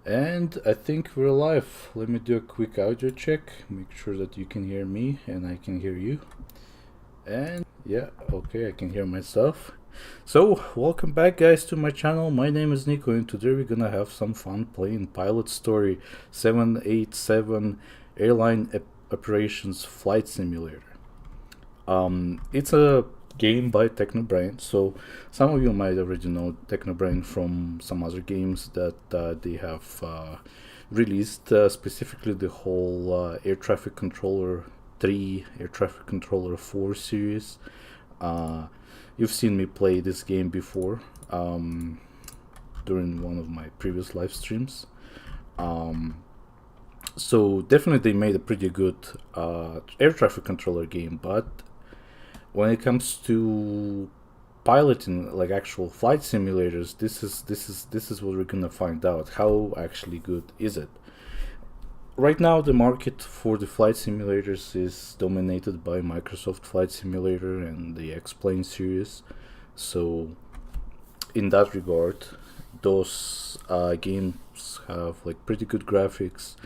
And I think we're live. Let me do a quick audio check, make sure that you can hear me and I can hear you. And yeah, okay, I can hear myself. So, welcome back, guys, to my channel. My name is Nico, and today we're gonna have some fun playing PilotStory 787 Airline Operations Flight Simulator. It's a game by TechnoBrain's, so some of you might already know TechnoBrain from some other games that they have released, specifically the whole Air Traffic Controller 3, Air Traffic Controller 4 series. You've seen me play this game before during one of my previous live streams. So definitely they made a pretty good air traffic controller game, but when it comes to piloting, like actual flight simulators, this is what we're gonna find out. How actually good is it? Right now, the market for the flight simulators is dominated by Microsoft Flight Simulator and the X-Plane series. So, in that regard, those games have like pretty good graphics,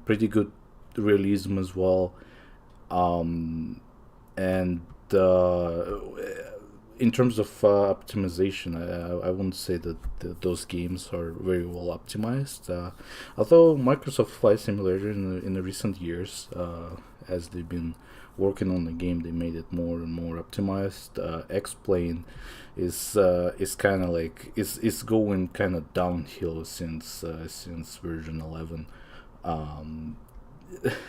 pretty good realism as well. And in terms of optimization, I wouldn't say that those games are very well optimized. Although Microsoft Flight Simulator in the recent years, as they've been working on the game, they made it more and more optimized. X-Plane is kind of like is going kind of downhill since version 11.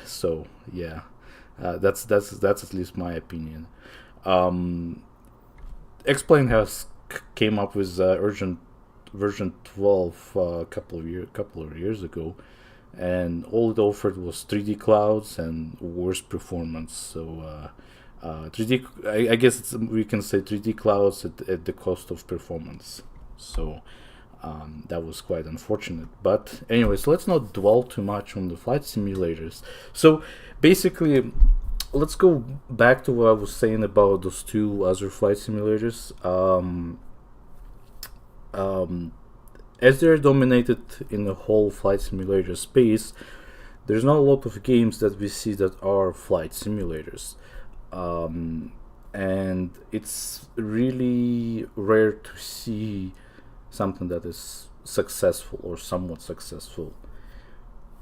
So yeah. That's at least my opinion. X-Plane has came up with version 12 a couple of years ago, and all it offered was 3D clouds and worse performance. So 3D, I guess we can say 3D clouds at the cost of performance. So that was quite unfortunate. But anyways, let's not dwell too much on the flight simulators. So basically, let's go back to what I was saying about those two other flight simulators. As they're dominated in the whole flight simulator space, there's not a lot of games that we see that are flight simulators. And it's really rare to see something that is successful or somewhat successful.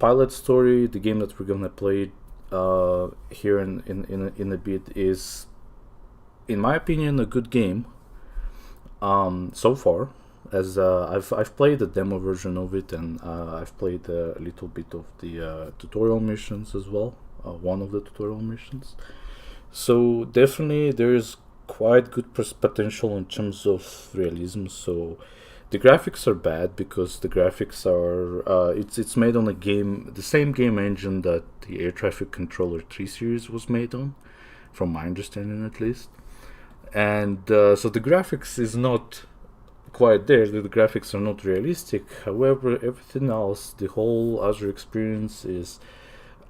PilotStory, the game that we're gonna play here in a bit, is, in my opinion, a good game. So far, as I've played the demo version of it, and I've played a little bit of the tutorial missions as well. One of the tutorial missions. So definitely there is quite good potential in terms of realism. So the graphics are bad because the graphics are it's made on the same game engine that the Air Traffic Controller 3 series was made on, from my understanding at least. And so the graphics is not quite there. The graphics are not realistic. However, everything else, the whole other experience is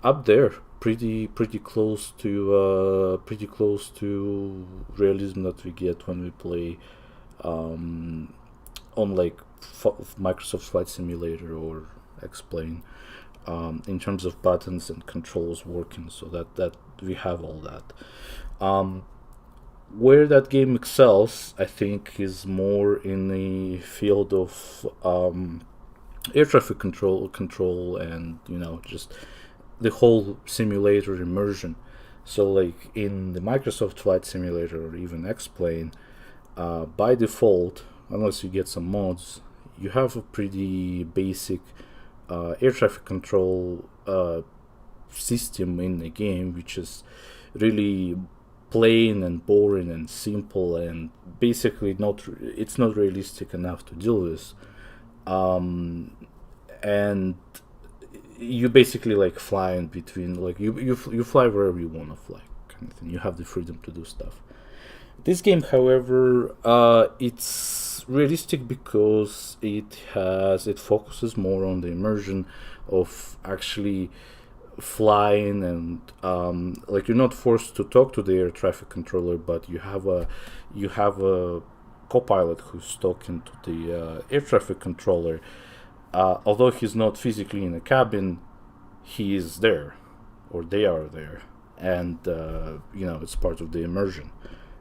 up there, pretty close to realism that we get when we play on like Microsoft Flight Simulator or X-Plane, in terms of buttons and controls working. So that we have all that. Where that game excels, I think, is more in the field of air traffic control, and just the whole simulator immersion. So like in the Microsoft Flight Simulator or even X-Plane, by default, unless you get some mods, you have a pretty basic air traffic control system in the game, which is really plain and boring and simple, and basically it's not realistic enough to deal with. And you basically like fly in between, like you fly wherever you want to fly, kind of thing. You have the freedom to do stuff. This game, however, it's realistic because it focuses more on the immersion of actually flying, and like you're not forced to talk to the air traffic controller, but you have a co-pilot who's talking to the air traffic controller, although he's not physically in a cabin, he is there, or they are there, and it's part of the immersion.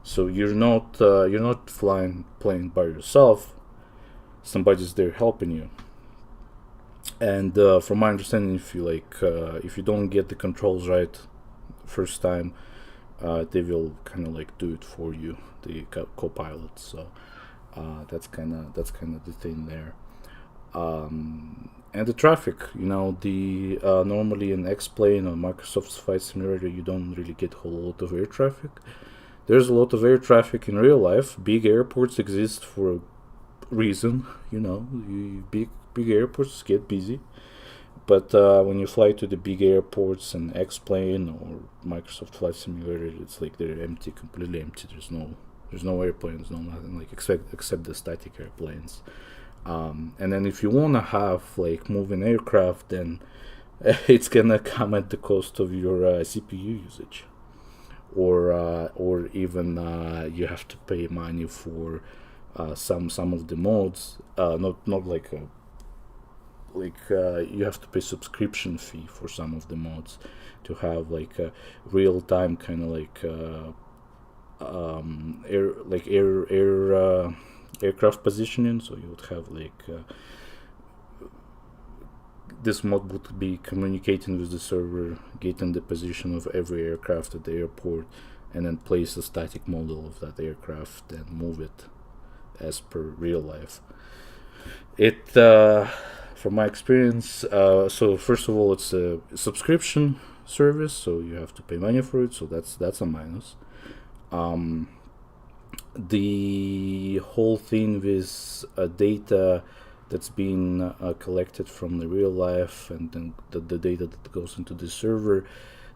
So you're not playing by yourself. Somebody's there helping you. And from my understanding, if you don't get the controls right first time, they will kind of do it for you, the co-pilot. So that's kind of the thing there. And the traffic, the normally in X-Plane or Microsoft's Flight Simulator, you don't really get a whole lot of air traffic. There's a lot of air traffic in real life. Big airports exist for a reason, big airports get busy. But when you fly to the big airports in X-Plane or Microsoft Flight Simulator, it's they're empty, completely empty. There's no airplanes, no nothing except the static airplanes. And then if you wanna have moving aircraft, then it's gonna come at the cost of your CPU usage, or even you have to pay money for some of the modes. Not you have to pay subscription fee for some of the mods to have a real time kind of aircraft positioning. So you would have this mod would be communicating with the server, getting the position of every aircraft at the airport, and then place a static model of that aircraft and move it as per real life. It from my experience, so first of all, it's a subscription service, so you have to pay money for it, so that's a minus. The whole thing with data that's being collected from the real life, and then the data that goes into the server,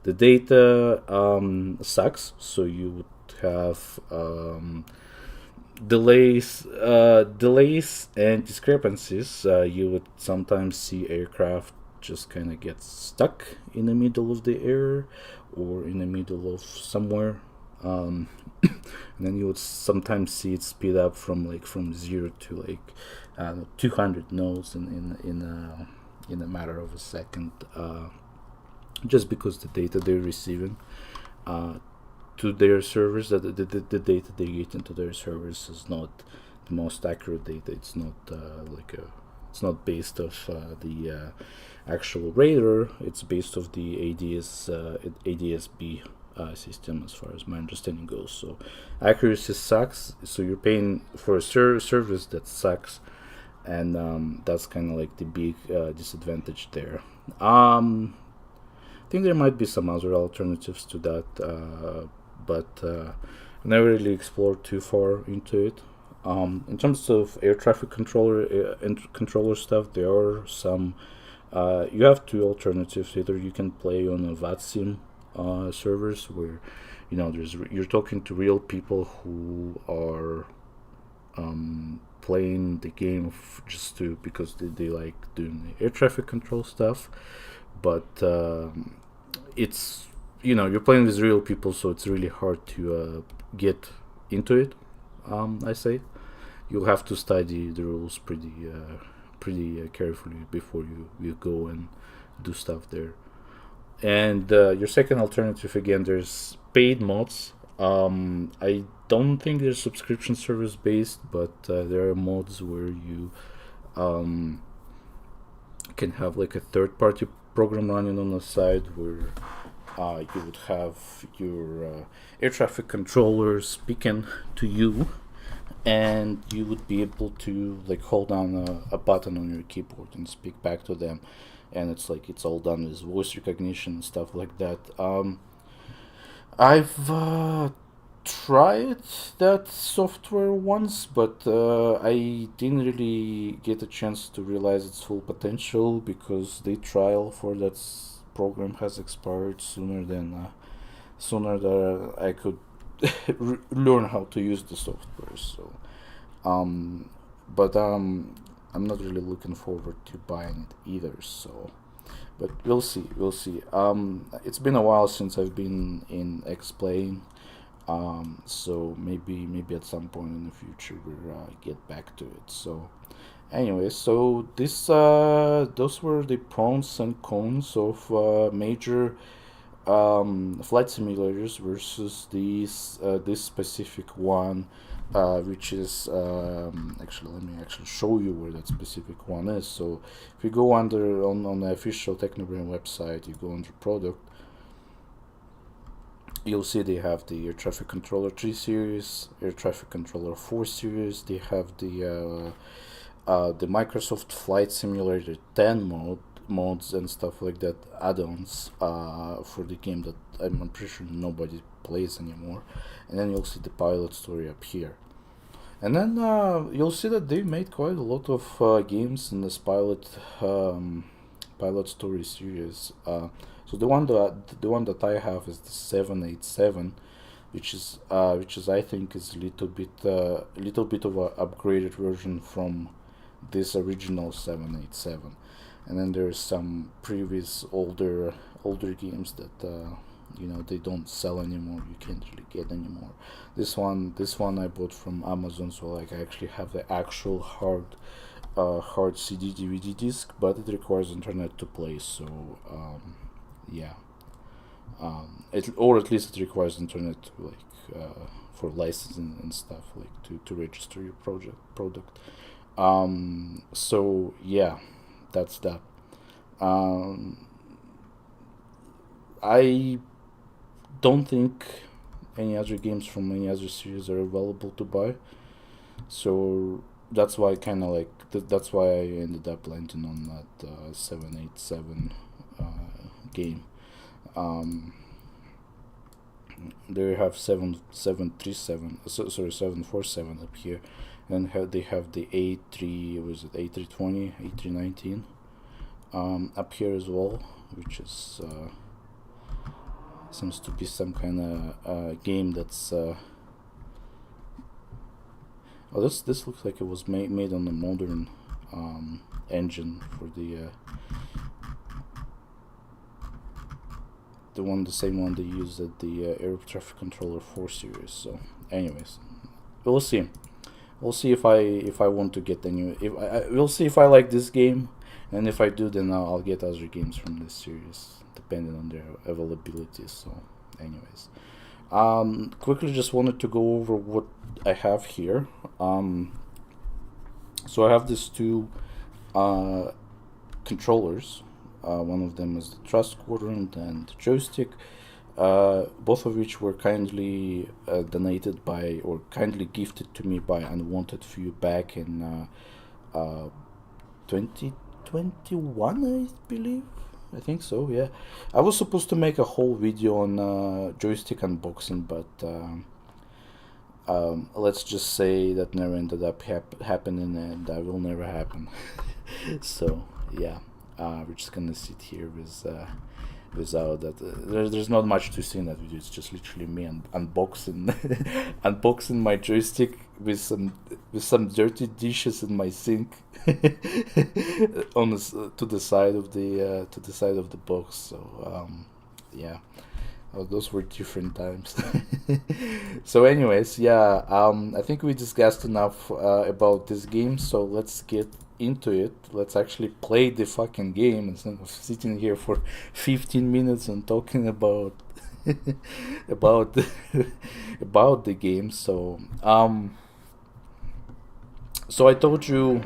the data sucks, so you would have delays and discrepancies. You would sometimes see aircraft just kind of get stuck in the middle of the air or in the middle of somewhere, and then you would sometimes see it speed up from 0 to 200 knots in a matter of a second, just because the data they're receiving to their servers, that the data they get into their servers is not the most accurate data. It's not it's not based off the actual radar. It's based off the ADS-B system, as far as my understanding goes. So accuracy sucks. So you're paying for a service that sucks, and that's kind of the big disadvantage there. I think there might be some other alternatives to that, but I never really explored too far into it. In terms of air traffic controller stuff, there are some. You have two alternatives. Either you can play on a VATSIM servers, where you're talking to real people who are playing the game because they like doing the air traffic control stuff. But it's you're playing with real people, so it's really hard to get into it. I say you'll have to study the rules pretty carefully before you go and do stuff there. And your second alternative, again, there's paid mods. I don't think they're subscription service based, but there are mods where you can have a third party program running on the side, where you would have your air traffic controller speaking to you, and you would be able to hold down a button on your keyboard and speak back to them, and it's all done with voice recognition and stuff like that. I've tried that software once, but I didn't really get a chance to realize its full potential, because the trial for that program has expired sooner than I could learn how to use the software. So, but I'm not really looking forward to buying it either. So, but we'll see. It's been a while since I've been in X-Plane. So maybe at some point in the future we'll get back to it. So Anyway, so this those were the pros and cons of major flight simulators versus this specific one, which is actually, let me actually show you where that specific one is. So if you go under on the official TechnoBrain website, you go under product, you'll see they have the Air Traffic Controller 3 series, Air Traffic Controller 4 series. They have the Microsoft Flight Simulator 10 modes and stuff like that, add-ons for the game that I'm pretty sure nobody plays anymore. And then you'll see the PilotStory up here. And then you'll see that they've made quite a lot of games in this PilotStory series. So the one that I have is the 787, which is I think is a little bit of a upgraded version from this original 787. And then there's some previous older games that they don't sell anymore. You can't really get anymore. This one I bought from Amazon, so like I actually have the actual hard CD DVD disc, but it requires internet to play. So yeah, or at least it requires internet to, like for licensing and stuff, like to register your product. So yeah, that's that. I don't think any other games from any other series are available to buy, so that's why kind of like that's why I ended up landing on that 787 game. They have 747 up here, and they have the A320, A319 up here as well, which is seems to be some kind of game that's oh, this looks like it was made on a modern engine for the same one they used at the Air Traffic Controller 4 series. So anyways, we'll see if I want to get any, we'll see if I like this game, and if I do, then I'll get other games from this series depending on their availability. So anyways, quickly just wanted to go over what I have here. So I have these two controllers. One of them is the thrust quadrant and the joystick, both of which were kindly donated by, or kindly gifted to me by Unwanted Few back in 2021, I believe. I think so, yeah. I was supposed to make a whole video on joystick unboxing, but let's just say that never ended up happening, and that will never happen. So, yeah. We're just gonna sit here without that. There's not much to see in that video. It's just literally me unboxing unboxing my joystick with some dirty dishes in my sink on to the side of the box. So yeah. Those were different times. So anyways, yeah, I think we discussed enough about this game, so let's get into it. Let's actually play the fucking game instead of sitting here for 15 minutes and talking about about about the game. So so I told you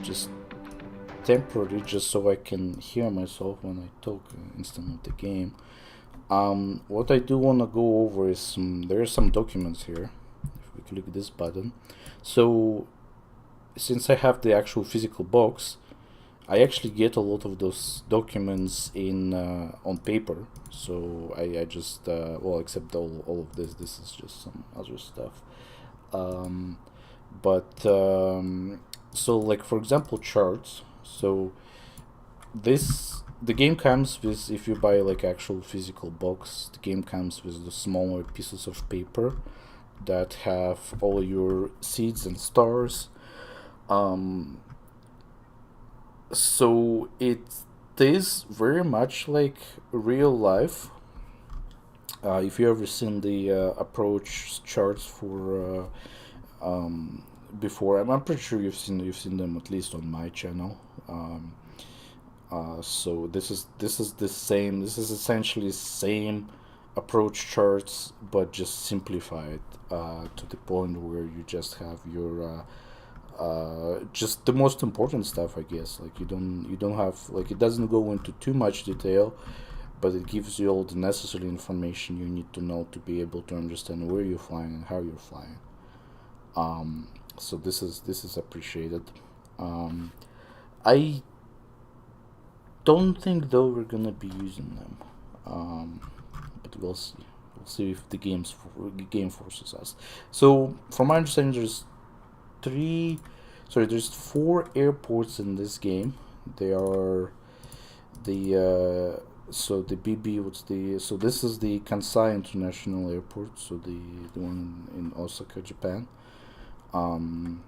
just temporarily, just so I can hear myself when I talk instead of the game. What I do want to go over is there are some documents here. If we click this button, so since I have the actual physical box, I actually get a lot of those documents in on paper. So I just well, except all of this. This is just some other stuff. But so like for example charts. So the game comes with, if you buy like actual physical box, the game comes with the smaller pieces of paper that have all your seeds and stars. So it is very much like real life. If you ever seen the approach charts for before. I'm pretty sure you've seen them at least on my channel. So this is the same. This is essentially same approach charts, but just simplified to the point where you just have your just the most important stuff, I guess. Like you don't have, like, it doesn't go into too much detail, but it gives you all the necessary information you need to know to be able to understand where you're flying and how you're flying. So this is appreciated. I don't think though we're gonna be using them, but we'll see. We'll see if the game forces us. So from my understanding, there's 4 airports in this game. They are the so the BB was the so this is the Kansai International Airport, so the one in Osaka, Japan. Um,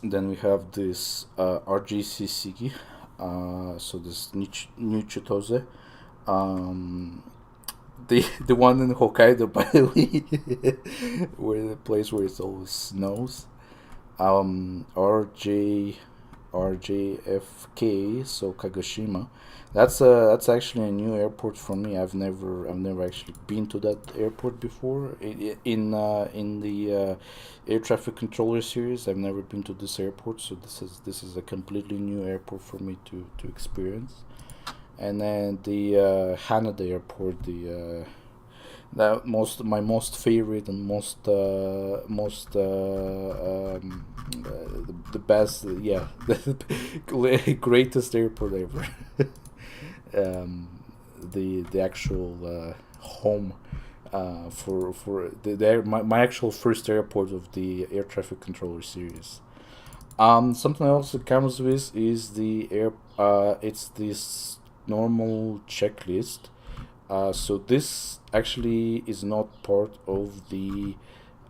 then we have this RGCC, so this New Chitose, the one in Hokkaido, by the way, where the place where it always snows. RJFK, so Kagoshima. That's actually a new airport for me. I've never actually been to that airport before. In the air traffic controller series, I've never been to this airport, so this is a completely new airport for me to experience. And then the Haneda airport, my most favorite and the best, yeah, the greatest airport ever. The actual home for my actual first airport of the air traffic controller series. Something else that comes with is it's this normal checklist. So this actually is not part of the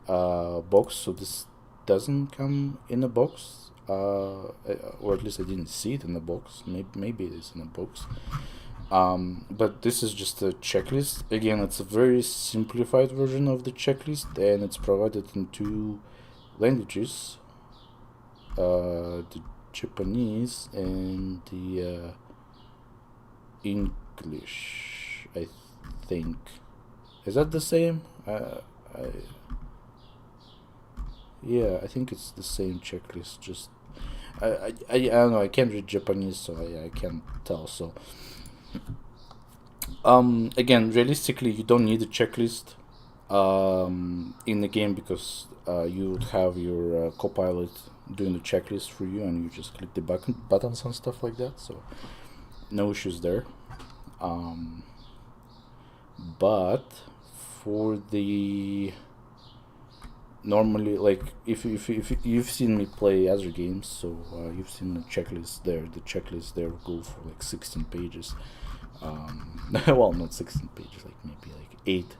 box. So this doesn't come in a box, or at least I didn't see it in a box. Maybe it is in a box. But this is just a checklist. Again, it's a very simplified version of the checklist, and it's provided in 2 languages: the Japanese and the English, I think. Is that the same? Yeah, I think it's the same checklist. Just I don't know. I can't read Japanese, so I can't tell. So again, realistically, you don't need a checklist in the game, because you would have your copilot doing the checklist for you, and you just click the buttons and stuff like that. So no issues there. But for the normally, like, if you've seen me play other games, so you've seen the checklist there. The checklist there go for like 16 pages. Well, not 16 pages, like maybe like 8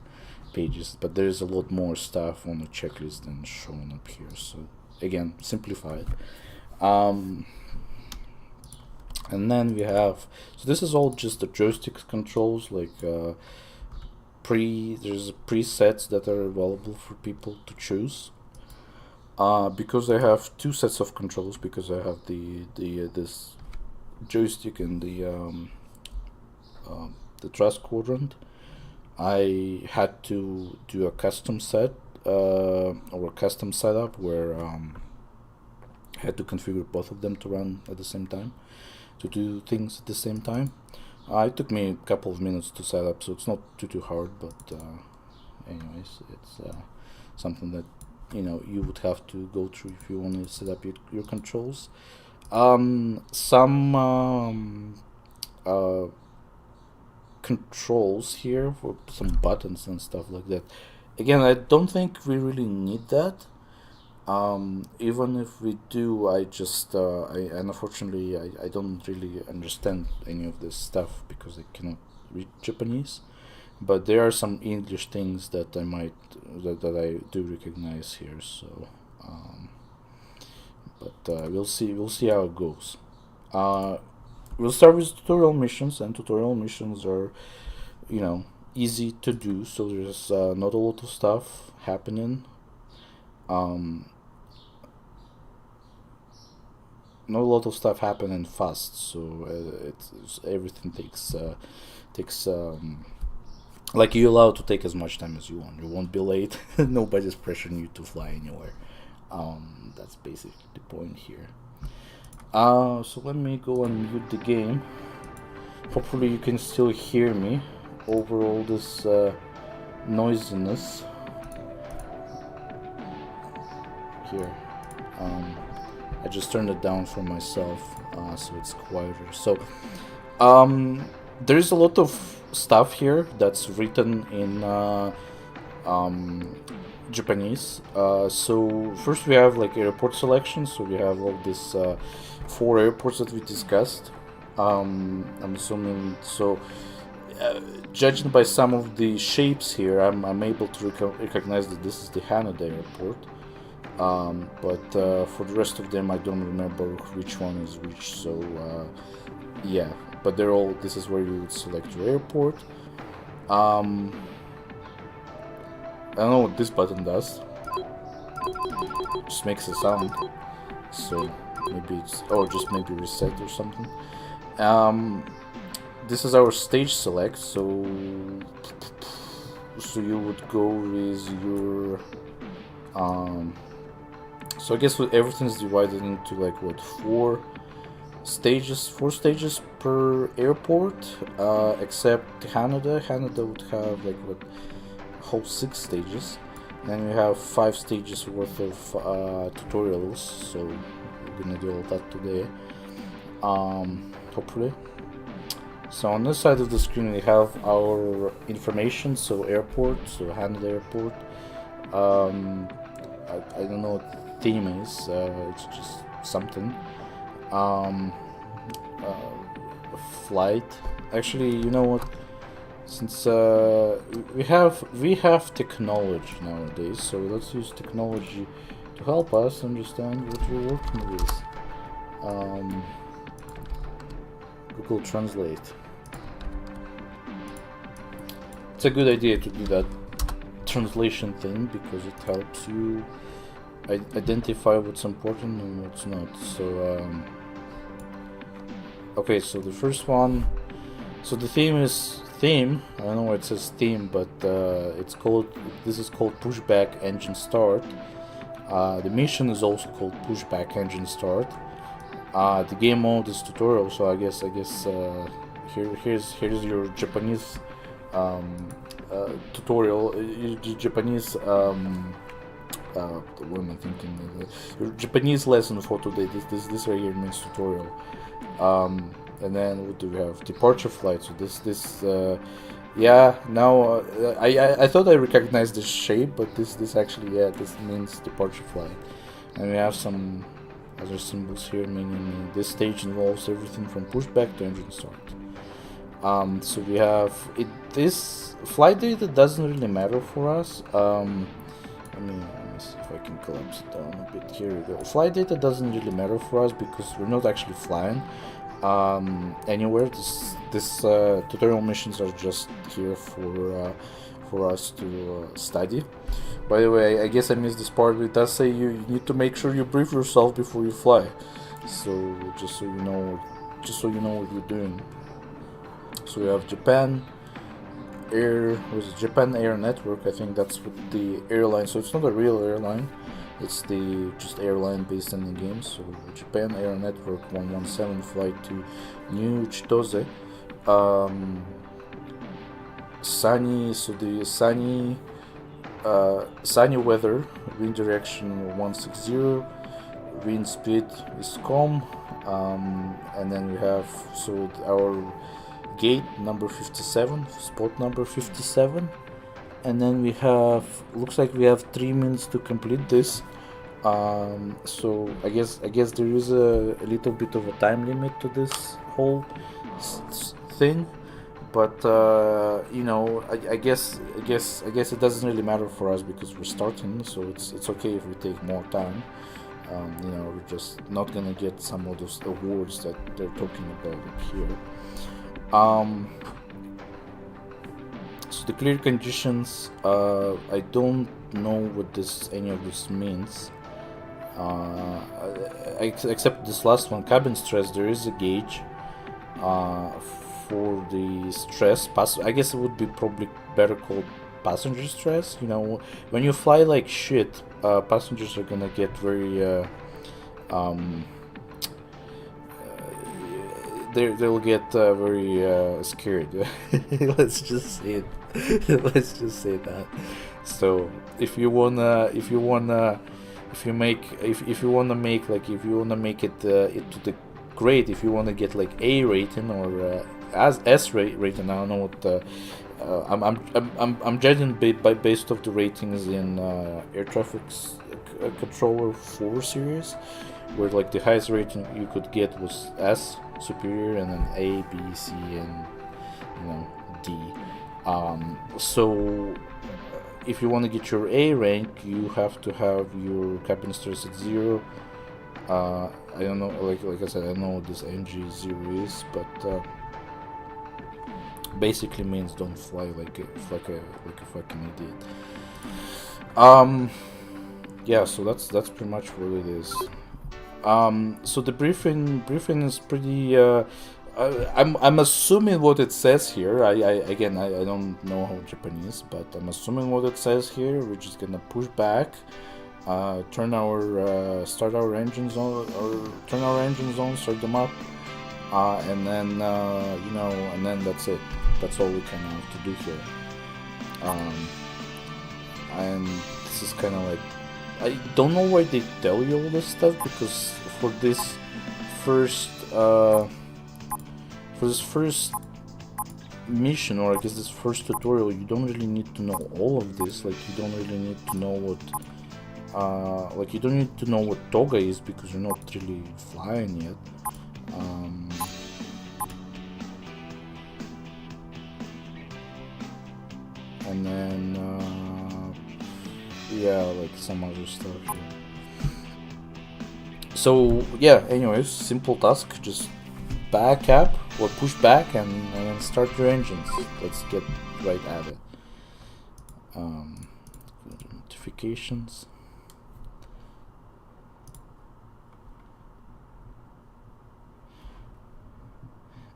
pages, but there's a lot more stuff on the checklist than shown up here. So again, simplified. And then we have, so this is all just the joystick controls, like there's presets that are available for people to choose. Because I have 2 sets of controls, because I have this joystick and the thrust quadrant. I had to do a custom set or a custom setup where I had to configure both of them to run at the same time, to do things at the same time. It took me a couple of minutes to set up, so it's not too hard. But anyways, it's something that you would have to go through if you want to set up your controls. Some controls here for some buttons and stuff like that. Again, I don't think we really need that. Even if we do, I unfortunately I don't really understand any of this stuff because I cannot read Japanese. But there are some English things that I do recognize here. So, but we'll see how it goes. We'll start with tutorial missions, and tutorial missions are, easy to do. So there's not a lot of stuff happening. not a lot of stuff happening fast, so everything takes like you're allowed to take as much time as you want. You won't be late. Nobody's pressuring you to fly anywhere. That's basically the point here. So let me go and mute the game. Hopefully you can still hear me over all this noisiness here. I just turned it down for myself, so it's quieter. So there is a lot of stuff here that's written in Japanese. So first we have like airport selection. So we have all these 4 airports that we discussed. I'm assuming so. Judging by some of the shapes here, I'm able to recognize that this is the Haneda airport. But for the rest of them, I don't remember which one is which. So yeah, but they're all. This is where you would select your airport. I don't know what this button does. Just makes a sound. So maybe it's just maybe reset or something. This is our stage select. So you would go with your so I guess everything's divided into like what 4 stages per airport, except Haneda. Haneda would have like what whole 6 stages. Then we have 5 stages worth of tutorials. So we're gonna do all that today, hopefully. So on this side of the screen we have our information. So airport, so Haneda airport. I don't know what the theme is. It's just something. Flight. Actually, you know what? Since we have technology nowadays, so let's use technology to help us understand what we're working with. Google Translate. It's a good idea to do that translation thing because it helps you identify what's important and what's not. So okay, so the first one, so the theme is theme. I don't know why it says theme, but this is called pushback engine start. The mission is also called pushback engine start. The game mode is tutorial, so I guess here's your Japanese tutorial. Japanese what am I thinking? Your Japanese lesson for today. This right here means tutorial. And then what do we have? Departure flight. So this yeah. Now I thought I recognized this shape, but this actually this means departure flight. And we have some other symbols here, meaning this stage involves everything from pushback to engine start. So we have this flight data doesn't really matter for us. Let me see if I can collapse it down a bit. Here we go. Flight data doesn't really matter for us because we're not actually flying anywhere. This tutorial missions are just here for us to study. By the way, I guess I missed this part, but it does say you need to make sure you brief yourself before you fly. So just so you know what you're doing. So we have Japan Air Network. I think that's what the airline. So it's not a real airline. It's the just airline based in the game. So Japan Air Network 117 flight to New Chitose. Sunny. So the sunny weather. Wind direction 160. Wind speed is calm. And then we have our gate number 57, spot number 57, and then we have, looks like we have 3 minutes to complete this. So I guess there is a little bit of a time limit to this whole thing, but I guess it doesn't really matter for us because we're starting, so it's okay if we take more time. We're just not gonna get some of those awards that they're talking about here. So the clear conditions, I don't know what any of this means. except this last one, cabin stress, there is a gauge for the stress. I guess it would be probably better called passenger stress. You know, when you fly like shit, passengers are gonna get very they'll get very scared. Let's just say it. Let's just say that. So if you wanna make it to the grade, if you wanna get like A rating or as S rating, I don't know what. I'm judging based off the ratings in Air Traffic Controller 4 series, where like the highest rating you could get was S, superior, and then A, B, C, and D. So if you want to get your A rank, you have to have your cabin stress at 0. I don't know, like I said, I don't know what this NG0 is, but basically means don't fly like a fucking idiot. Yeah, so that's pretty much what it is. So the briefing is pretty. I'm assuming what it says here. I don't know how Japanese, but I'm assuming what it says here. We're just gonna push back, start our engines on, start them up, and then and then that's it. That's all we kind of have to do here. And this is kind of like, I don't know why they tell you all this stuff, because for this first mission, or I guess this first tutorial, you don't really need to know all of this. Like, you don't really need to know what you don't need to know what toga is, because you're not really flying yet. And then yeah, like some other stuff here. So yeah, anyways, simple task, just back up or push back and then start your engines. Let's get right at it. Notifications.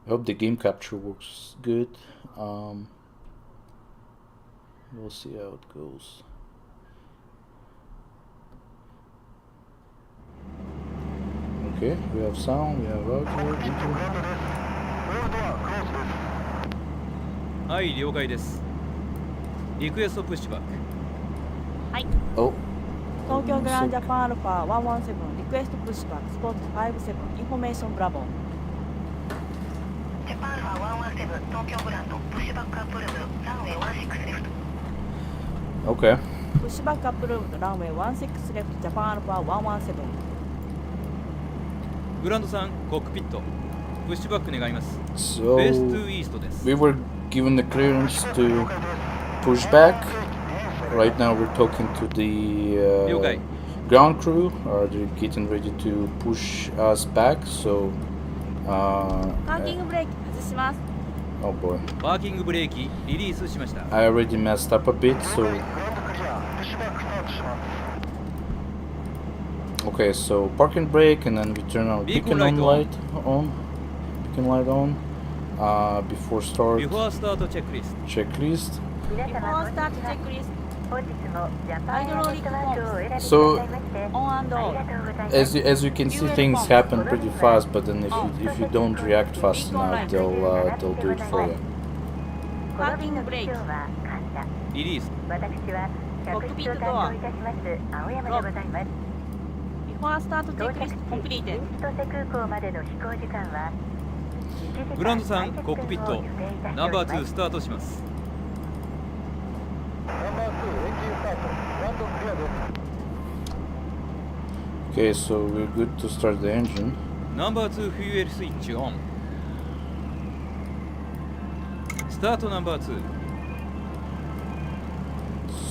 I hope the game capture works good. We'll see how it goes. Okay, we have sound, we have audio, video. はい、了解です。リクエストプッシュバック。はい。Oh. 東京グランジャパンアルファ117リクエストプッシュバックスポット57インフォメーションブラボー。ジャパンアルファ117東京グランドプッシュバックアップルームランウェイ16レフト。Okay. プッシュバックアップルームランウェイ16レフトジャパンアルファ117。グランドさん、コックピット。プッシュバック願います。So ベース2イーストです。 we were given the clearance to push back. Right now we're talking to the ground crew. They're getting ready to push us back. So パーキングブレーキ外します。 oh boy. パーキングブレーキリリースしました。 I already messed up a bit, so okay, so parking brake, and then we turn our beacon light on. Before start. ビフォースタートチェックリスト。 Checklist. ビフォースタートチェックリスト。ハイドローリックポンプ So オン&オフ。 as you can see, things happen pretty fast, but then if you don't react fast enough, they'll do it for you. パーキングブレーキ。リリース。コックピットドア。ロック。ビフォースタートチェックリストコンプリーテッド。グランドさん、コックピット。ナンバー2スタートします。 Okay, so we're good to start the engine. ナンバー2フューエルスイッチオン。スタートナンバー2。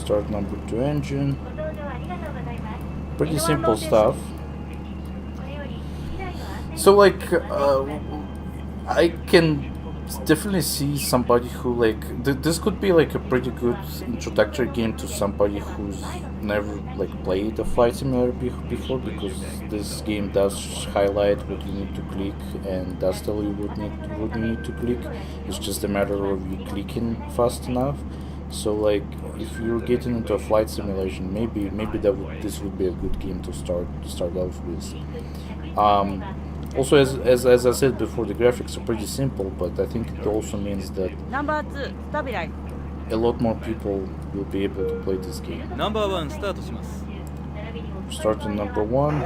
Start number 2 engine. Pretty simple stuff. So like I can definitely see somebody who like this could be like a pretty good introductory game to somebody who's never like played a flight simulator before, because this game does highlight what you need to click and does tell you what you need to click. It's just a matter of you clicking fast enough. So like if you're getting into a flight simulation, maybe this would be a good game to start off with. Also, as I said before, the graphics are pretty simple, but I think it also means that ナンバー2スタビライズ a lot more people will be able to play this game. ナンバーワンスタートします。 Start to number 1.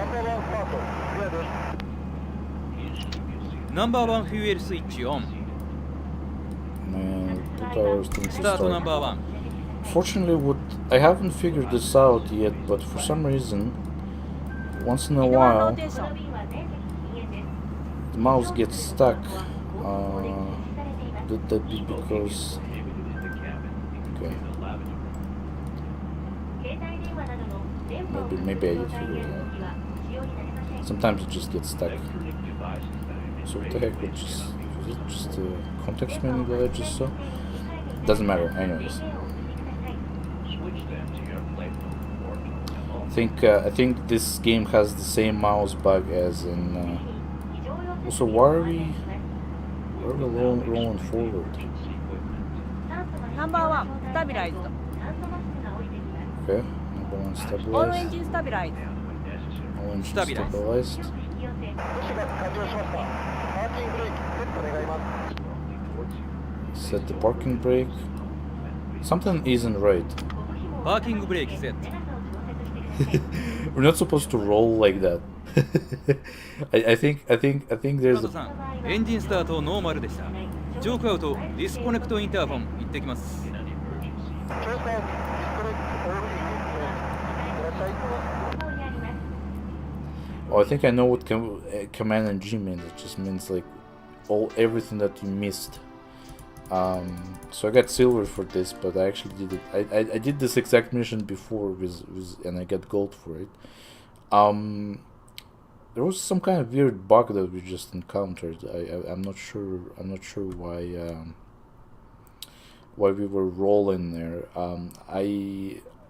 ナンバーワンフューエルスイッチオン。 And put our things ス to タートナン start. バーワン。 Fortunately, I haven't figured this out yet, but for some reason, once in a 移動ロ while, ーテーション the mouse gets stuck. Could that be because... Okay. Maybe I did figure it out. Sometimes it just gets stuck. So what the heck? Was it just a context menu that I just saw? Doesn't matter. Anyways. I think this game has the same mouse bug as in. Also, why are we rolling forward? ナンバーワンスタビライズ Okay, number 1オールエン stabilized. ジンスタビライズ All engines Stabilized. stabilized. Set the parking brake. Something isn't right. パーキングブレーキセット。 We're not supposed to roll like that. I think カ there's ント a さん、エンジンスタートノーマルでした。ジョークアウトディスコネクトインターフォン行ってきます。 Oh, I think I know what command and G means. It just means like everything that you missed. So I got silver for this, but I actually did it. I did this exact mission before and I got gold for it. There was some kind of weird bug that we just encountered. I'm not sure why we were rolling there.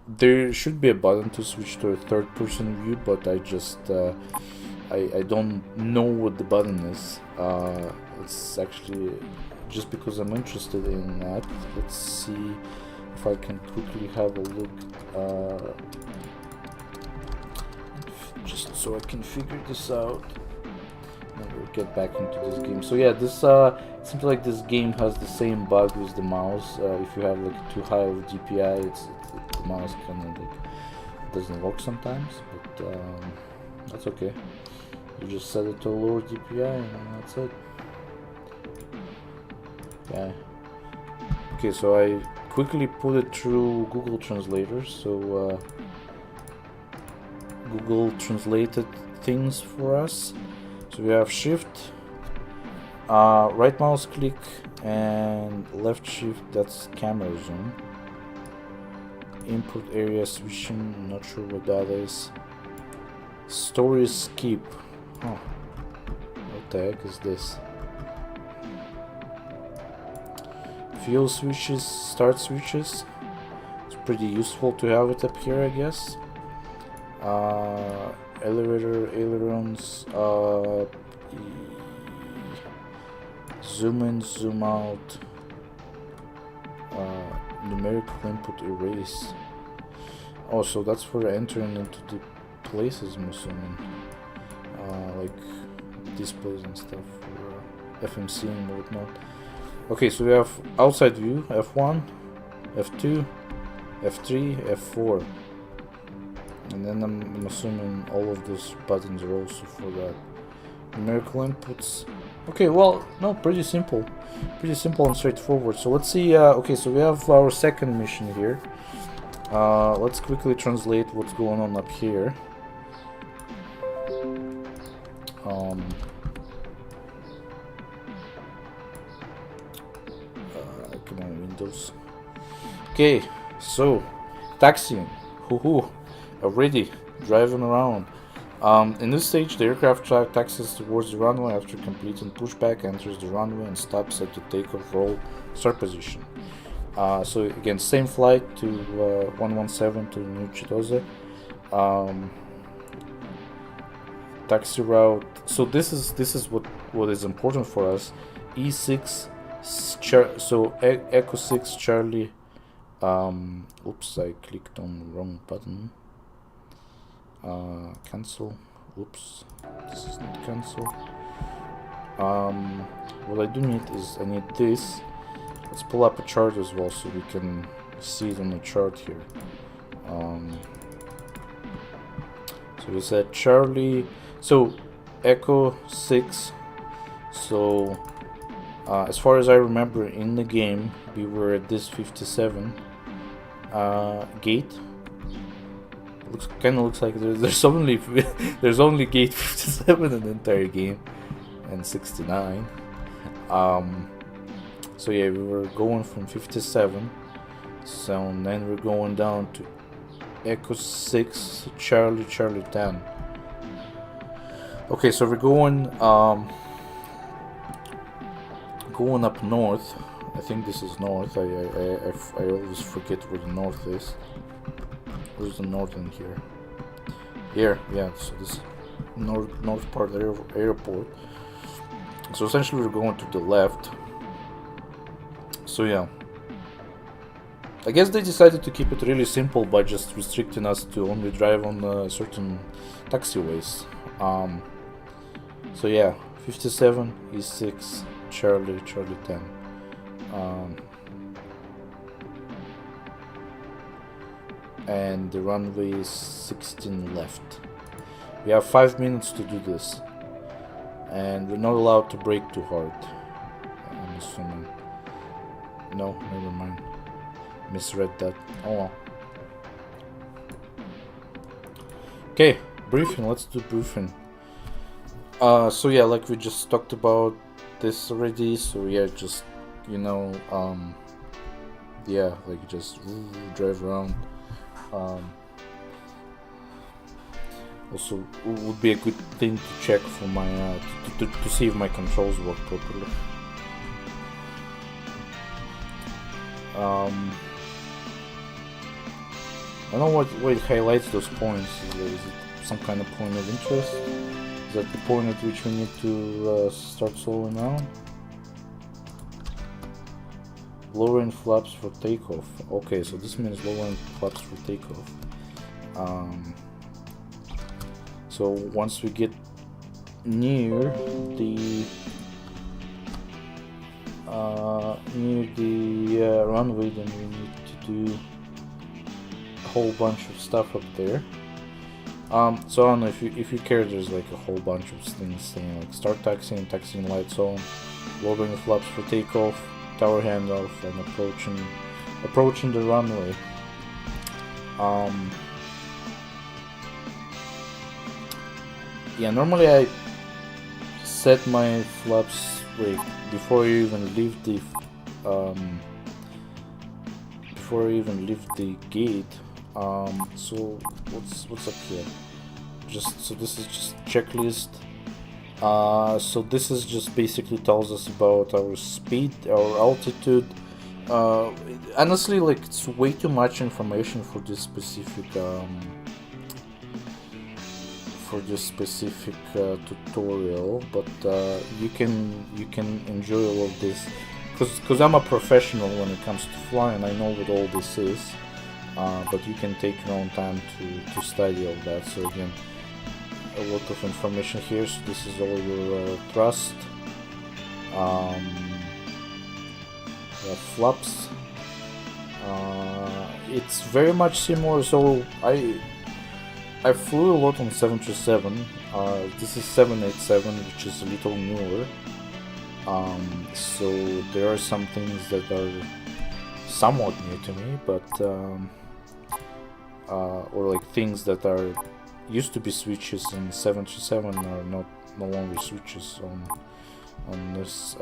There should be a button to switch to a third-person view, but I just I don't know what the button is. It's actually just because I'm interested in that. Let's see if I can quickly have a look. Just so I can figure this out. And we'll get back into this game. So yeah, this seems like this game has the same bug with the mouse. If you have like too high of DPI, the mouse kind of like doesn't work sometimes. But that's okay. You just set it to a lower DPI and that's it. Yeah. Okay, so I quickly put it through Google Translator. So Google translated things for us. So we have shift, right mouse click, and left shift, that's camera zoom. Input area switching, not sure what that is. Story skip. Oh, what the heck is this? Fuel switches, start switches. It's pretty useful to have it up here, I guess. Elevator, ailerons, zoom in, zoom out, numerical input erase. Oh, so that's for entering into the places, I'm assuming. Like displays and stuff for FMC and whatnot. Okay, so we have outside view, F1, F2, F3, F4. And then I'm assuming all of those buttons are also for that. Numerical inputs. Okay, well, no, pretty simple and straightforward. So let's see. Okay, so we have our second mission here. Let's quickly translate what's going on up here. Come on, Windows. Okay, so taxiing. Hoo-hoo. Already driving around. In this stage, the aircraft taxis towards the runway after completing pushback, enters the runway and stops at the takeoff roll start position. So again, same flight to 117 to New Chitose. Taxi route. So this is what is important for us. E6, so Echo 6 Charlie. Oops, I clicked on the wrong button. Cancel. Oops, this is not cancel. What I do need is I need this. Let's pull up a chart as well so we can see it on the chart here. So we said Charlie. So Echo 6. So as far as I remember in the game, we were at this 57 gate. Kind of looks like there's only there's only gate 57 in the entire game, and 69. So yeah, we were going from 57. So then we're going down to Echo 6 Charlie 10. Okay, so we're going going up north. I think this is north. I always forget where the north is. Where's the north in here? Here, yeah. So this north part of the airport. So essentially, we're going to the left. So yeah, I guess they decided to keep it really simple by just restricting us to only drive on certain taxiways. So yeah, 57 E6 Charlie 10. And the runway is 16 left. We have 5 minutes to do this, and we're not allowed to brake too hard, I'm assuming. No, never mind, misread that. Oh well. Okay, briefing. Let's do briefing. So yeah, like we just talked about this already. So yeah, just yeah, like just drive around. Also, it would be a good thing to check for my to see if my controls work properly. I don't know what it highlights those points. Is it some kind of point of interest? Is that the point at which we need to start slowing down? Lowering flaps for takeoff. Okay, so this means lowering flaps for takeoff. So once we get near the runway, then we need to do a whole bunch of stuff up there. So I don't know if you care. There's like a whole bunch of things saying like start taxiing, taxiing lights on, lowering the flaps for takeoff, tower handoff, and approaching the runway. Yeah, normally I set my flaps like before you even leave the gate. So what's up here? So this is just checklist. So this is just basically tells us about our speed, our altitude. Honestly, like it's way too much information for this specific tutorial, but you can enjoy all of this because I'm a professional when it comes to flying. I know what all this is, but you can take your own time to study all that. So again, a lot of information here. So this is all your thrust, flaps. It's very much similar. So I flew a lot on 737. This is 787, which is a little newer. So there are some things that are somewhat new to me, but or like things that are used to be switches in 737 are no longer switches on this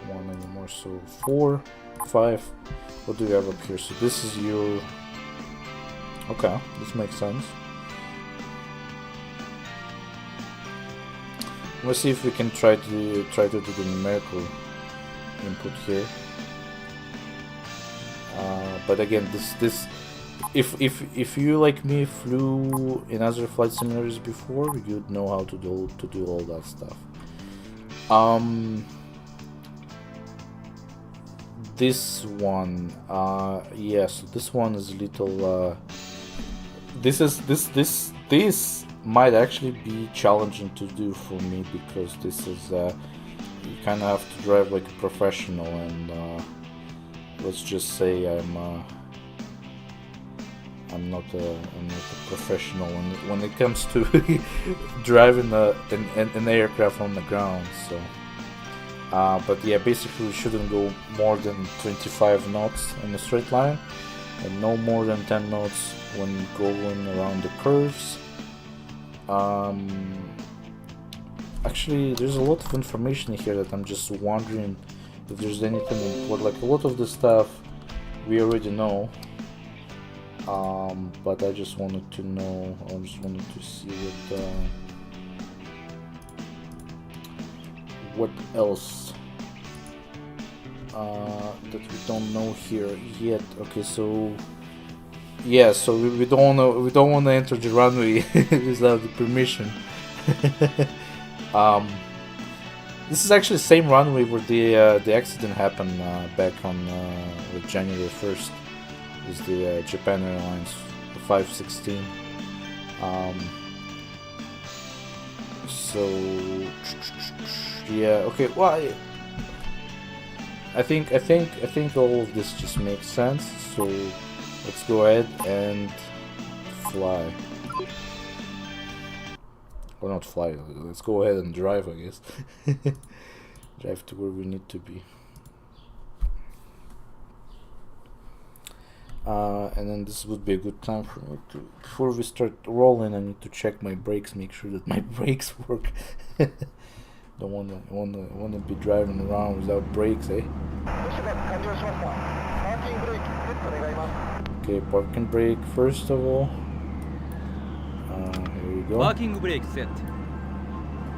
one anymore. So 4, 5. What do we have up here? So this is your. Okay, this makes sense. We'll see if we can try to do the numerical input here. But again, this if you like me flew in other flight simulators before, you'd know how to do all that stuff. This one, yeah. So this one is a little. This might actually be challenging to do for me because this is you kind of have to drive like a professional, and let's just say I'm not a professional when it comes to driving an aircraft on the ground. So, but yeah, basically we shouldn't go more than 25 knots in a straight line, and no more than 10 knots when going around the curves. Actually, there's a lot of information here that I'm just wondering if there's anything important. Like a lot of the stuff we already know, but I just wanted to know. I just wanted to see what else that we don't know here yet. Okay, so yeah, so we don't want to enter the runway without the permission. This is actually the same runway where the accident happened back on January 1st. Is the Japan Airlines 516. So yeah, okay. Well, I think all of this just makes sense. So let's go ahead and fly. Or not fly. Let's go ahead and drive, I guess. Drive to where we need to be. And then this would be a good time for me to, before we start rolling, I need to check my brakes, make sure that my brakes work. Don't wanna be driving around without brakes, eh? Okay, parking brake first of all. Here we go. パーキングブレーキセット。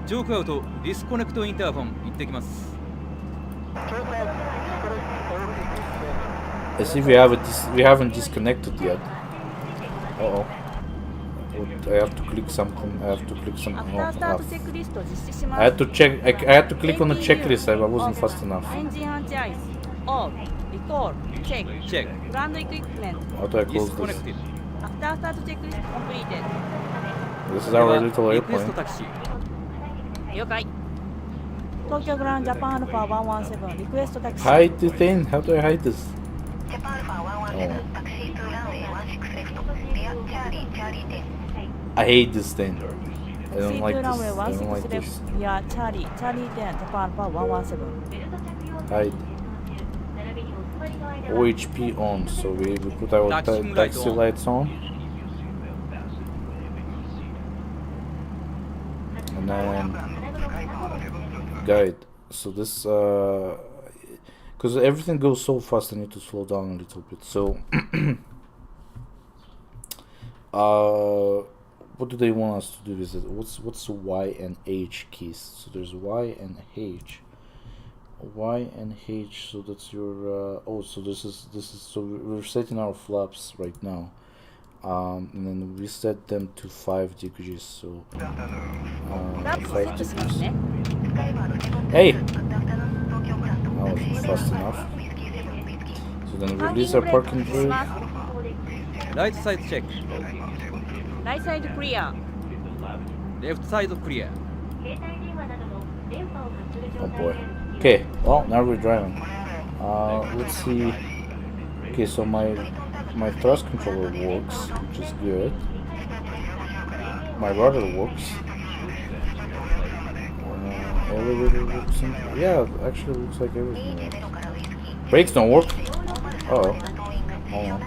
ジョークアウトディスコネクトインターフォン行ってきます。 I see we haven't disconnected yet. Uh-oh. I have to click something. I have to click something. After start checklist 実施します。 I had to check. I had to click on the checklist. I wasn't fast enough. Engine anti-ice off. Recall check. Check. Ground equipment. How do I close this? Disconnected. After start checklist completed. This is our little リクエスト airplane. タクシー。了解。東京グランジャパンアルファ117リクエストタクシー。 Hide the thing. How do I hide this? ジャパンアルファ117タクシートゥランウェイ16レフトリアチャーリー10 I hate this thing. I don't C2 like this. ランウェイ I don't like 16レ this. フトリアチャーリー10ジャパンアルファ117 Hide. OHP on. So we put our taxi lights on. And then guide. So this because everything goes so fast, I need to slow down a little bit. So what do they want us to do with it? What's the Y and H keys? So there's Y and H. Y and H. So that's your oh. So this is so we're setting our flaps right now. And then we set them to 5 degrees. So 5 degrees. Hey. That was fast enough. So then release our parking brake. ライトサイドチェック。ライトサイドクリア。レフトサイドクリア。 Oh boy. Okay, well now we're driving. Let's see. Okay, so my thrust controller works, which is good. My rudder works. Elevator works. Yeah, actually looks like everything works. Brakes don't work. Oh. Hold on.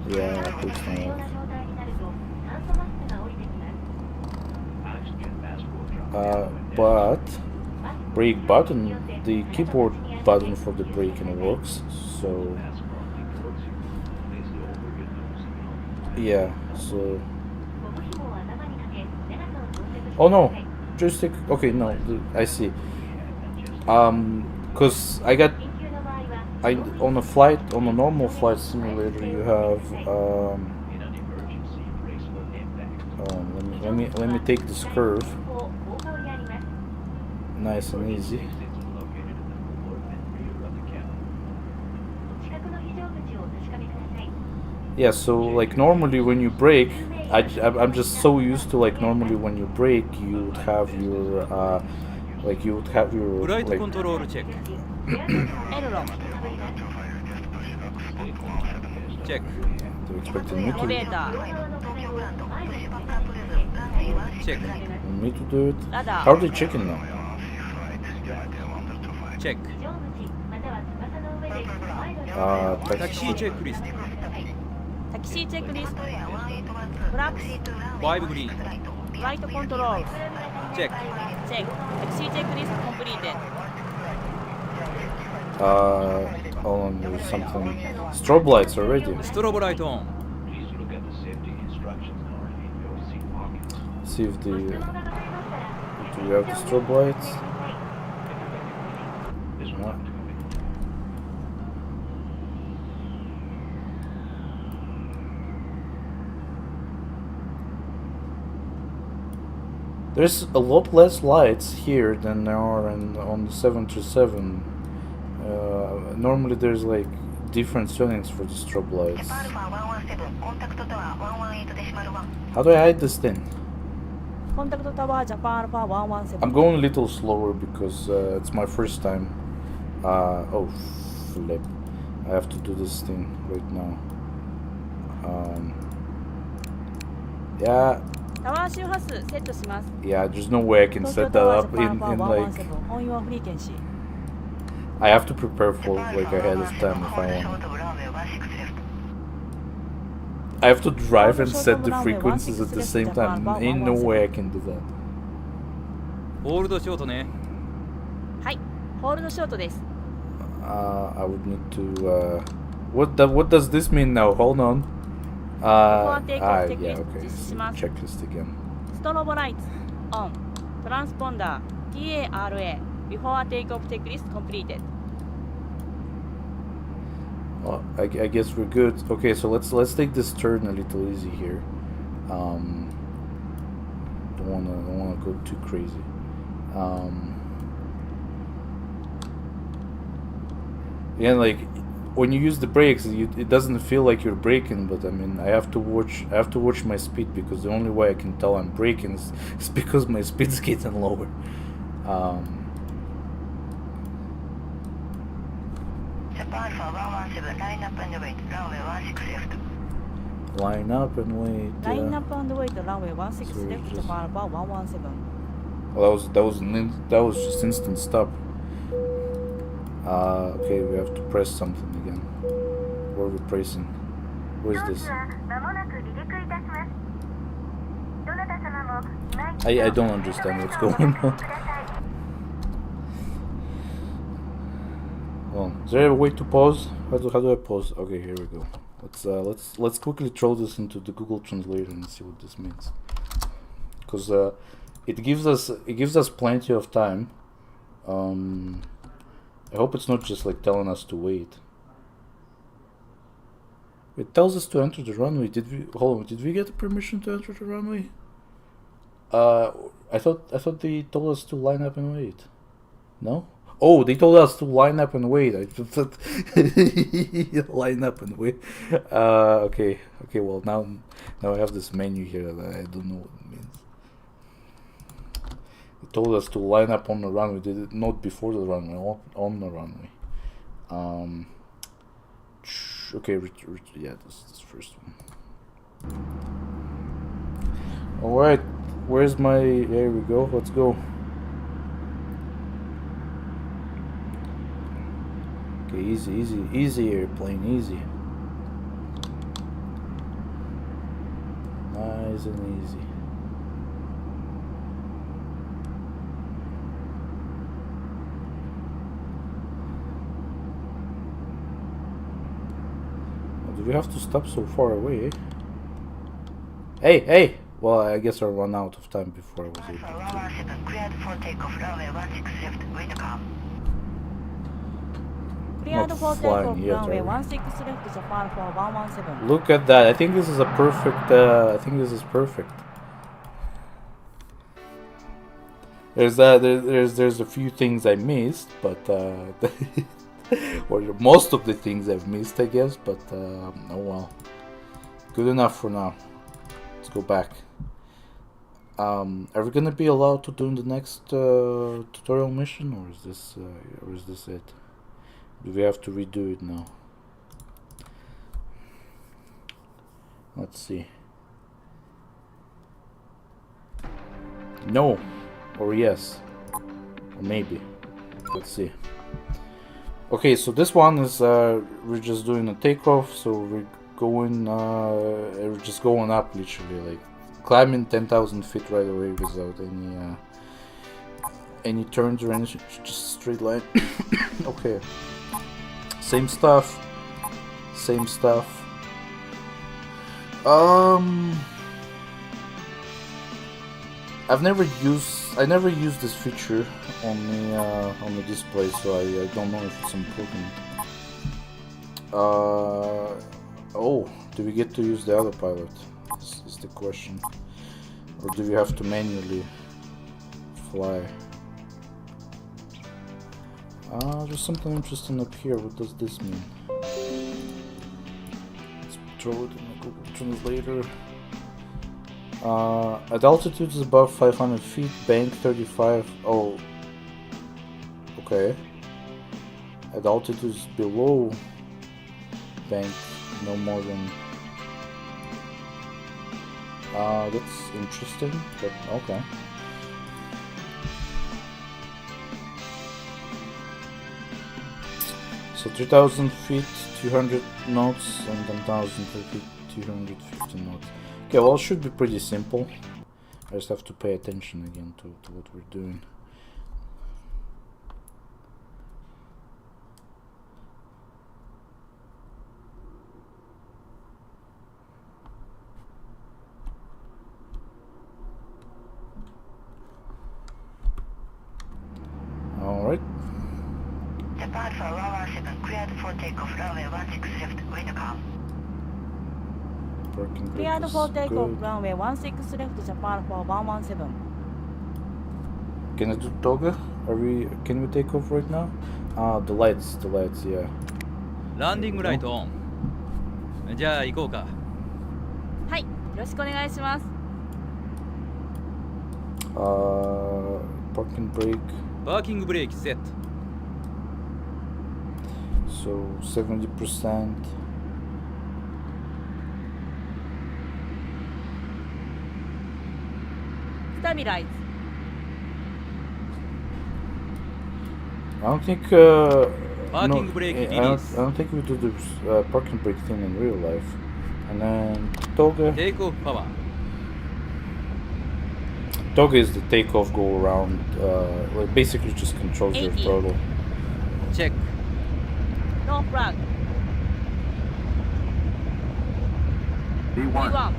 Yeah, brakes don't work. But brake button, the keyboard button for the braking works. So yeah, so Oh no, joystick. Okay, no, I see. Cause I on a flight, on a normal flight simulator, you have let me take this curve. Nice and easy. Yeah, so like normally when you brake, I'm just so used to like normally when you brake, you would have your like you would have フ your ライト like コントロールチェック。エルロン、チェック。 they're expecting me エレベー to ター、チェック。 do it. Radar. How are they checking now? チェック。タキシーチェックリスト。タキシーチェックリスト、フラックス、5グリーン。フライトコントロール、チェック。チェック、タキシーチェックリストコンプリーテッHold on, there's something. Strobe lights already. ストロボライトオン。 See if the do we have the strobe lights? No. There's a lot less lights here than there are on the 737. Normally there's like different settings for the strobe lights. ジャパンアルファ117コンタクトタワー118デシマル1 How do I hide this thing? コンタクトタワージャパンアルファ117 I'm going a little slower because it's my first time. Oh, flip. I have to do this thing right now. Yeah, タワー周波数セットします。 yeah, there's no way I can 東京 set タ that ワージ up ャパンアル in ファ like. 117本用フリーケンシー。 I have to prepare for like ahead of time if I want. I have to drive and set the frequencies at the same time. Ain't no way I can do that. ホールドショートね。はい、ホールドショートです。 I would need to. What does this mean now? Hold on. Yeah, okay. Checklist again. ストロボライツオン、トランスポンダー TARA Before Takeoff Checklist Completed. Well, I guess we're good. Okay, so let's take this turn a little easy here. Don't wanna go too crazy. Yeah, like when you use the brakes, it doesn't feel like you're braking, but I mean, I have to watch my speed because the only way I can tell I'm braking is because my speed's getting lower. Line up and wait. Line up and wait runway 16 left just- Japan Alpha 117. Well, that was just instant stop. Okay, we have to press something again. What are we pressing? What is this? I don't understand what's going on. Hold on. Is there a way to pause? How do I pause? Okay, here we go. Let's quickly throw this into the Google Translator and see what this means. Because it gives us plenty of time. I hope it's not just like telling us to wait. It tells us to enter the runway. Did we get permission to enter the runway? I thought they told us to line up and wait. No? Oh, they told us to line up and wait. I thought line up and wait. Okay. Well, now I have this menu here that I don't know what it means. They told us to line up on the runway. They did not before the runway, on the runway. Okay, yeah, this first one. All right, where's my? There we go. Let's go. Okay, easy airplane, easy. Nice and easy. Do we have to stop so far away, eh? Hey! Well, I guess I run out of time before I was able Alpha to. 117 cleared for takeoff, runway 16 left, way to come. Cleared Not for flying takeoff, yet, runway are we? 16 left, Japan for 117. Look at that! I think this is a perfect. I think this is perfect. There's a few things I missed, but or most of the things I've missed, I guess. But oh well, good enough for now. Let's go back. Are we gonna be allowed to do the next tutorial mission, or is this it? Do we have to redo it now? Let's see. No, or yes, or maybe. Let's see. Okay, so this one is we're just doing a takeoff, so we're just going up, literally, like climbing 10,000 feet right away without any turns or anything, just straight line. Okay, same stuff. I never used this feature on the display, so I don't know if it's important. Oh, do we get to use the autopilot? This is the question. Or do we have to manually fly? There's something interesting up here. What does this mean? Let's throw it in the Google Translator. At altitudes above 500 feet, bank 35. Oh, okay. At altitudes below bank, no more than. That's interesting, but okay. So 3,000 feet, 200 knots, and 10,000 feet, 250 knots. Okay, well, it should be pretty simple. I just have to pay attention again to what we're doing. Alright. Japan for 117 cleared for takeoff, runway 16 left, way to come. Parking brake Cleared is for takeoff, good. runway 16 left, Japan for 117. Can I do toga? Can we take off right now? The lights, yeah. ランディングライトオン。じゃあ行こうか。はい、よろしくお願いします。Parking brake. パーキングブレーキセット。 So 70%. Stabilize. I don't think. Parking brake I don't think we do the parking brake thing in real life. And then toga. テイクオフパワー。 Toga is the takeoff go around. Well, basically just controls your 80. throttle. チェック。 No flag. V1.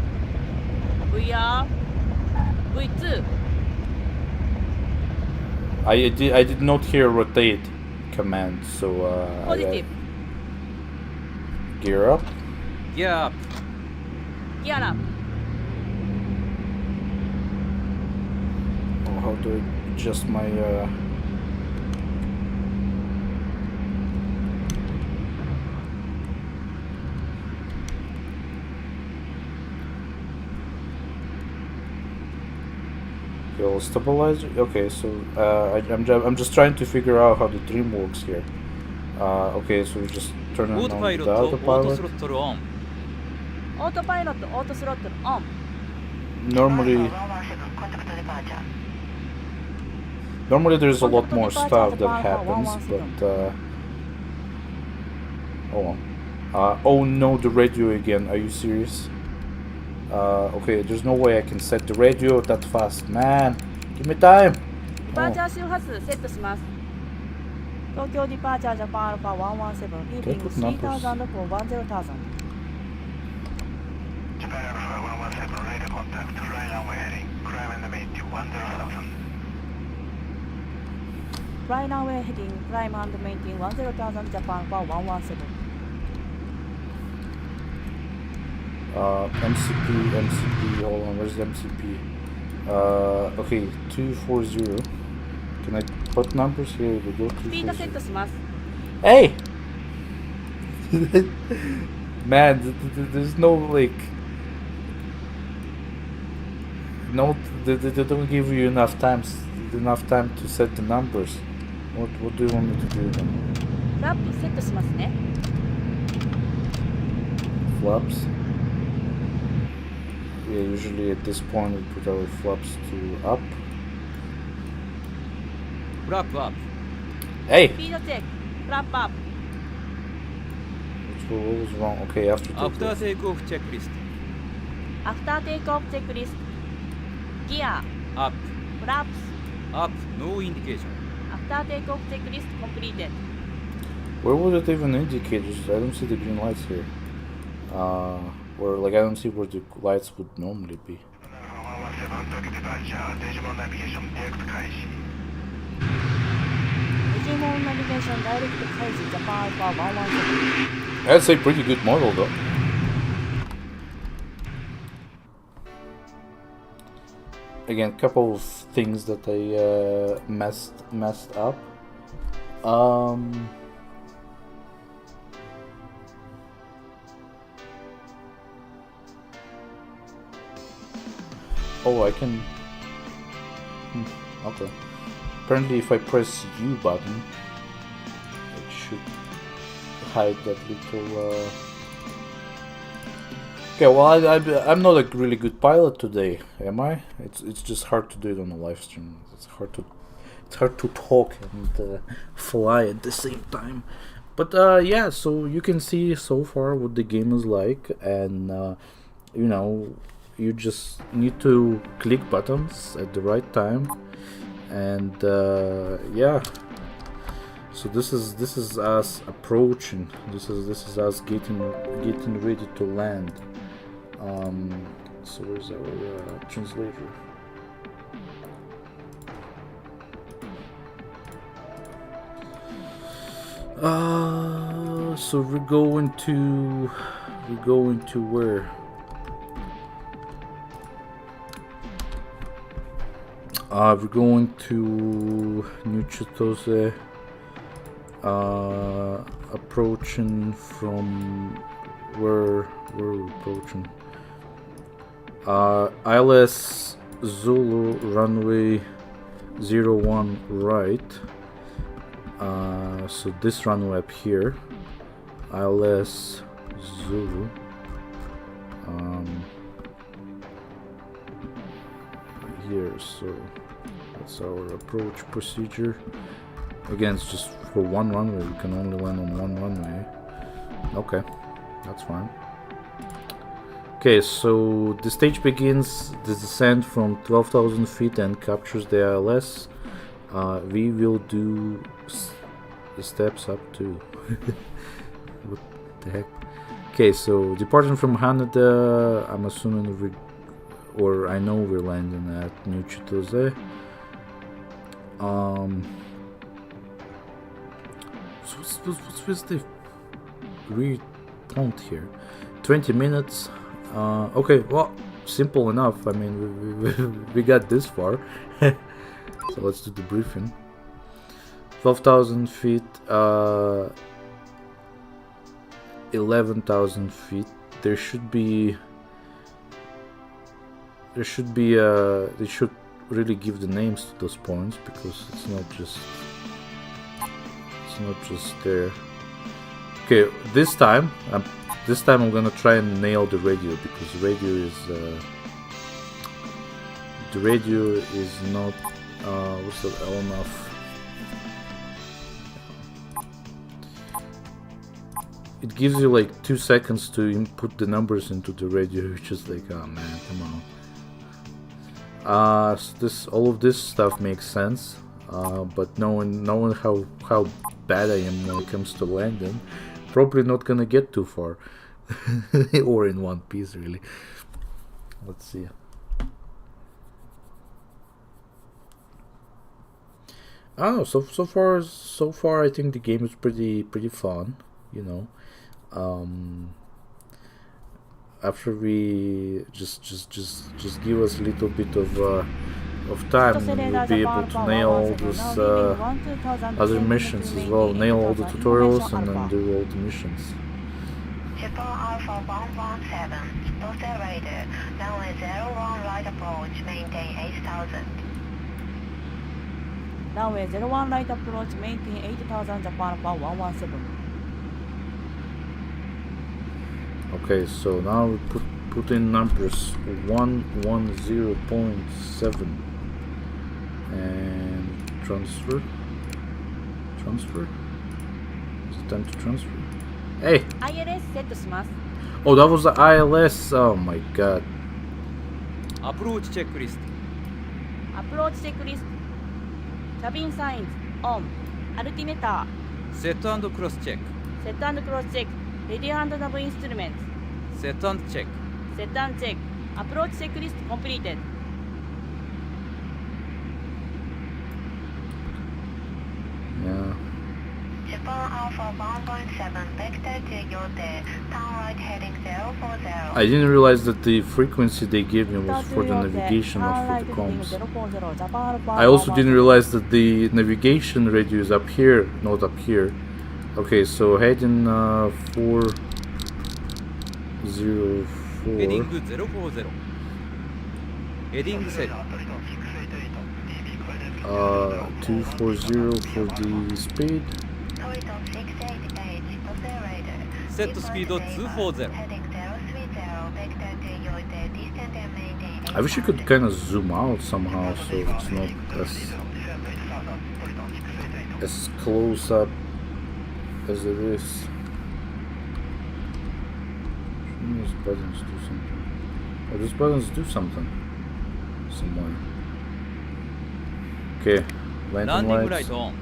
VR. V2. I did not hear rotate command, so Positive. Gear up. ギアアップ。 Gear up. Oh, how do I adjust my fuel stabilizer? Okay, so I'm just trying to figure out how the dream works here. Okay, so we just turn オ on ートパイ the ロット、オート autopilot. スロットルオン。オートパイロット、オートスロットルオン。 Normally, Alpha 117 contact departure. normally there's a lot Contact more departure stuff that Japan for happens, 117. but oh well. Oh no, the radio again. Are you serious? Okay, there's no way I can set the radio that fast, man. Give me time. ディパーチャー周波数セットします。東京ディパーチャージャパンアルファ117、リーディング3000 for 10,000。 Japan Alpha 117, radar contact, right now Fly runway heading, climb and maintain 10,000 Japan for 117. MCP, hold on, where's the MCP? Okay, 240. Can I put numbers here? We go スピードセット 240. します。 Hey! Man, there's no like... No, they don't give you enough time to set the numbers. What do you want me to do then? フラップセットしますね。 Flaps? Yeah, usually at this point we put our flaps to up. フラップアップ。 Hey! スピードチェック、フラップアップ。 What was wrong? Okay, after アフター takeoff. テイクオフチェックリスト。アフターテイクオフチェックリスト。ギア、アップ。フラップス。アップ。ノーインディケーション。アフターテイクオフチェックリストコンプリーテッド。 Where would it even indicate? I don't see the green lights here. Or like I don't see where the lights would normally be. デジモンナビゲーションダイレクト開示ジャパンアルファ117。 That's a pretty good model though. Again, couple of things that I messed up. Oh, I can. Okay. Apparently, if I press U button, it should hide that little. Okay, well, I'm not a really good pilot today, am I? It's just hard to do it on a live stream. It's hard to talk and fly at the same time. But yeah, so you can see so far what the game is like, and you know, you just need to click buttons at the right time, and yeah. So this is us approaching. This is us getting ready to land. So where's our translator? So we're going to where? We're going to New Chitose. Approaching from where we're approaching. ILS Zulu runway 01 right. So this runway up here, ILS Zulu. Here, so that's our approach procedure. Again, it's just for one runway. We can only land on one runway. Okay, that's fine. Okay, so the stage begins the descent from 12,000 feet and captures the ILS. We will do the steps up to. What the heck? Okay, so departing from Haneda, I'm assuming I know we're landing at New Chitose. What's with the weird count here? 20 minutes. Okay, well, simple enough. I mean, we got this far. So let's do the briefing. 12,000 feet, 11,000 feet. They should they should really give the names to those points, because it's not just there. Okay, this time I'm gonna try and nail the radio, because the radio is not what's that, enough. It gives you like 2 seconds to input the numbers into the radio, which is like, oh man, come on. So all of this stuff makes sense, but knowing how bad I am when it comes to landing, probably not gonna get too far, or in one piece really. Let's see. I don't know. So far, I think the game is pretty fun. You know, after we just give us a little bit of time, we'll be able to nail all those other missions as well. Nail all the tutorials and then do all the missions. Japan Alpha 117, Tose Raider, runway 01 right approach, maintain 8000. Runway 01 right approach, maintain 8000, Japan Alpha 117. Okay, so now we put in numbers 110.7 and transfer. Is it time to transfer? Hey! ILS セットします。 Oh, that was the ILS. Oh my god. アプローチチェックリスト。アプローチチェックリスト。キャビンサインズオン。アルティメーター。セット&クロスチェック。セット&クロスチェック。レディア&ナブインストゥルメント。セット&チェック。セット&チェック。アプローチチェックリストコンプリーテッド。Yeah. Japan Alpha 117, vector to Yote, turn right heading 040. I didn't realize that the frequency they gave me was for the navigation, not for the comms. I also didn't realize that the navigation radio is up here, not up here. Okay, so heading 404. ヘディング040。ヘディングセット。240 for the speed.セットスピード240。I wish you could kind of zoom out somehow so it's not as close up as it is. These buttons do something. Oh, these buttons do something. Somewhere. Okay, ランディングライ lights. トオン。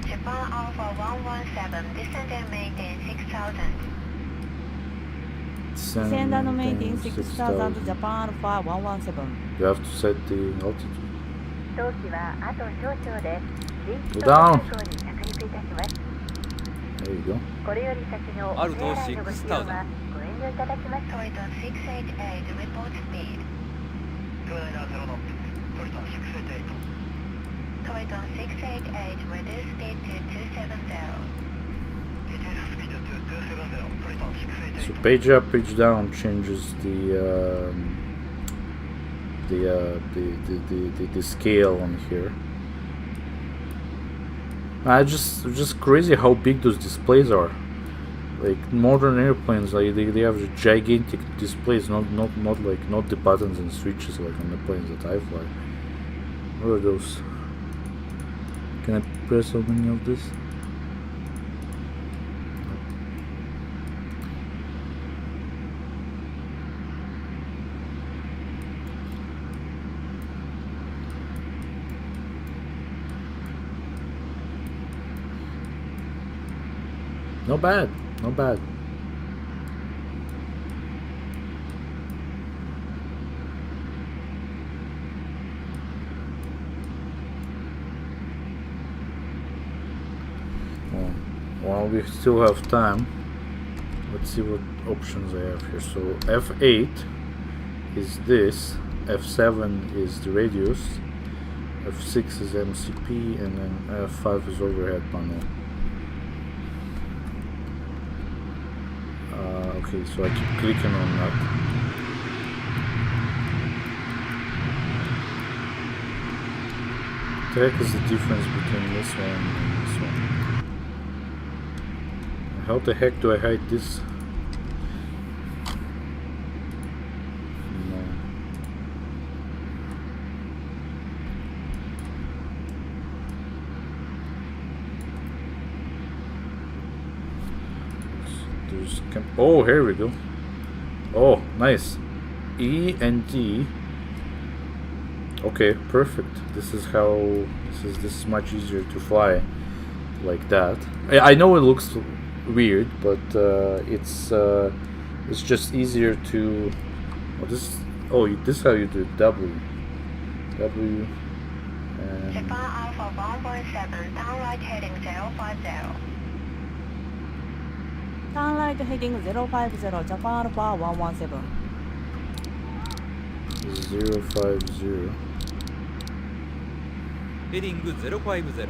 Japan Alpha 117, descend and maintain 6000. Descend and maintain 6000, Japan Alpha 117. You have to set the altitude. 当機はあと少々でリフ Go ト down. 飛行に着陸いたします。 There you go. これより先のあるとエアラインのご使用は6000ご遠慮いただきます。トリトン688 report speed. トリトン688 reduce speed to 270. So page up, page down changes the scale on here. Just crazy how big those displays are. Like modern airplanes, like they have gigantic displays, not the buttons and switches like on the planes that I fly. What are those? Can I press on any of this? Not bad, not bad. Well, we still have time. Let's see what options I have here. So F8 is this, F7 is the radius, F6 is MCP, and then F5 is overhead panel. Okay, so I keep clicking on that. What the heck is the difference between this one and this one? How the heck do I hide this? No. Oh, here we go. Oh, nice. E and D. Okay, perfect. This is this is much easier to fly like that. I know it looks weird, but it's just easier to. This is how you do it. W Japan Alpha 117, turn right heading 050. ターンライトヘディング050、ジャパンアルファ117。050. ヘディング050。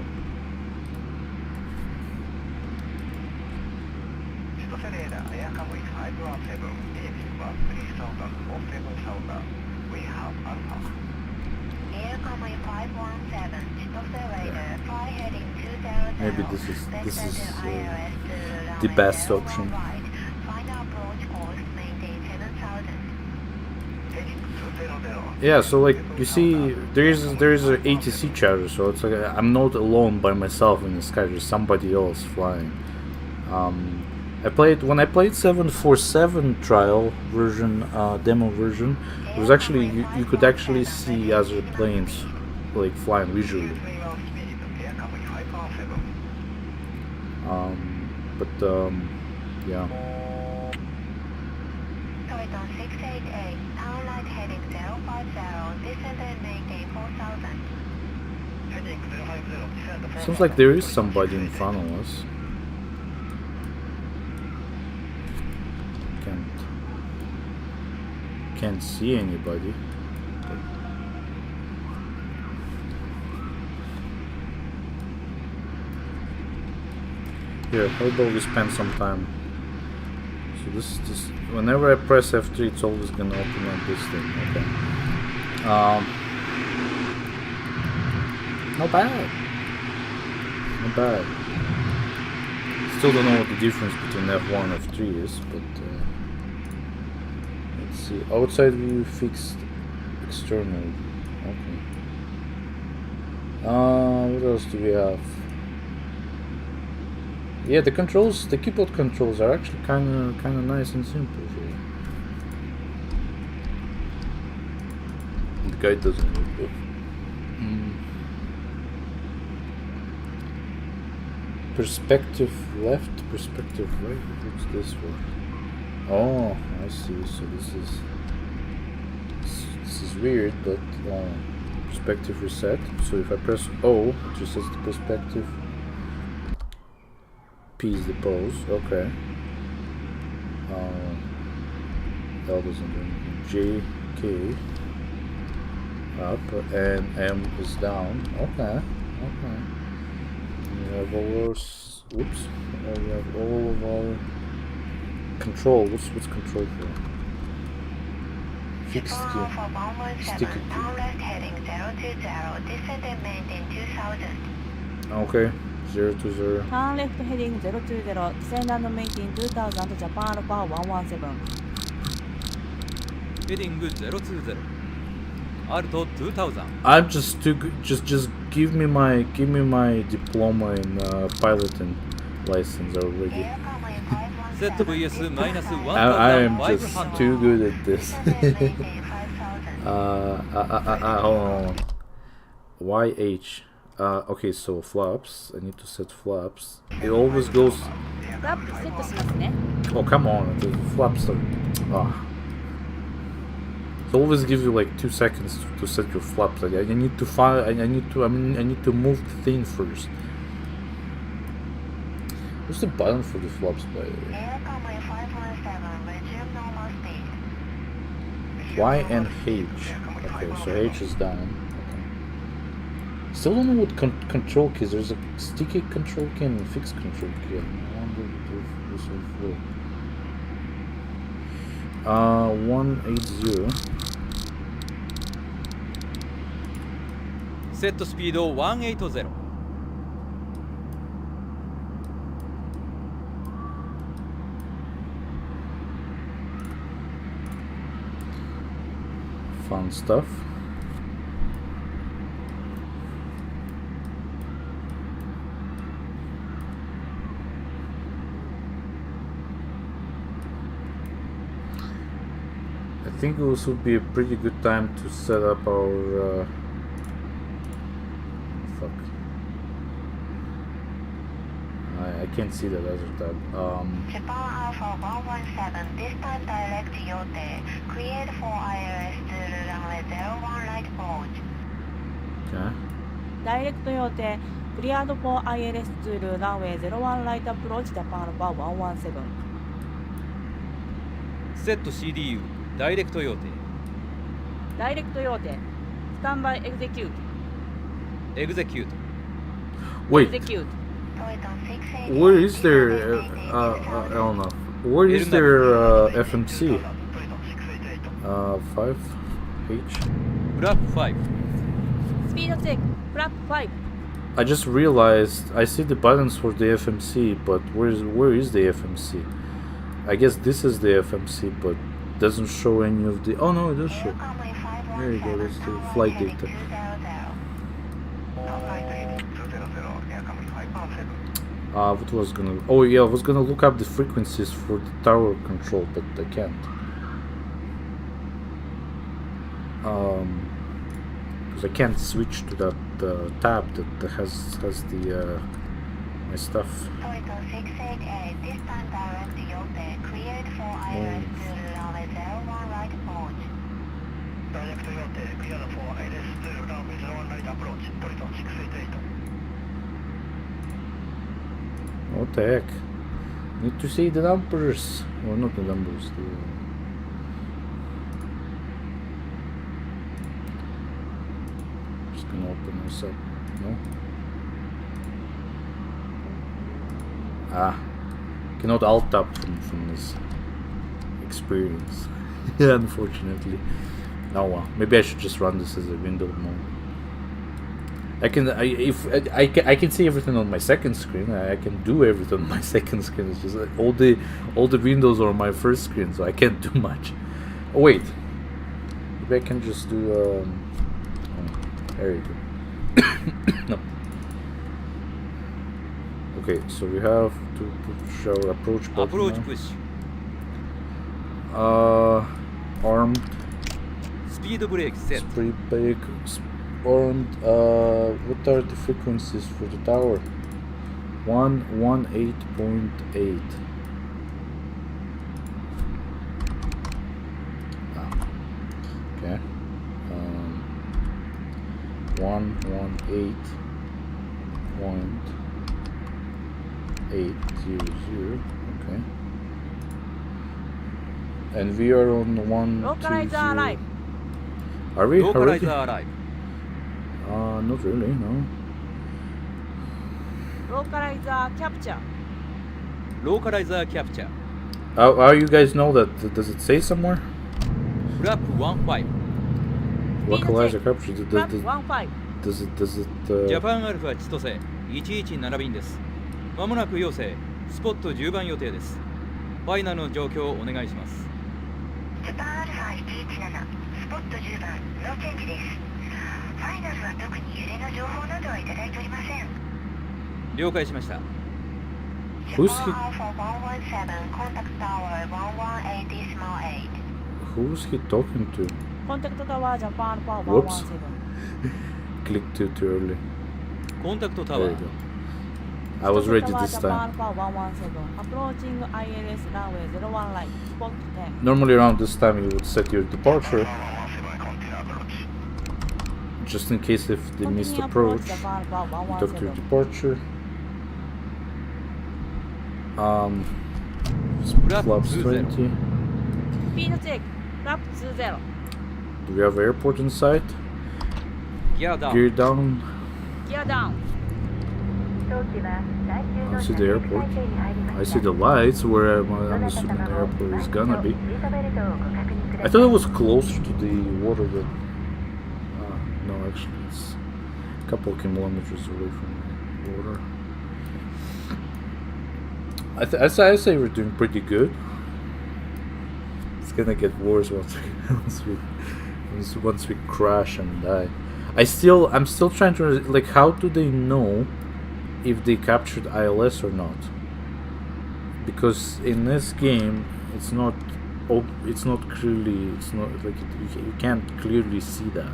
Maybe this is the best option. Yeah, so like you see, there's an ATC chatter, so it's like I'm not alone by myself in the sky. There's somebody else flying. When I played 747 trial version, demo version, it was actually you could actually see other planes like flying visually. Yeah. Toyota 688, turn right heading 050, descend and maintain 4000. Seems like there is somebody in front of us. Can't see anybody. Here, how about we spend some time? So this whenever I press F3, it's always gonna open up this thing. Okay. Not bad. Not bad. Still don't know what the difference between F1 and F3 is, but let's see. Outside view fixed, external. Okay. What else do we have? Yeah, the controls, the keyboard controls are actually kind of nice and simple here. The guide doesn't look good. Perspective left, perspective right. What's this for? Oh, I see. So this is weird, but perspective reset. So if I press O, it resets the perspective. P is the pose. Okay. L doesn't do anything. J, K up, and M is down. Okay. Okay. We have all our, oops. We have all of our control. What's control for? Fixed key. Sticky key. Okay. 0 to 0. Turn left heading 020, descend and maintain 2000, Japan Alpha 117. ヘディング020。アルト2000。I'm just too good. Just give me my diploma in piloting license already. ZVS マイナス I am just 1500。 too good at this. YH. Okay, so flaps. I need to set flaps. It always goes. フラップセットしますね。 Oh, come on. The flaps are. It always gives you like 2 seconds to set your flaps. I need to find. I need to move the thing first. What's the button for the flaps, by the way? Y and H. Okay, so H is down. Still don't know what control keys. There's a sticky control key and a fixed control key. I wonder if this will work. 180. セットスピード180。Fun stuff. I think this would be a pretty good time to set up our I can't see that other tab. Japan Alpha 117, this time direct Yote. Create for ILS to runway 01 right approach. Okay. ダイレクト予定 Cleared for ILS ツールランウェイ01 Right Approach Japan Alpha 117セット CDU ダイレクト予定ダイレクト予定スタンバイエグゼキュートエグゼキュート Wait, エグゼキュート where is there? I don't know. Where is there FMC? 5H. フラップ5スピードチェックフラップ5 I just realized I see the buttons for the FMC, but where is the FMC? I guess this is the FMC, but doesn't show any of the. Oh no, it does show. There you go. That's the flight data. What was gonna? Oh yeah, I was gonna look up the frequencies for the tower control, but I can't. Because I can't switch to that tab that has the my stuff. What the heck? Need to see the numbers. Or not the numbers. Just gonna open this up. No? Cannot alt tab from this experience. Yeah, unfortunately. Oh well, maybe I should just run this as a window mode. I can see everything on my second screen. I can do everything on my second screen. It's just like all the windows are on my first screen, so I can't do much. Oh wait, maybe I can just do. Oh, there you go. No. Okay, so we have to push our approach button. Approach now. push. Armed. Speed brake set. Speed brake. Armed. What are the frequencies for the tower? 118.8. Okay. 118.800. Okay. And we are on 120. Are we? Localizer Already? arrive. Not really, no. Localizer capture Localizer capture. How you guys know that? Does it say somewhere? Flap 15. Localizer capture. Flap 15 Does it? ジャパンアルファ千歳117便です。まもなく要請、スポット10番予定です。ファイナルの状況をお願いします。ジャパンアルファ117、スポット10番、ノーチェンジです。ファイナルは特に揺れの情報などはいただいておりません。了解しました。Who's he? Japan Alpha 117, contact tower 118.8. Who's he talking to? コンタクトタワージャパンアルファ Whoops. 117 Clicked too early. コンタクトタ There ワ you ー go. I was ready this time. Approaching ILS runway 01 right, spot 10. Normally around this time you would set your departure, just in case if they missed Continue approach. Japan Alpha You talk to your 117. departure. Flap Flaps 20. 20. スピードチェック、フラップ20。 Do we have airport in sight? ギアダウ Gear ン。 down. ギアダウン。 I see the airport. I see the lights where I'm assuming the airport is gonna be. I thought it was closer to the water than. No, actually, it's a couple of kilometers away from the water. I say we're doing pretty good. It's gonna get worse once we crash and die. I'm still trying to like. How do they know if they captured ILS or not? Because in this game, it's not clearly. It's not like you can't clearly see that.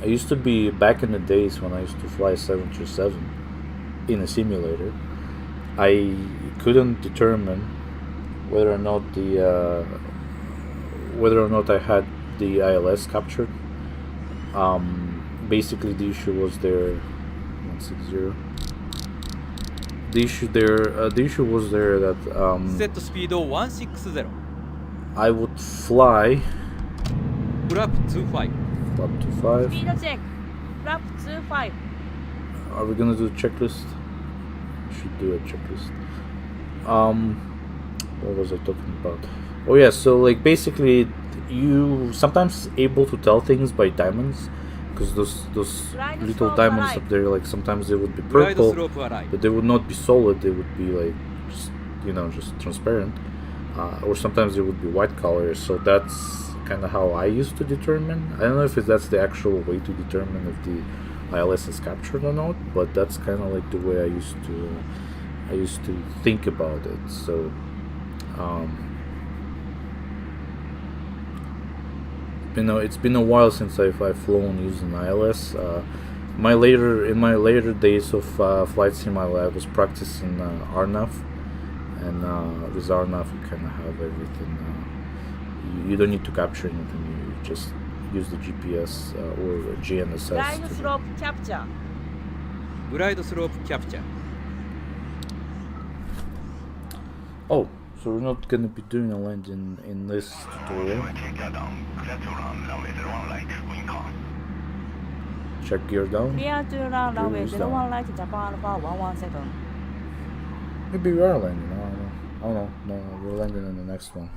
I used to be back in the days when I used to fly 737 in a simulator. I couldn't determine whether or not whether or not I had the ILS captured. Basically, the issue was there. 160. The issue was there that セットスピード160 I would fly フラップ25 up to ス 5. ピードチェックフラップ25 Are we gonna do a checklist? Should do a checklist. What was I talking about? Oh yeah, so like basically you sometimes able to tell things by diamonds, because those little diamonds up there, like sometimes they would be グライドス purple, ロープアライ but they would not be solid. They would be like just just transparent, or sometimes they would be white color. So that's kind of how I used to determine. I don't know if that's the actual way to determine if the ILS is captured or not, but that's kind of like the way I used to think about it. So it's been a while since I've flown using ILS. In my later days of flight sim, I was practicing RNAV, and with RNAV you kind of have everything. You don't need to capture anything. You just use the GPS or グライ GNSS. ドスロープキャプチャーグライドスロープキャプチャー Oh, so we're not gonna be doing a landing in this tutorial. Check gear down. クリアトゥーランランウェイ01ライトジャパンアルファ117 Maybe we are landing. I don't know. No, we're landing in the next one.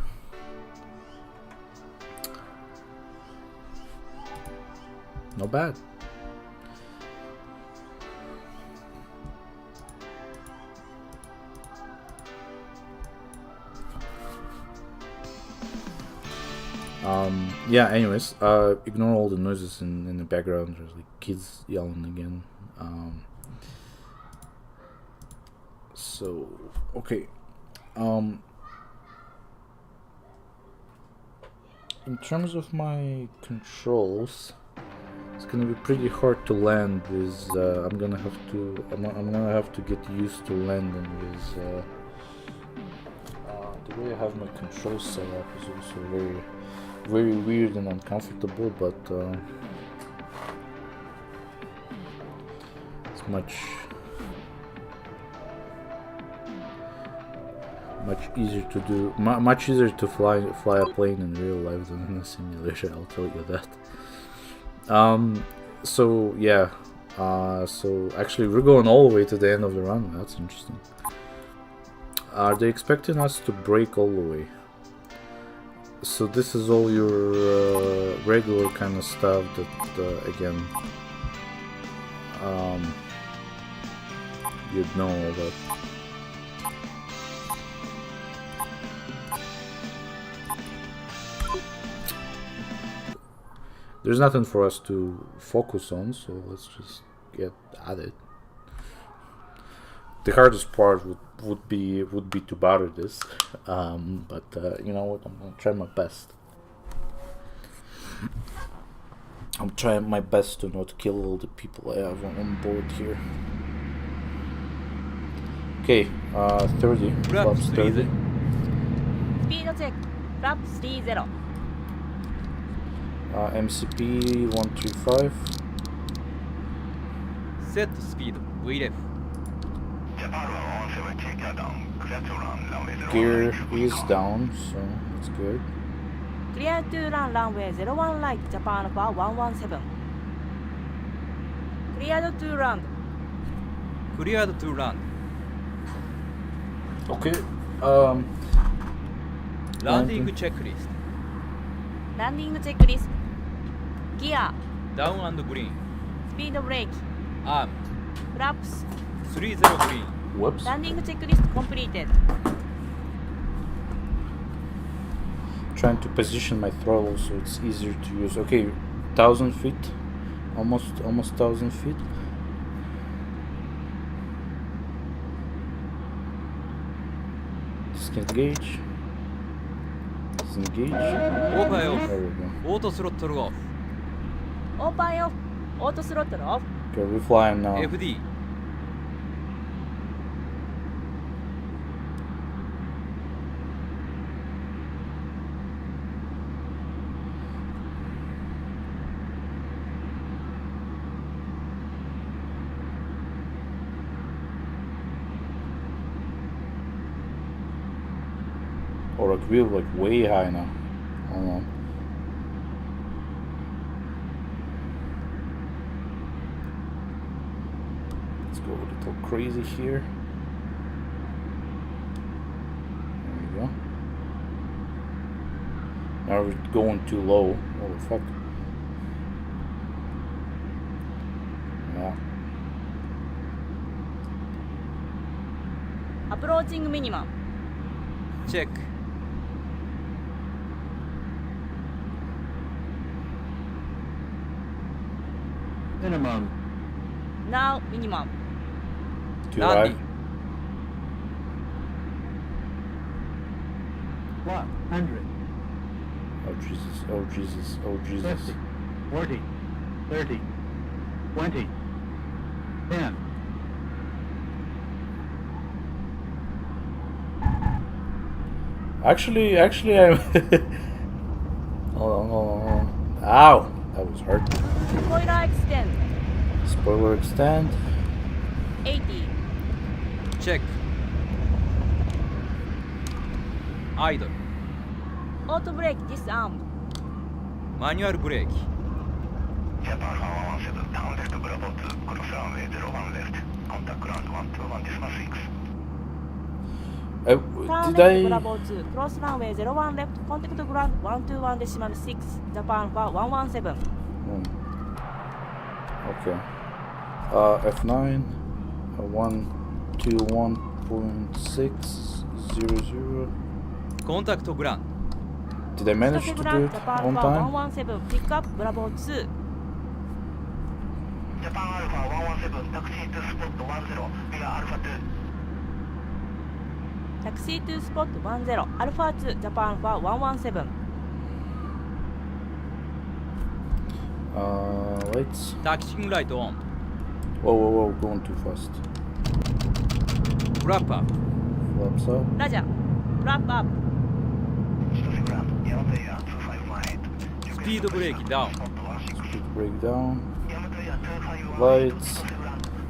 Not bad. Yeah, anyways, ignore all the noises in the background. There's like kids yelling again. So, okay. In terms of my controls, it's gonna be pretty hard to land with. I'm gonna have to get used to landing with. The way I have my controls set up is also very weird and uncomfortable, but it's much easier to do, much easier to fly a plane in real life than in a simulator. I'll tell you that. So yeah, so actually we're going all the way to the end of the run. That's interesting. Are they expecting us to brake all the way? So this is all your regular kind of stuff that again you'd know all that. There's nothing for us to focus on, so let's just get at it. The hardest part would be to batter this, but you know what? I'm gonna try my best. I'm trying my best to not kill all the people I have on board here. Okay, 30. Flaps 30. スピードチェックフラップ30 MCP 135. セットスピード V レフ Gear is down, so that's good. クリアトゥーランランウェイ01ライトジャパンアルファ117クリアドトゥーランドクリアードトゥーラン Okay. ランディングチェックリスランディングチェックリストギアトダウン&グリーンスピードブレーキアームフラップス30グリーン Whoops. ランディングチェックリストコンプリーテッド Trying to position my throttle so it's easier to use. Okay, 1,000 feet. Almost 1,000 feet. Disengage. Disengage. オーバーオ There フ we go. オートスロットルオフオーパーオフオートスロットルオフ Okay, we're flying now. FD フ Or like we're like way high now. Hold on. Let's go a little crazy here. There we go. Now we're going too low. Oh fuck. Yeah. Approaching minimum. Check. Minimum. Now minimum. Too high. Landing. What? 100. Oh Jesus, oh Jesus, oh Jesus. 50. 40. 30. 20. 10. Actually, I'm. Hold on. Ow! That was hard. Spoiler extend. Spoiler extend. 80. Check. Idle. Auto brake disarmed. Manual brake. Japan 117, contact Bravo 2, cross runway 01 left, contact ground 121 decimal 6. Did Turn I? Bravo 2, cross runway 01 left, contact ground 121 decimal 6, Japan 117. Okay. F9. 121.600. Contact ground. Did I manage to do Ground it Japan on time? 117, pick up Bravo 2. Japan Alpha 117, taxi to spot 10, via Alpha 2. Taxi to spot 10, Alpha 2, Japan 117. Lights. Taxiing light on. Whoa, going too fast. Wrap up. Flaps up. Roger. Wrap up. Story ground, Yamato Air 2518. Speed brake down. Speed brake down. Yamato Air 251. Lights.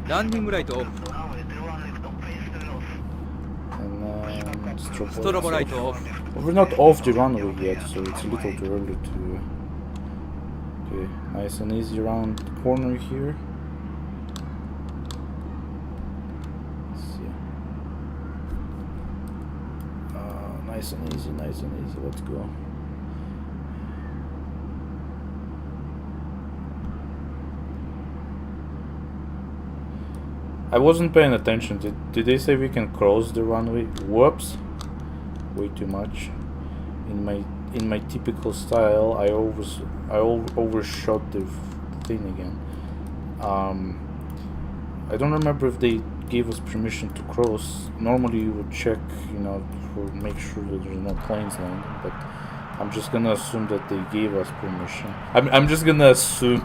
Landing light off. Runway 01 left, place to north. And then Strobe light off. We're not off the runway yet, so it's a little too early to. Okay, nice and easy around the corner here. Let's see. Nice and easy. Let's go. I wasn't paying attention. Did they say we can cross the runway? Whoops! Way too much. In my typical style, I overshot the thing again. I don't remember if they gave us permission to cross. Normally you would check, for make sure that there's no planes landing, but I'm just gonna assume that they gave us permission. I'm just gonna assume.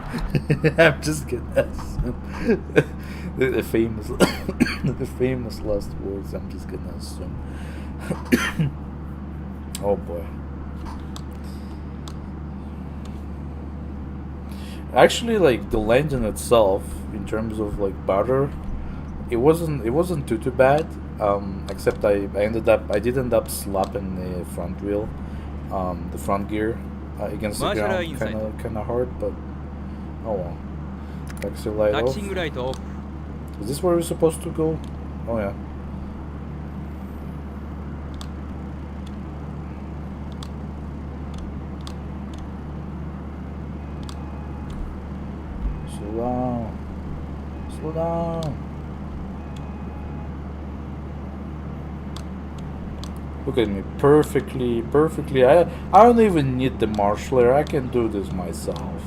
The famous the famous last words. I'm just gonna assume. Oh boy. Actually, like the landing itself, in terms of like butter, it wasn't too bad. Except I did end up slapping the front wheel, the front gear against the ground, kind of hard, but oh well. Taxi light off. Taxiing light off. Is this where we're supposed to go? Oh yeah. Slow down. Look at me, perfectly. I don't even need the marshaller. I can do this myself.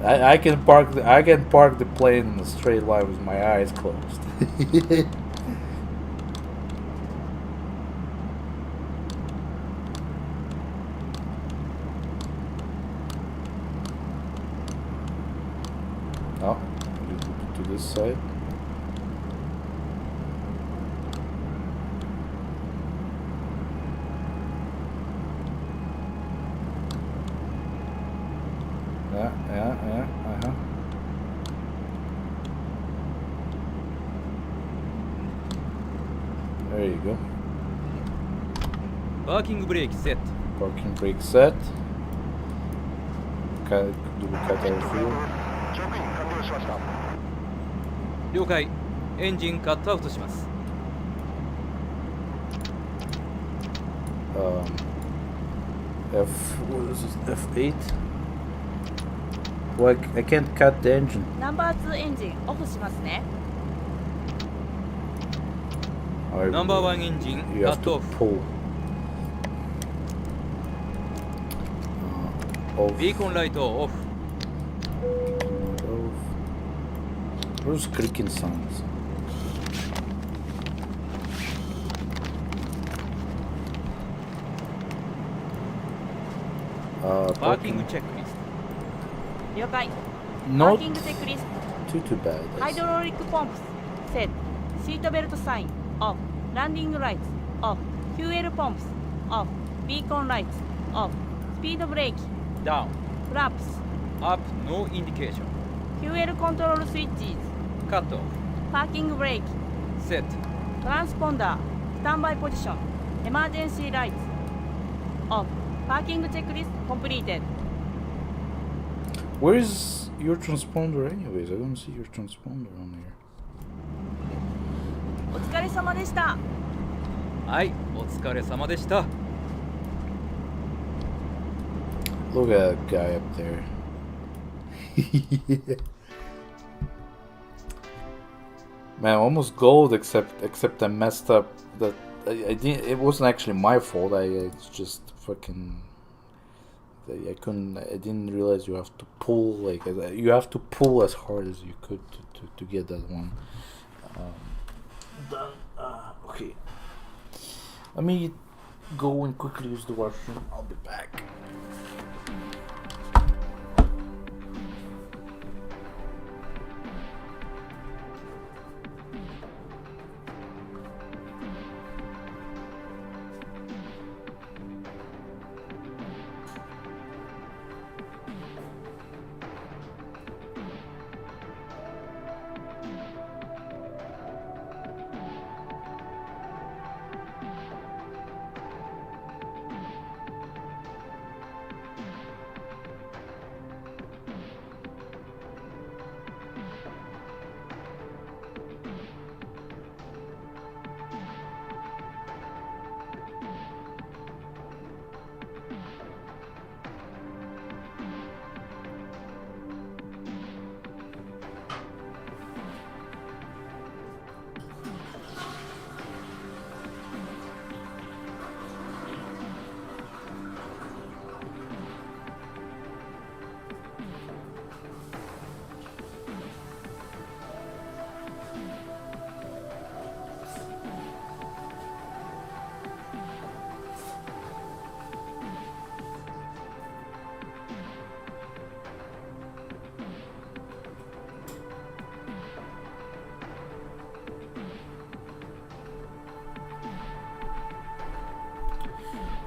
I can park the plane in a straight line with my eyes closed. Oh, a little bit to this side. Yeah, There you go. パーキングブレーキセット。 Parking brake set. Do we cut our fuel? 了解。エンジンカットアウトします。What is this? F8? Well, I can't cut the engine. ナンバー2エンジンオフしますね。ナンバーワンエンジン You カ have ット to オフ。 pull. Off. ビーコンライトオフ。 Off. Those clicking sounds. Parking checklist. 了解。パ Not ーキングチェックリスト。 too bad. ハイドロリックポンプスセット。シートベルトサインオフ。ランディングライツオフ。フューエルポンプスオフ。ビーコンライツオフ。スピードブレーキ Down. フラップス Up. No indication. フューエルコントロールスイッチズ Cut off. パーキングブレーキ Set. トランスポンダースタンバイポジションエマージェンシーライツオフ。パーキングチェックリストコンプリーテッド。 Where is your transponder anyways? I don't see your transponder on here. お疲れ様でした。はい、お疲れ様でした。 Look at that guy up there. Man, almost gold except I messed up. That I didn't. It wasn't actually my fault. It's just fucking. I couldn't. I didn't realize you have to pull you have to pull as hard as you could to get that one. Done. Okay. Let me go and quickly use the washroom. I'll be back.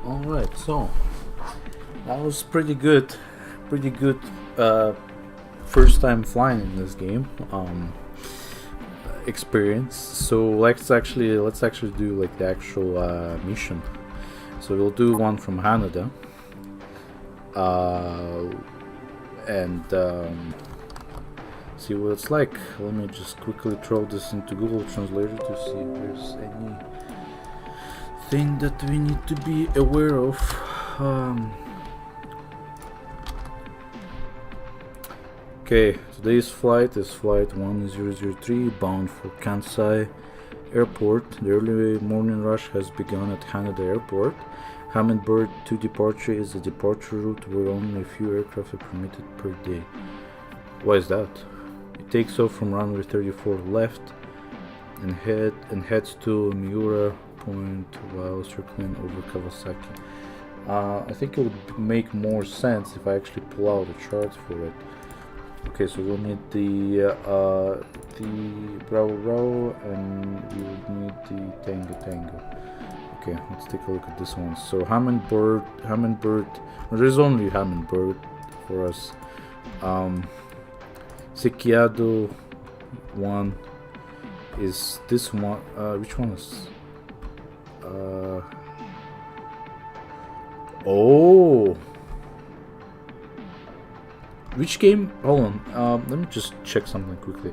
Alright, so that was pretty good first time flying in this game experience. So let's actually do like the actual mission. So we'll do one from Haneda and see what it's like. Let me just quickly throw this into Google Translator to see if there's any thing that we need to be aware of. Okay, today's flight is flight 1003 bound for Kansai Airport. The early morning rush has begun at Haneda Airport. Hummingbird to departure is a departure route where only a few aircraft are permitted per day. Why is that? It takes off from runway 34 left and heads to Miura Point while circling over Kawasaki. I think it would make more sense if I actually pull out a chart for it. Okay, so we'll need the Bravo and we would need the Tango. Okay, let's take a look at this one. So Hummingbird, well, there's only Hummingbird for us. Sekiado one is this one. Which one is Oh. Which game? Hold on. Let me just check something quickly.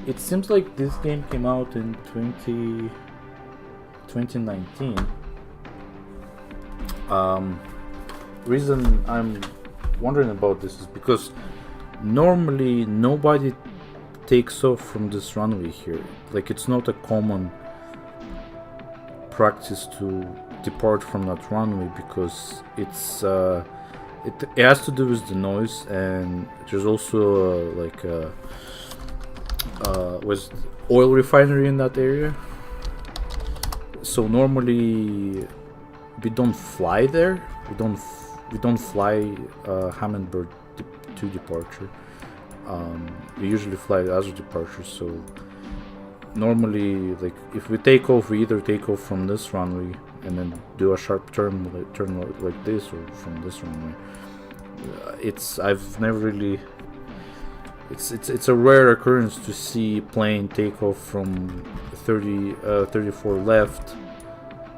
It seems like this game came out in 2019. Reason I'm wondering about this is because normally nobody takes off from this runway here. Like, it's not a common practice to depart from that runway because it's it has to do with the noise, and there's also was oil refinery in that area. So normally we don't fly there. We don't fly Hummingbird to departure. We usually fly the other departures. So normally, like, if we take off, we either take off from this runway and then do a sharp turn like this, or from this runway. I've never really. It's a rare occurrence to see plane take off from 34 left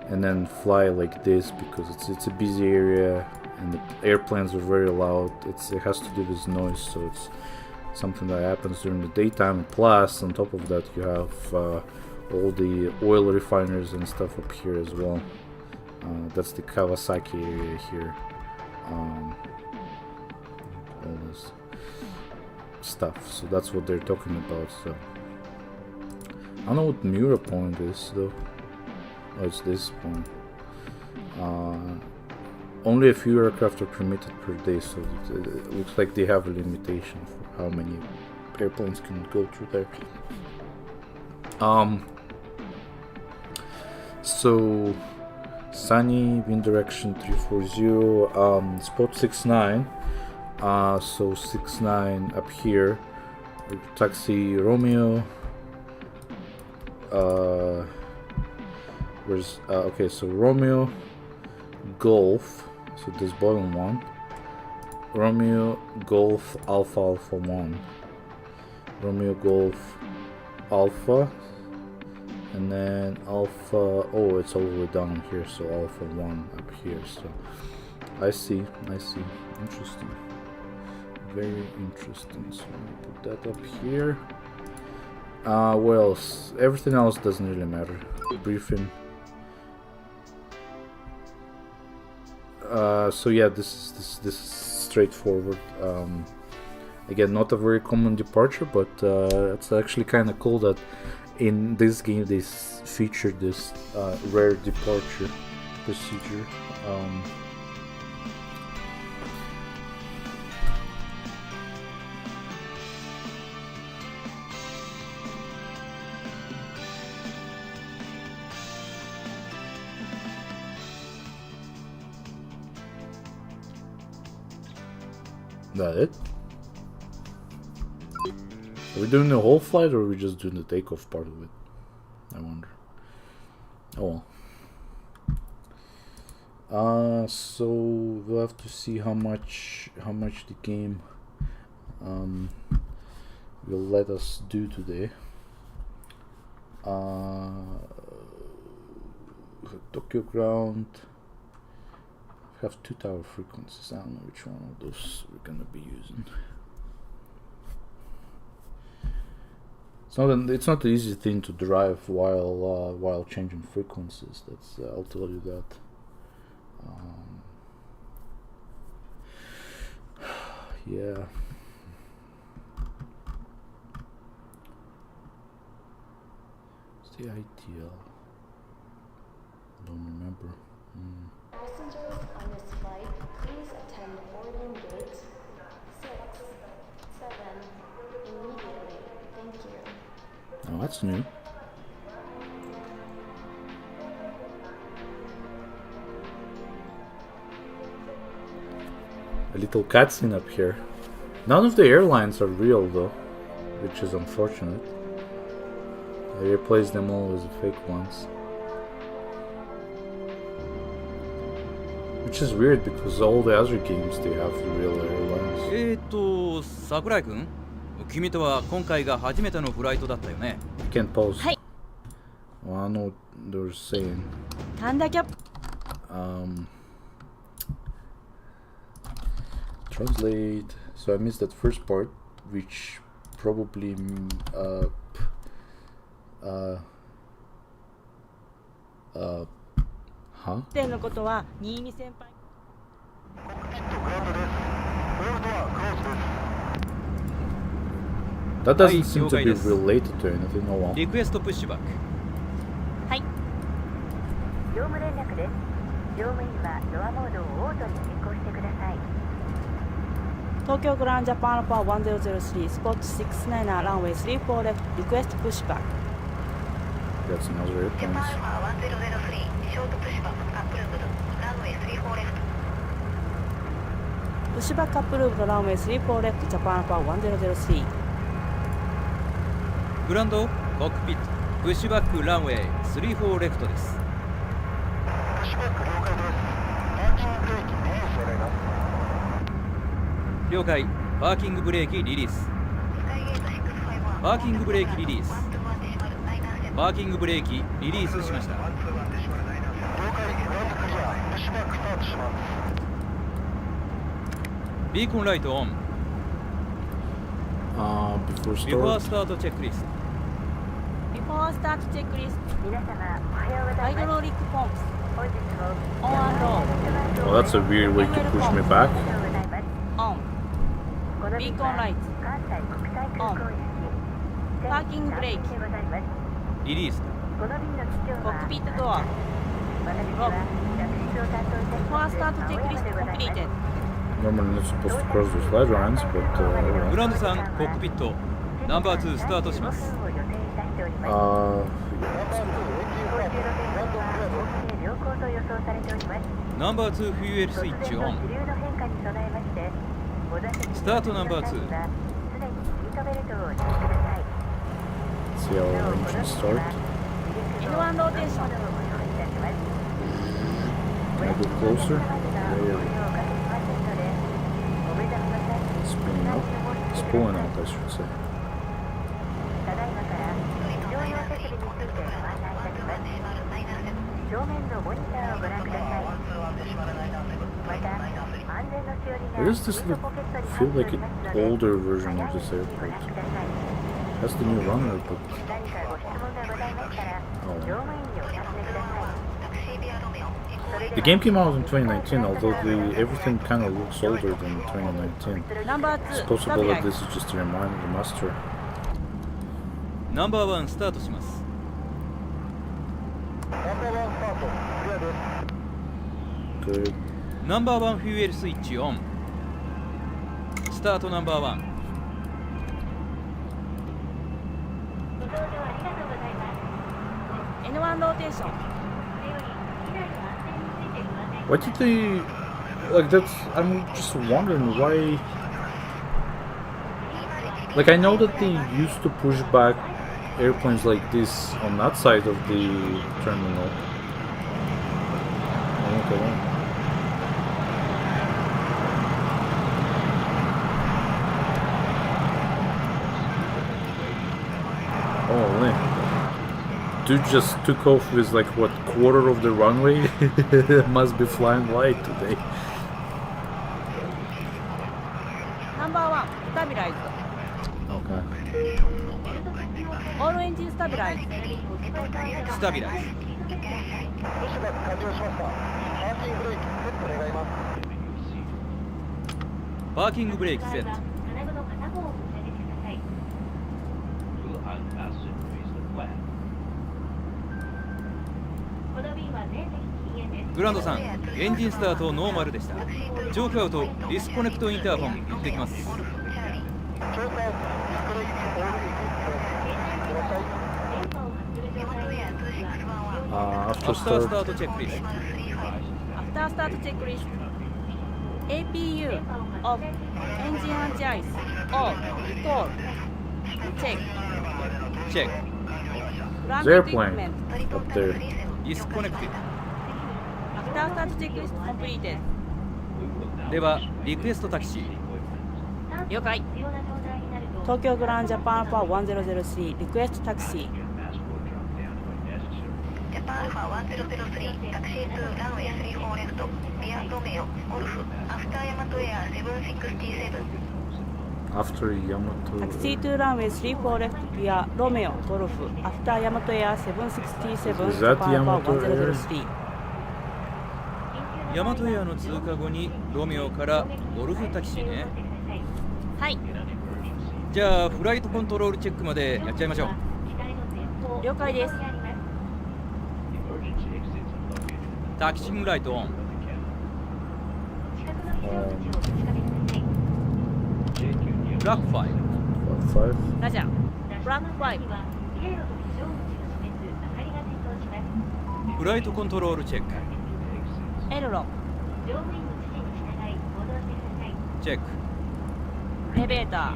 and then fly like this, because it's a busy area and the airplanes are very loud. It has to do with noise, so it's something that happens during the daytime. Plus, on top of that, you have all the oil refineries and stuff up here as well. That's the Kawasaki area here. All this stuff. So that's what they're talking about. So I don't know what Mura point is though. Oh, it's this point. Only a few aircraft are permitted per day, so it looks like they have a limitation for how many airplanes can go through there. So sunny, wind direction 340, spot 69. So 69 up here. Taxi Romeo. Where's okay? So Romeo, Golf. So this bottom one. Romeo, Golf, Alpha, Alpha 1. Romeo, Golf, Alpha. And then Alpha, oh, it's all the way down here, so Alpha 1 up here. So I see. Interesting. Very interesting. So let me put that up here. Well, everything else doesn't really matter. Briefing. So yeah, this is straightforward. Again, not a very common departure, but it's actually kind of cool that in this game they featured this rare departure procedure. That it? Are we doing the whole flight, or are we just doing the takeoff part of it? I wonder. Oh well. So we'll have to see how much the game will let us do today. Tokyo ground. Have 2 tower frequencies. I don't know which one of those we're gonna be using. It's not an easy thing to drive while changing frequencies. That's I'll tell you that. Yeah. It's the ITL. Don't remember. Passengers on this flight, please attend boarding gate 6, 7 immediately. Thank you. Oh, that's new. A little cutscene up here. None of the airlines are real though, which is unfortunate. They replaced them all with the fake ones. Which is weird because all the other games they have the real airlines. 桜井君、君とは今回が初めてのフライトだったよね。You can't pause. はい。Wow. don't know what they're saying. 神田キャップ Translate. So I missed that first part, which probably huh? 店のことは22先輩 That doesn't Hi, seem to be 了解です related to anything. Oh well. リクエストプッシュバック。はい業務連絡です。乗務員はドアモードをオートに変更してください。東京グランジャパンアルファ1003スポット69ランウェイ34レフトリクエストプッシュバック That's another ジャパンア airplanes. ルファ1003ショートプッシュバックアップルーブドランウェイ34レフト。プッシュバックアップルーブドランウェイ34レフトジャパンアルファ1003グランドコックピットプッシュバックランウェイ34レフトです。プッシュバック了解です。パーキングブレーキリリースお願いします。了解。パーキングブレーキリリース。パーキングブレーキリリースしました。了解、グランドクリア、プッシュバックスタートします。ビーコンライトオン。Before ビフォー start. スタートチェックリスト。ビフォースタートチェックリスト皆様おはようございます。ハイドローリックポンプス本日もオンアンドオ Oh, that's a weird way to push me back. おはようございます。オンこのビ便はーコンライト関西国際空港行きパーキングブレーキでございます。リリース。この便の機長はコックピットドア私は客室を担当いたしフォますアスタートチェックリストコンプリーテッ Normally not supposed to cross those light lines, but グ alright. ランドさんコックピットナンバー2スタートします。を予定いたしております。 Uh, 良好と予想されております。ナンバー2フューエルスイッチオン。突然の気流の変化に備えまして、お座席にスタートナンバー2常にシートベルトをおしてください。 see how our engine start. N1 ローテーション Can I go closer? There. Spinning out. Spooling out, I should say. ただいまから乗用設備についてご案内いたします。正面のモニターをご覧ください。また、安全のしおりが Why does this フード look ポケットに feel 入ってお like り an ますので、 older version of this ご airport? 覧ください。 That's the new runway, but 何かご質問がございましたら、乗務員にお尋ねください。 the game came out in 2019, although everything kind of looks older than 2019. ナンバー It's 2 possible スタビラ that イ this is just a remaster. ナンバー1スタートします。ナンバーワンスタート、クリアです。 Good. ナンバー1フューエルスイッチオン。スタートナンバー1。ご搭乗ありがとうございます。 N1 ローテーションこれより機内の安全についてご案内 Why did they like that's? I'm just wondering why. Like I know that they used to push back airplanes like this on that side of the terminal. Okay. Oh, man. Dude just took off with like what quarter of the runway? Must be flying light today. ナンバー1スタビライズ Okay. オールエンジンスタビライズスタビライズ。プッシュバック完了しました。パーキングブレーキセット願います。パーキングブレーキセット。金具の片方を持ち上げてください。この便は全席禁煙です。グランドさん、エンジンスタートノーマルでした。ジョークアウト、ディスコネクトインターフォン行ってきます。調査、ディスクレイオールインください。電波を発する状態であるときは、 After アフタースター start. トチェックリスト。アフタースタートチェックリスト APU オフエンジンアンチアイスオフリコールチェックチェック。フラン Their クイ plane メント up there. ディスコネクティアフタースタートチェックリストコンプリーテド。では、リクエストタキシー。ッド了解必要な状態になると、東京グランジャパンアルファ1003リクエストタクシーパアルファ1003タクシー2ランウェイ34レフトビアロメオゴルフアフターヤマトエア767 After Yamato. タクシー2ランウェイ34レフトビアロメオゴルフアフターヤマトエア767 Is that ジャパンアルファ Yamato Air? 1003ヤマトエアの通過後にロメオからゴルフタキシーね。はい、じゃあフライトコントロールチェックまでやっちゃいましょう。了解です。タキシングライトオン。ブラック5。5. ラジャーブラック5フライトコントロールチェック。エルロンチェック。エレベータ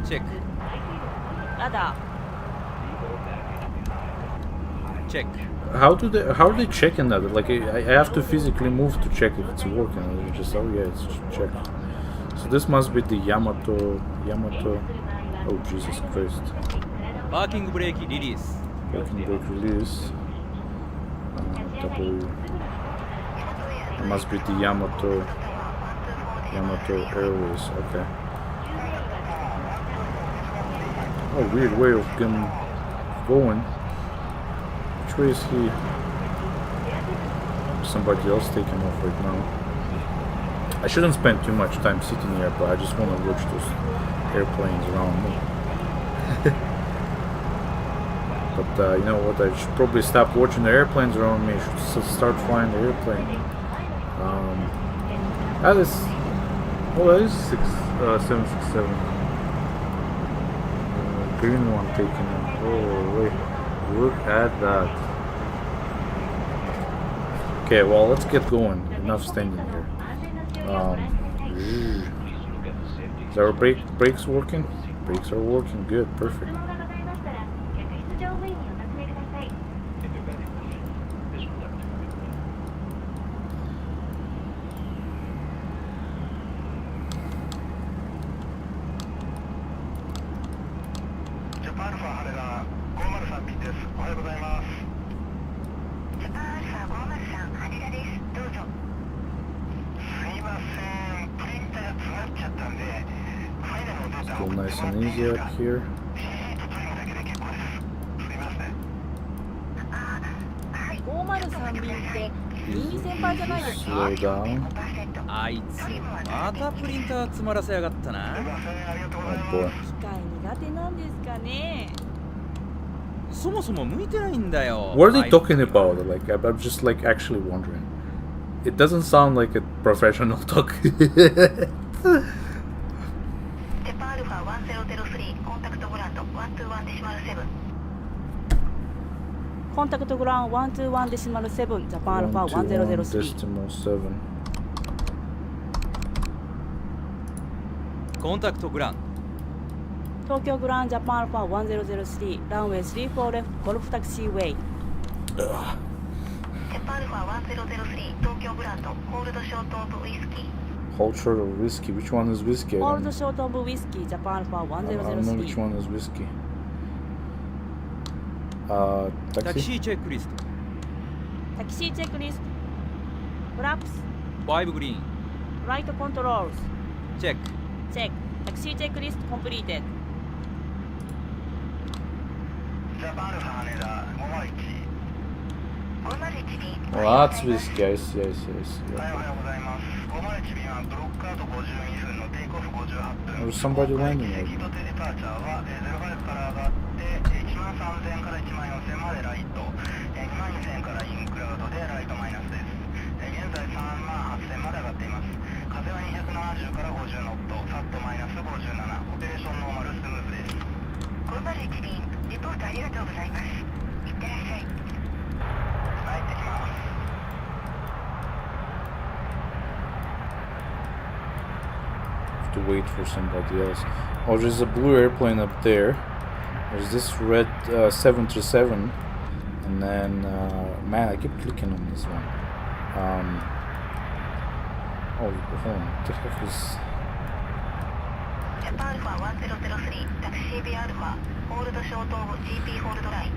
チェック。ーラダチェック。How are they checking that? Like I have to physically move to check if it's working. I just it's just check. So this must be the Yamato. Oh Jesus Christ! パーキングブレーキリリース。 Parking brake release. W. It must be the Yamato Airways. Okay. Oh, weird way of him going. Which way is he? Somebody else taking off right now. I shouldn't spend too much time sitting here, but I just want to watch those airplanes around me. But you know what? I should probably stop watching the airplanes around me. I should start flying the airplane. That is 767. Green one taking off. Oh wait, look at that. Okay, well let's get going. Enough standing here. Is our brakes working? Brakes are working. Good, perfect. Go nice and easy up here. 503便って新見先輩じゃないですか？ Slow down. あいつまたプリンター詰まらせやがったな。 Oh boy. 機械苦手なんですかね。そもそも向いてないんだよ。 What are they あい talking about? Like I'm just like actually wondering. It doesn't sound like a professional talk. ジャパンアルファ1003コンタクトグランド121デシマル7コンタクトグラン121デシマル7ジャパンアルファ 121 1003 decimal 7. コンタクトグラン。東京グランジャパンアルファ1003ランウェイ34レフトゴルフタクシーウェイジャパンアルファ1003東京グランドホールドショートオブウイスキー Hold short of whiskey. Which one is whiskey? I ホー don't ルドショートオブウイスキージャパンアルファ know which 1003 one is whiskey. タキシ Taxi? ーチェックリスト。タキシーチェックリストフラップス5グリーン。ライトコントロールズチェック。チェックタキシーチェックリストコンプリーテッジャパンアルファ羽田501 501便 Oh, that's whiskey. I see. おはようございます501便はブロックアウト52分のテイクオフ58分 There's somebody landing セ right キー now. トデパーチャーは05から上がって13000から14000までライト22000からインクラウドでライトマイナスです現在38000まで上がっています風は270から50ノットサットマイナス57オペレーションノーマルスムーズです501便リポートありがとうございますいってらっしゃいはい行ってきます To wait for somebody else. Oh, there's a blue airplane up there. There's this red 737, and then man, I keep clicking on this one. Oh, hold on. What the heck is? ジャパンアルファ1003タクシービアアルファホールドショートオブ GP ホールドライン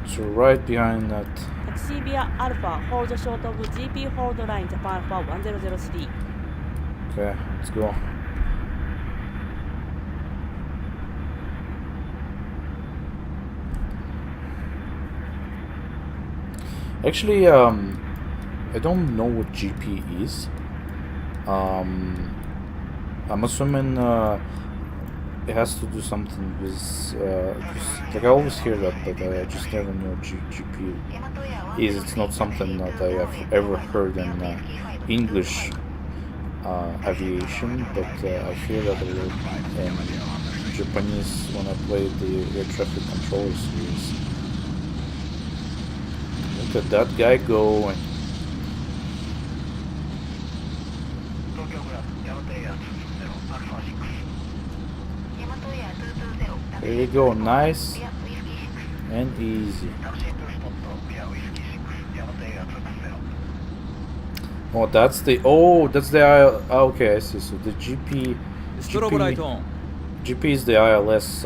So right behind that. タクシービアアルファホールドショートオブ GP ホールドラインジャパンアルファ1003 Okay, let's go. Actually, I don't know what GP is. I'm assuming it has to do something with. Like I always hear that, but I just never know what GP is. It's not something that I have ever heard in English aviation, but I hear that a lot in Japanese when I play the air traffic controller series. Look at that guy going. There you go, nice and easy. Oh, that's the okay, I see. So the GP ストロボライトオン GP is the ILS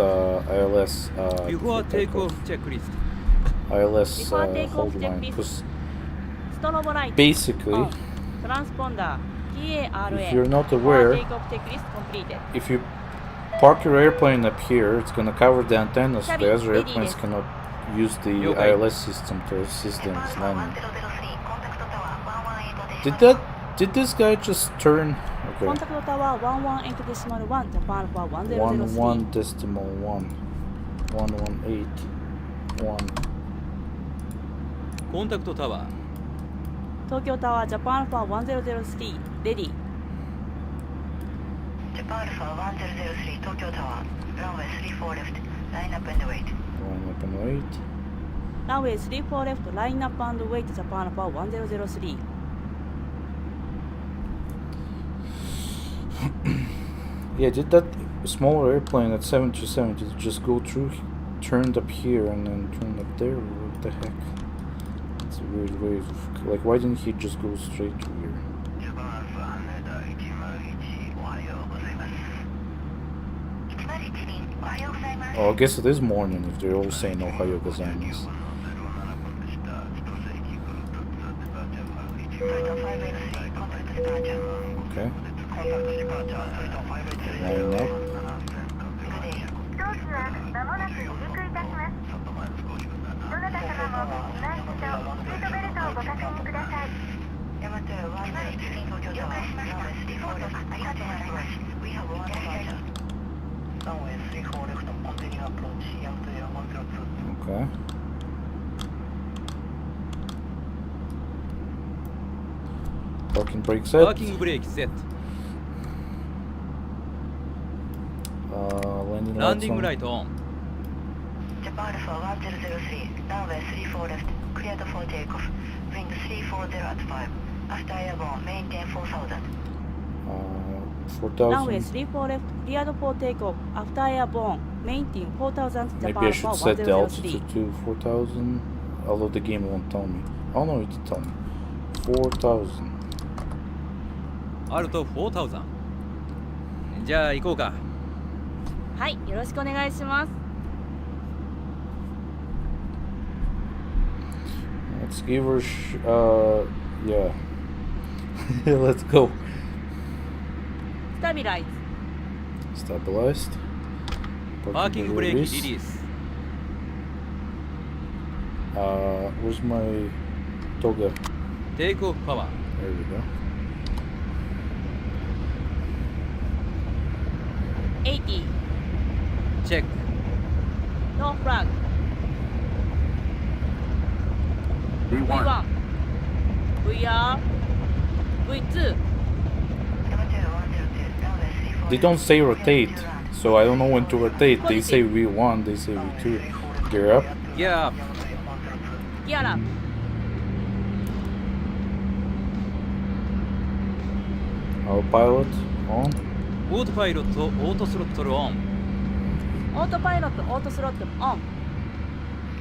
Before takeoff checklist ILS Before takeoff hold line, checklist. because ストロボライト basically トランスポンダー TARA if you're not aware, Takeoff checklist completed if you park your airplane up here, it's gonna cover the antennas so the other Ready, airplanes yes. cannot use the Okay. ILS system to assist in its landing. Did this guy just turn? コン Okay. タクトタワー118デシマル1ジャパンアルファ 1 1003 decimal 1 118 1. コンタクトタワー東京タワージャパンアルファ1003レディ Japan Alpha 1003 Tokyo Tower, runway 34 left, line up and wait. 1 up and wait. ランウェイ34レフトラインナップ&ウェイトジャパンアルファ1003 Yeah, did that smaller airplane at 727 did it just go through, turned up here and then turned up there? What the heck? It's a weird way of, like, why didn't he just go straight through here? Oh, I guess it is morning if they're all saying Ohio gozaimasu. Okay. Line up. 当機は間もなく離陸いたします。どなた様も今一度シートベルトをご確認ください。大和101東京タワー、ランウェイ34レフト、ありがとうございます。We have one departure. Runway 34 left, continuing approach, Yamato 102. Okay. Parking brake set. パーキングブレーキセット Landing ラン lights ディング on. ライトオン Japan Alpha 1003, runway 34 left, cleared for takeoff. Wind 340 at 5. After airborne, maintain 4000. ランウェイ 4000. 34レフトクリアドフォーテイクオフアフターエアボーンメインティン4000ジャ Maybe パンア I ルファ should set the 1003 altitude to 4000. Although the game won't tell me. Oh no, it did tell me. 4000. アルト4000じゃあ行こうかはいよろしくお願いします Let's give her. Yeah. Let's go. スタビライズ Stabilized. パーキングブレーキリ release. リース Where's my toga? テイクオフパワー There we go. 80チェックノーフラッグ V1 VR V2 They don't say rotate, so I don't know when to rotate. They say V1, they say V2. Gear up. ギアアップギアラップ Autopilot on. オートパイロットオートスロットルオンオートパイロットオートスロットルオン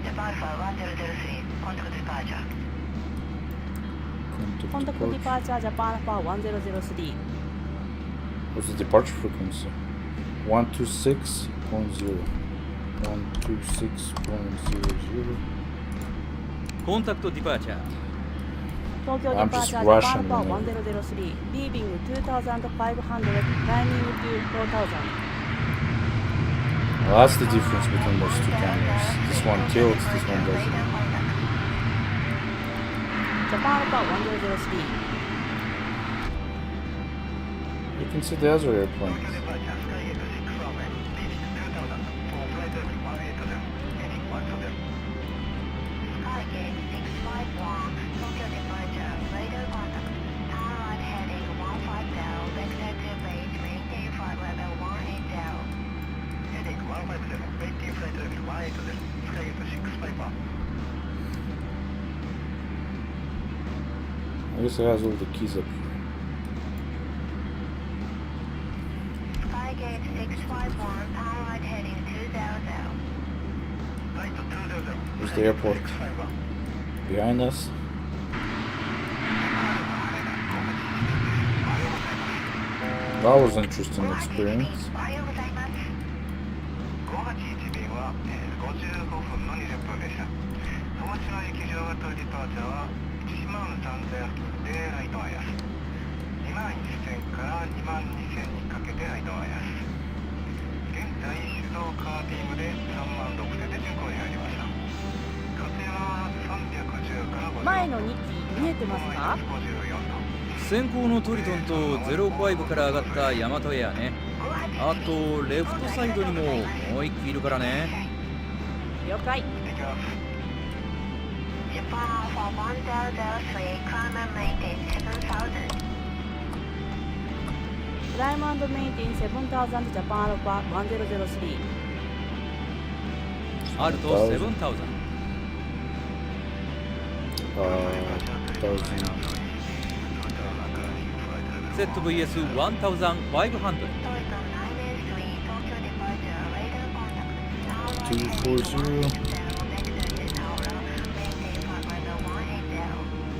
Japan Alpha 1003, contact departure. コンタクトディパーチャージャパンアルファ1003 What's the departure frequency? 126.0. 126.00. コンタクトディパーチャー。東京デ I'm パー just チャージャパン Russian パー whenever. 1003 leaving 2500 climbing to 4000. Well, that's the difference between those two cameras. This one tilts, this one doesn't. ジャパンパー1003 You can see the other airplanes. Skygate 651, Tokyo departure, radar contact, turn right heading 150, vector to base, maintain flight level 180. Heading 150, maintain flight level 180, Skygate 651. I guess it has all the keys up here. Skygate 651, turn right heading 200. Right to 200. There's the airport behind us. That was an interesting experience. おはようございます。581便は55分の20分でした。戸町の駅場型ディパーチャーは1万3000付近でライトアイアス。2万1000から2万2000にかけてライトアイアス。現在手動カービームで3万6000で巡航に入りました。風は310から50。前の2機見えてますか？ 54度。先行のトリトンと05から上がったヤマトエアね。あとレフトサイドにももう一機いるからね。了解。Japan Alpha 1003, climb and maintain 7000. クライム&メインテイン7000ジャパンアルファ1003。アルト7000。1000. ZVS 1500。 Toyota 983, Tokyo departure, radar contact. 240.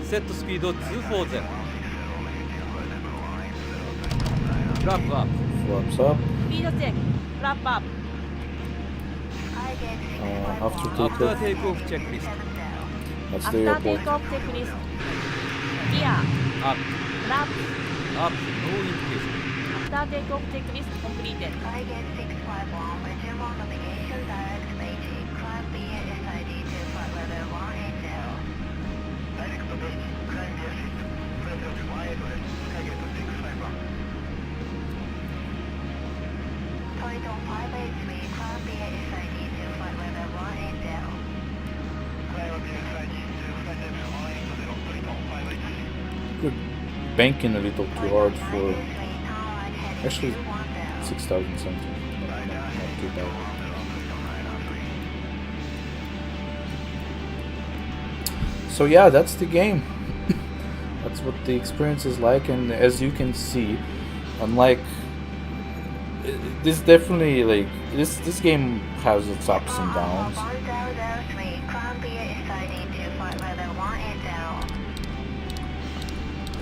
Z スピード240。フラップアップ。 Flaps up. スピードチェック。フラップアップ。 After アフター takeoff, テイクオフチェックリスト。 that's ア the フターテイ airport. クオフチェックリスト。ギア。アップ。フラップ。アップ。ノーインディケーション。アフターテイクオフチェックリストコンプリーテッド。 Skygate 651, resume on navigation direct Beijing, climb BASID to flight level 180. Direct to Beijing, climb BASID, flight level 180, Skygate 651. Toyota 583, climb BASID to flight level 180. Climb BASID to flight level 180, Toyota 583. Good. Banking a little too hard for actually 6,000 something. Not too bad. So yeah, that's the game. That's what the experience is like, and as you can see, unlike this, definitely like this game has its ups and downs.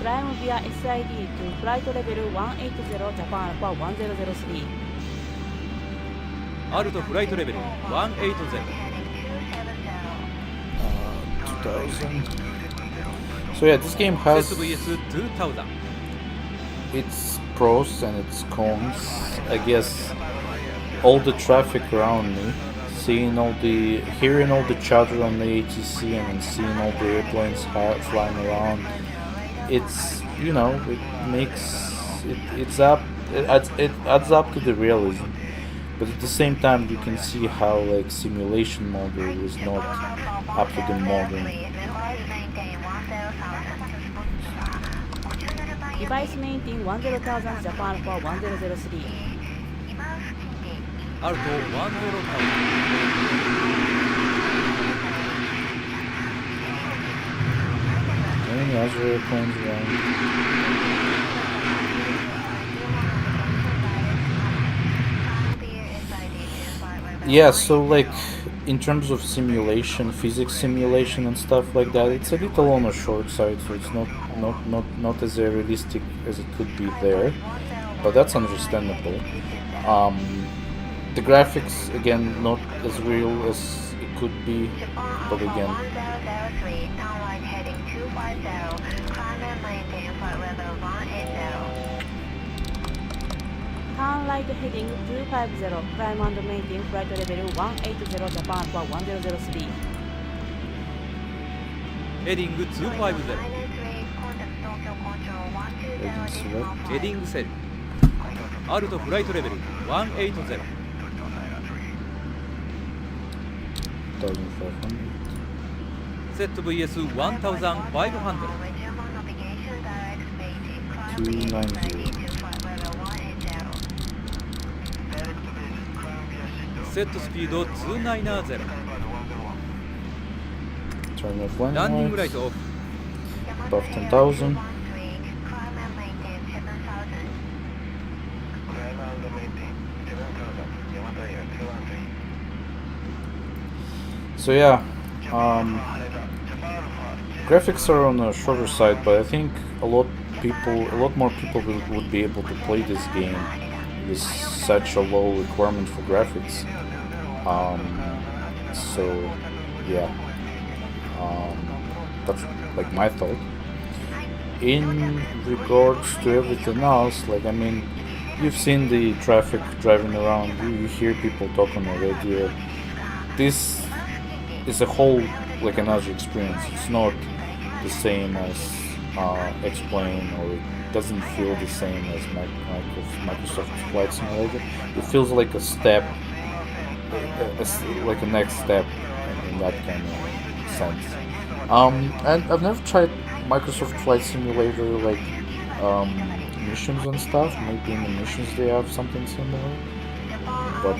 クライムビア SID to フライトレベル180ジャパンアルファ1003。アルトフライトレベル180。 2000. So yeah, this game has ZVS 2000。 its pros and its cons. I guess all the traffic around me, hearing all the chatter on the ATC, and then seeing all the airplanes flying around. It's, you know, it adds up to the realism, but at the same time you can see how like simulation model was not up to the modern. デバイスメインティン1000ジャパンアルファ1003。アルト1000。 Any other airplanes around? Yeah, so like in terms of simulation, physics simulation and stuff like that, it's a little on the short side, so it's not as realistic as it could be there, but that's understandable. The graphics, again, not as real as it could be, but again. 1003, turn right heading 250, climb and maintain flight level 180. Turn right heading 250, climb and maintain flight level 180 Japan Alpha 1003. ヘディング250、 Minus 3, contact Tokyo Control 120 ヘディングセル、アルトフライトレベル180、 1500. セット VS 1500、 290. セットスピード290、 Turn off ランディングライ landing トオフ、 above 10,000. So yeah, graphics are on the shorter side, but I think a lot more people would be able to play this game with such a low requirement for graphics. So yeah, that's like my thought. In regards to everything else, like I mean, you've seen the traffic driving around, you hear people talk on the radio. This is a whole like another experience. It's not the same as X-Plane, or it doesn't feel the same as Microsoft Flight Simulator. It feels like a step, like a next step in that kind of sense. And I've never tried Microsoft Flight Simulator like missions and stuff. Maybe in the missions they have something similar, but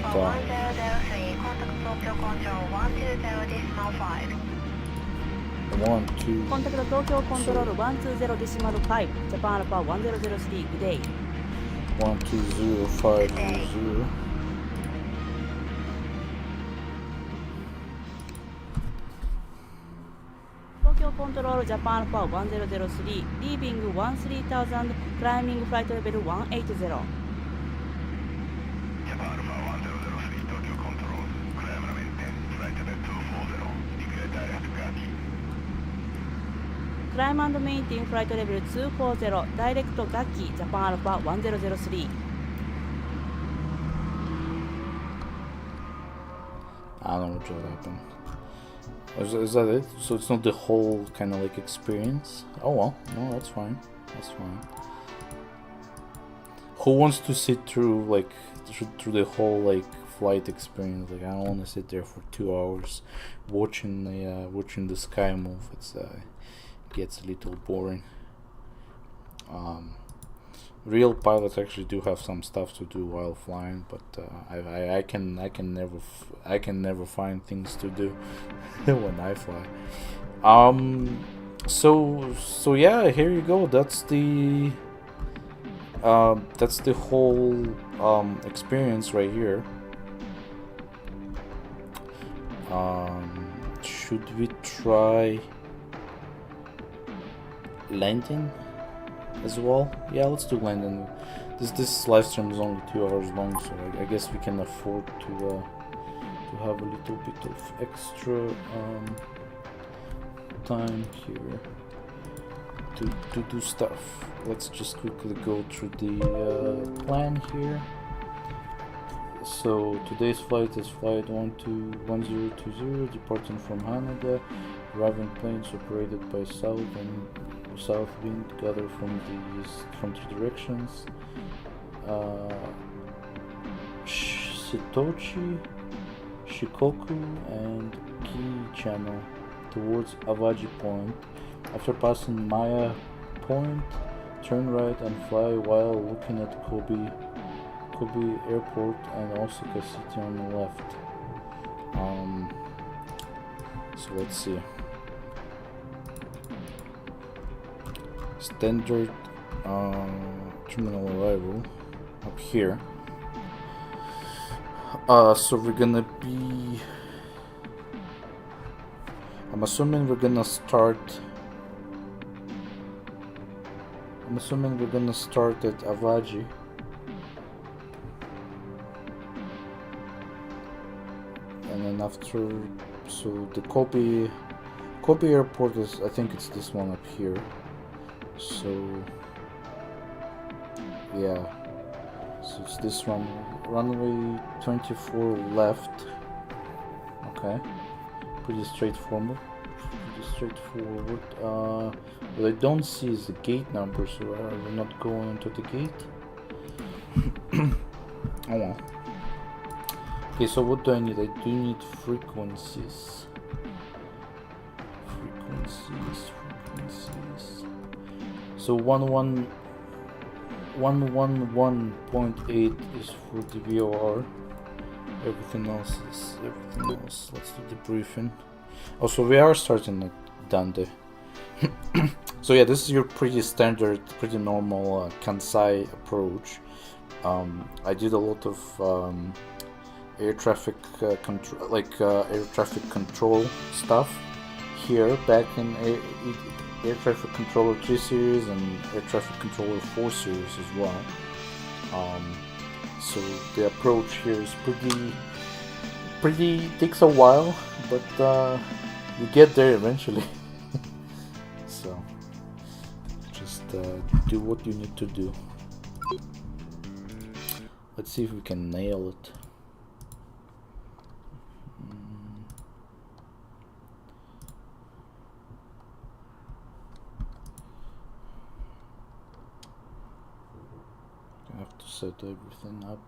one, two, コンタクト東京コントロール120デシマル5、ジャパンアルファ1003、グデイ。 12050. Tokyo Control Japan Alpha 1003, leaving 13,000, climbing flight level 180. Climb and maintain flight level 240, direct Gaki, Japan Alpha 1003. I don't know what just happened. Is that it? So it's not the whole kind of like experience? Oh well, no, that's fine. That's fine. Who wants to sit through like through the whole like flight experience? Like I don't want to sit there for 2 hours watching the sky move. It's gets a little boring. Real pilots actually do have some stuff to do while flying, but I can never find things to do when I fly. So yeah, here you go. That's the whole experience right here. Should we try landing as well? Yeah, let's do landing. This live stream is only 2 hours long, so I guess we can afford to have a little bit of extra time here to do stuff. Let's just quickly go through the plan here. So today's flight is flight 1020, departing from Haneda. Arriving planes operated by south and south wind gather from three directions. Shitochi, Shikoku, and Ki channel towards Awaji Point. After passing Maya Point, turn right and fly while looking at Kobe Airport and Osaka City on the left. So let's see. Standard terminal arrival up here. So we're gonna be, I'm assuming we're gonna start at Awaji. And then after So the Kobe airport is, I think it's this one up here. So yeah, so it's this one, runway 24 left. Okay, pretty straightforward. What I don't see is the gate number, so we're not going into the gate. Oh well. Okay, so what do I need? I do need frequencies. So 111.8 is for the VOR. Everything else. Let's do the briefing. Also, we are starting at Dande. So yeah, this is your pretty standard, pretty normal Kansai approach. I did a lot of air traffic control stuff here back in Air Traffic Controller 3 series and Air Traffic Controller 4 series as well. So the approach here is pretty takes a while, but you get there eventually. So just do what you need to do. Let's see if we can nail it. I have to set everything up.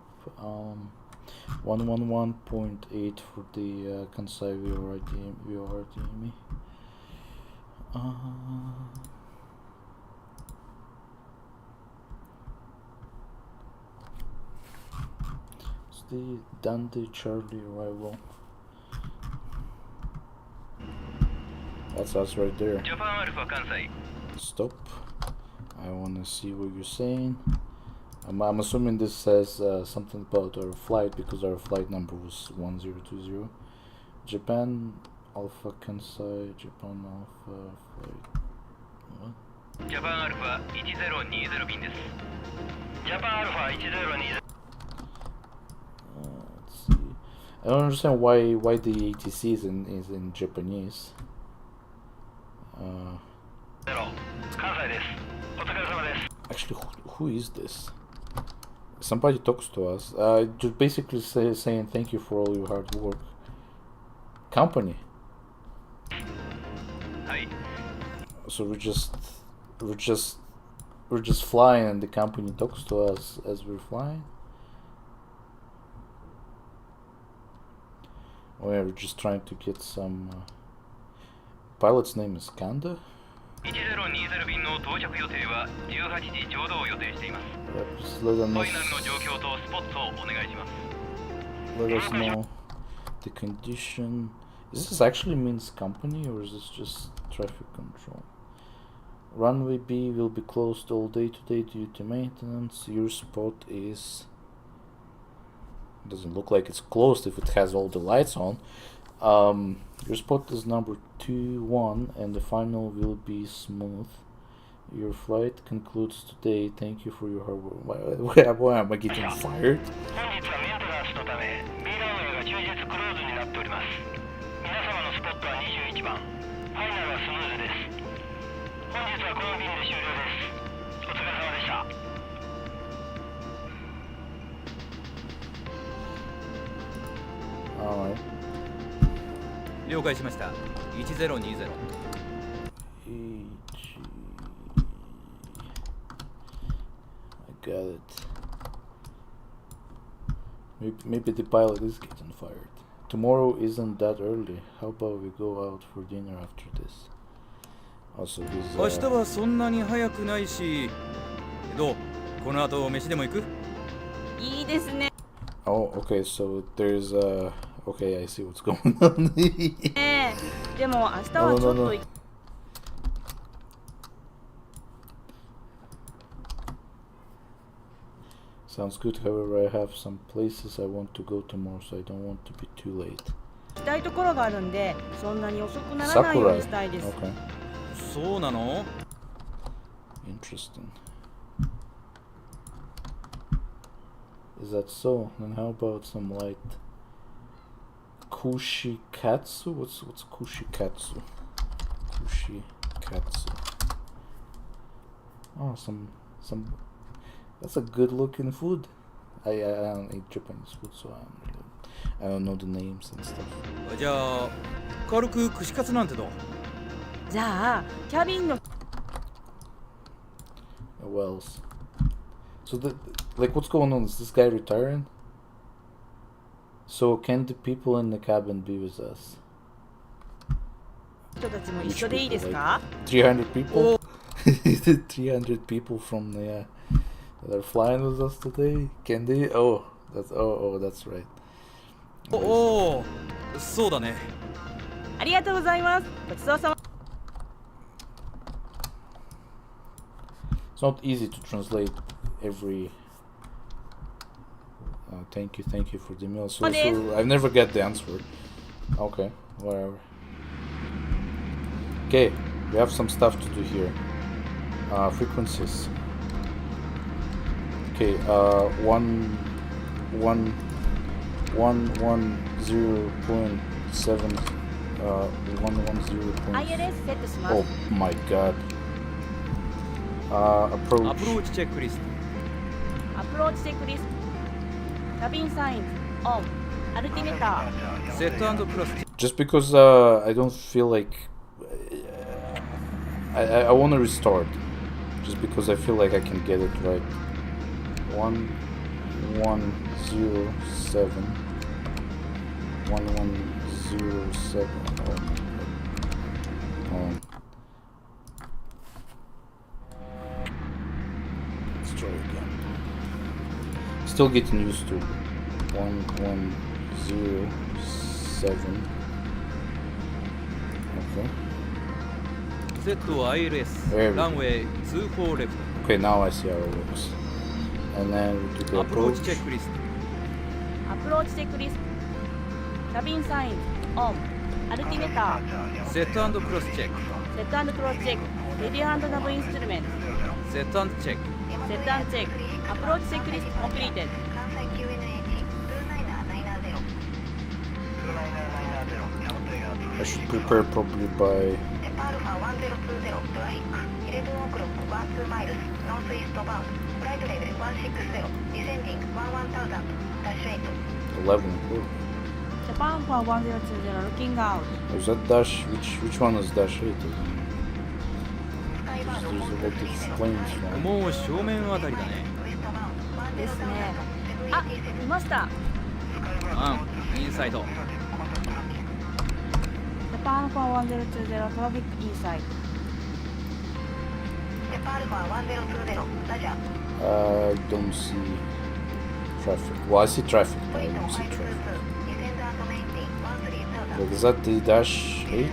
111.8 for the Kansai VORDME. It's the Dante Charlie arrival. That's us right there. Stop. I wanna see what you're saying. I'm assuming this says something about our flight because our flight number was 1020. Japan Alpha Kansai, Japan Alpha flight. What? Japan Alpha 1020 便です。Japan Alpha 1020. Let's see. I don't understand why the ATC is in Japanese. Actually, who is this? Somebody talks to us. Just basically saying thank you for all your hard work. Company. Hi. So we're just flying, and the company talks to us as we're flying. Oh yeah, we're just trying to get some. Pilot's name is Kanda. 1020便の到着予定は18時ちょうどを予定しています。 Just let ファ us イナルの状況とスポットをお願いします。 let us know the condition. Is this actually means company or is this just traffic control? Runway B will be closed all day today due to maintenance. Your spot is. Doesn't look like it's closed if it has all the lights on. Your spot is number 21 and the final will be smooth. Your flight concludes today. Thank you for your hard work. Why am I getting fired? 本日はメンテナンスのため B ランウェイが終日クローズになっております。皆様のスポットは21番。ファイナルはスムーズです。本日はこの便で終了です。お疲れ様でした。 Alright. 了解しました。1020。I got it. Maybe the pilot is getting fired. Tomorrow isn't that early. How about we go out for dinner after this? Also, this. 明日はそんなに早くないし。どう？この後飯でも行く？いいですね。 Oh, okay. So there's Okay, I see what's going on. でも明日はちょっと Sounds good. However, I have some places I want to go tomorrow, so I don't want to be too late. 行きたいところがあるんで、そんなに遅くならないようにしたいです。 Okay. そうなの？ Interesting. Is that so? Then how about some light Kushikatsu? What's Kushikatsu? Kushikatsu. Oh, some. That's a good-looking food. I don't eat Japanese food, so I don't know the names and stuff. じゃあ軽く串カツなんてどう？じゃあキャビンの What else? So what's going on? Is this guy retiring? So can the people in the cabin be with us? 人たちも一緒でいいですか？ 300 people? 300 people from the that are flying with us today? Can they? That's right. おお、そうだね。ありがとうございます。ごちそうさま。 It's not easy to translate every. Thank you for the meal. So I never get the answer. Okay, whatever. Okay, we have some stuff to do here. Frequencies. Okay, 110.7 110. ILS セットします。 Oh my god. Approach. アプローチチェックリスト。アプローチチェックリスト。キャビンサインオン。アルティメーター。セット&クロスチェック。 Just because I don't feel like I want to restart. Just because I feel like I can get it right. 1107. 1107. Let's try again. Still getting used to 1107. Okay. セット ILS There we go. ランウェイ24レフ Okay, now I see how it works. And then we do ト the アプロー approach. チチェックリスト。アプローチチェックリスト。キャビンサインオン。アルティメーター。セット&クロスチェック。セット&クロスチェック。レディオ&ナブインストゥルメント。セット&チェック。セット&チェック。アプローチチェックリストコンプリーテッド。関西 QNH29970 I should prepare probably by. Alpha 1020 traffic 11 o'clock 12 miles northeast bound flight level 160 descending 11000 dash 8 11 o'clock. ジャパンフォー1020 looking out。 Is that dash? Which one is dash 8? スカイバード There's a lot of flames from. もう正面あたりだね。ですね。あ、いました。インサイド。ジャパンフォー1020トラフィックインサイド。アルファ1020ラジャー I don't see traffic. Well, I see traffic, but I don't see traffic. Like, is that the dash 8?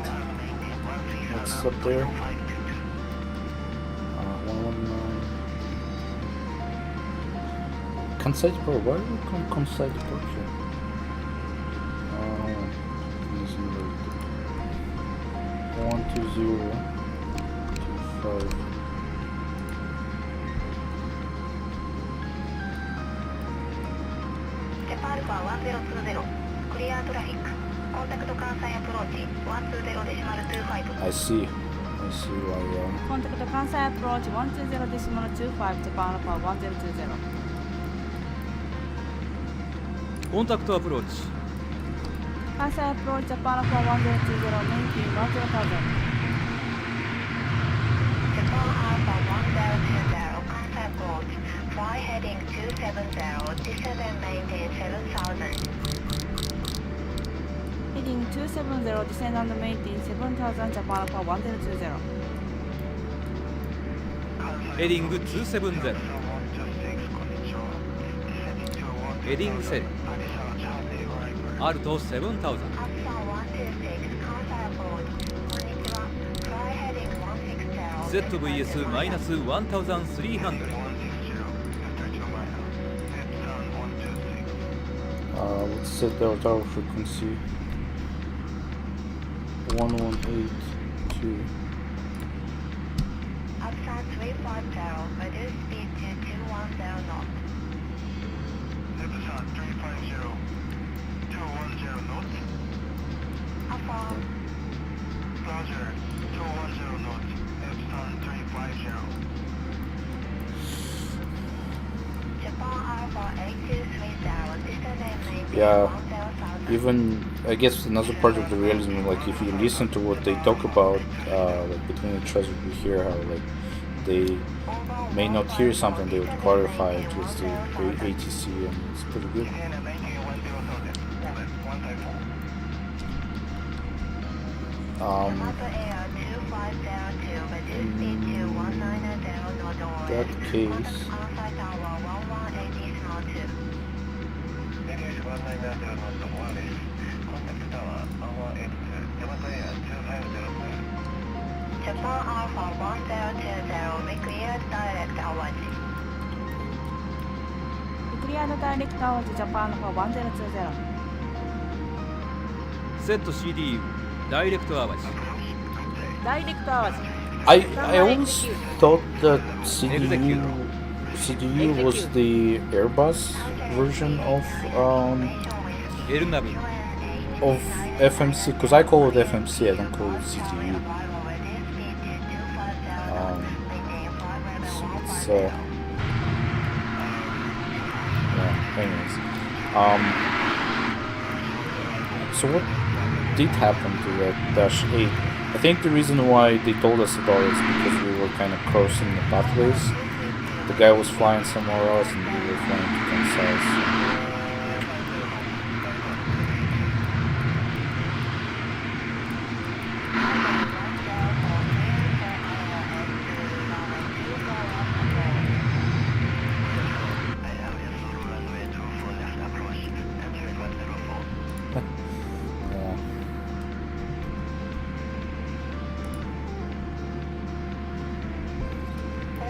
What's up there? 119. Kansai Pro. Why do we come Kansai Departure? Listen, 12025. Alpha 1020 clear traffic contact 関西アプローチ120.25 I see why you are. コンタクト関西アプローチ120.25ジャパンアルファ1020。コンタクトアプローチ。関西アプローチジャパンアルファ1020メインティン10,000。Japan Alpha 1020 Kansai approach fly heading 270 descend maintain 7000 Heading 270 descend and maintain 7,000 ジャパンアルファ1020。ヘディング270。ヘディングセル。アルト7000。Alpha 126 Kansai approach こんにちは fly heading 160 ZVS マイナス1300。Let's set our tower frequency 1182. Upside 350 reduce speed to 210 knots Upside 350 210 knots Roger, 210 knots, Epsilon 350. Japan Alpha 8230, distance Yeah, even I guess another part of the realism, like if you listen to what they talk about, like between each other, you hear how like they may not hear something, they would clarify it with the ATC, and it's pretty good. In that case, Japan Alpha 1020, required direct award. クリアのダイレクトアワーズジャパンの方1020。セット CDU ダイレクトアワジ。ダイレクトアワーズ。I always thought that CDU was the Airbus version of L ナブ FMC, because I call it FMC, I don't call it CDU. Yeah, anyways. So what did happen to that Dash 8? I think the reason why they told us about it is because we were kind of crossing the pathways. The guy was flying somewhere else and we were flying to Kansas.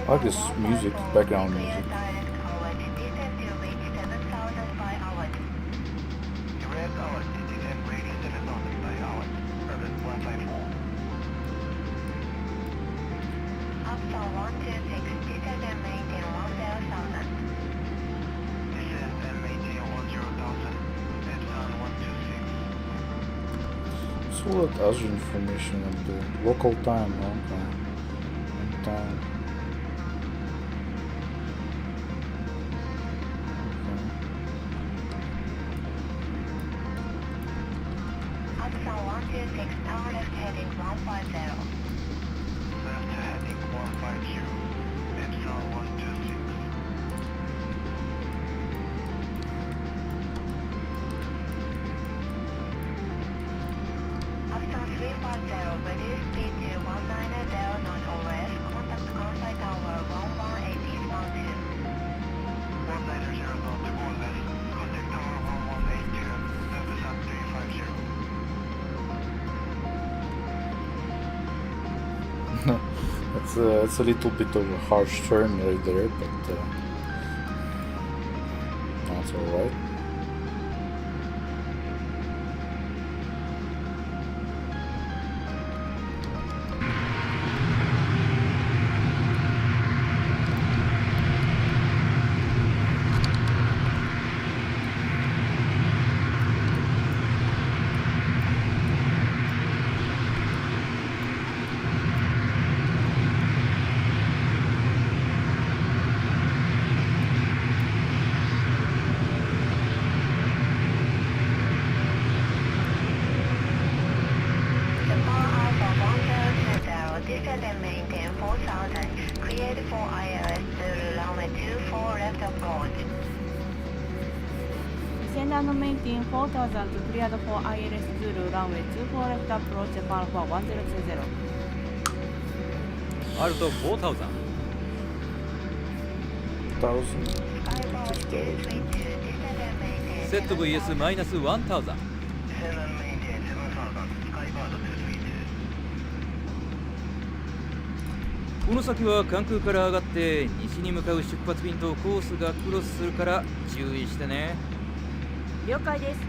I like this music, background music. So what other information on the local time, okay. Time. It's a little bit of a harsh turn right there, but that's alright. Descend and maintain 4000 cleared for ILS Zulu runway 24 left approach Japan for 1020. アルト4000。セット VS マイナス1000。この先は関空から上がって西に向かう出発便とコースがクロスするから注意してね。了解です。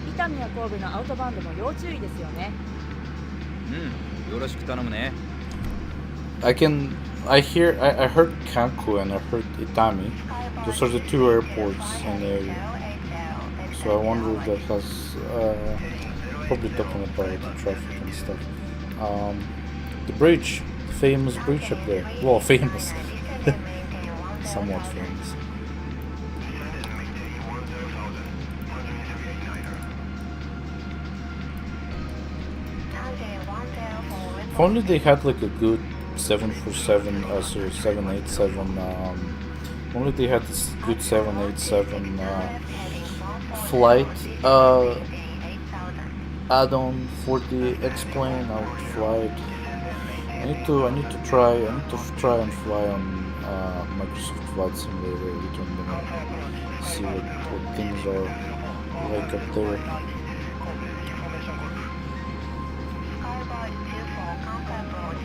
伊丹や神戸のアウトバウンドも要注意ですよね。よろしく頼むね。I heard Kanku and I heard Itami. Those are the two airports in the area. So I wonder if that has probably talking about the traffic and stuff. The bridge, famous bridge up there. Well, famous, somewhat famous. If only they had like a good 747, sorry, 787. Only they had this good 787 flight add-on for the X-plane. I would fly it. I need to try and fly on Microsoft Flight Simulator. We can see what things are like up there.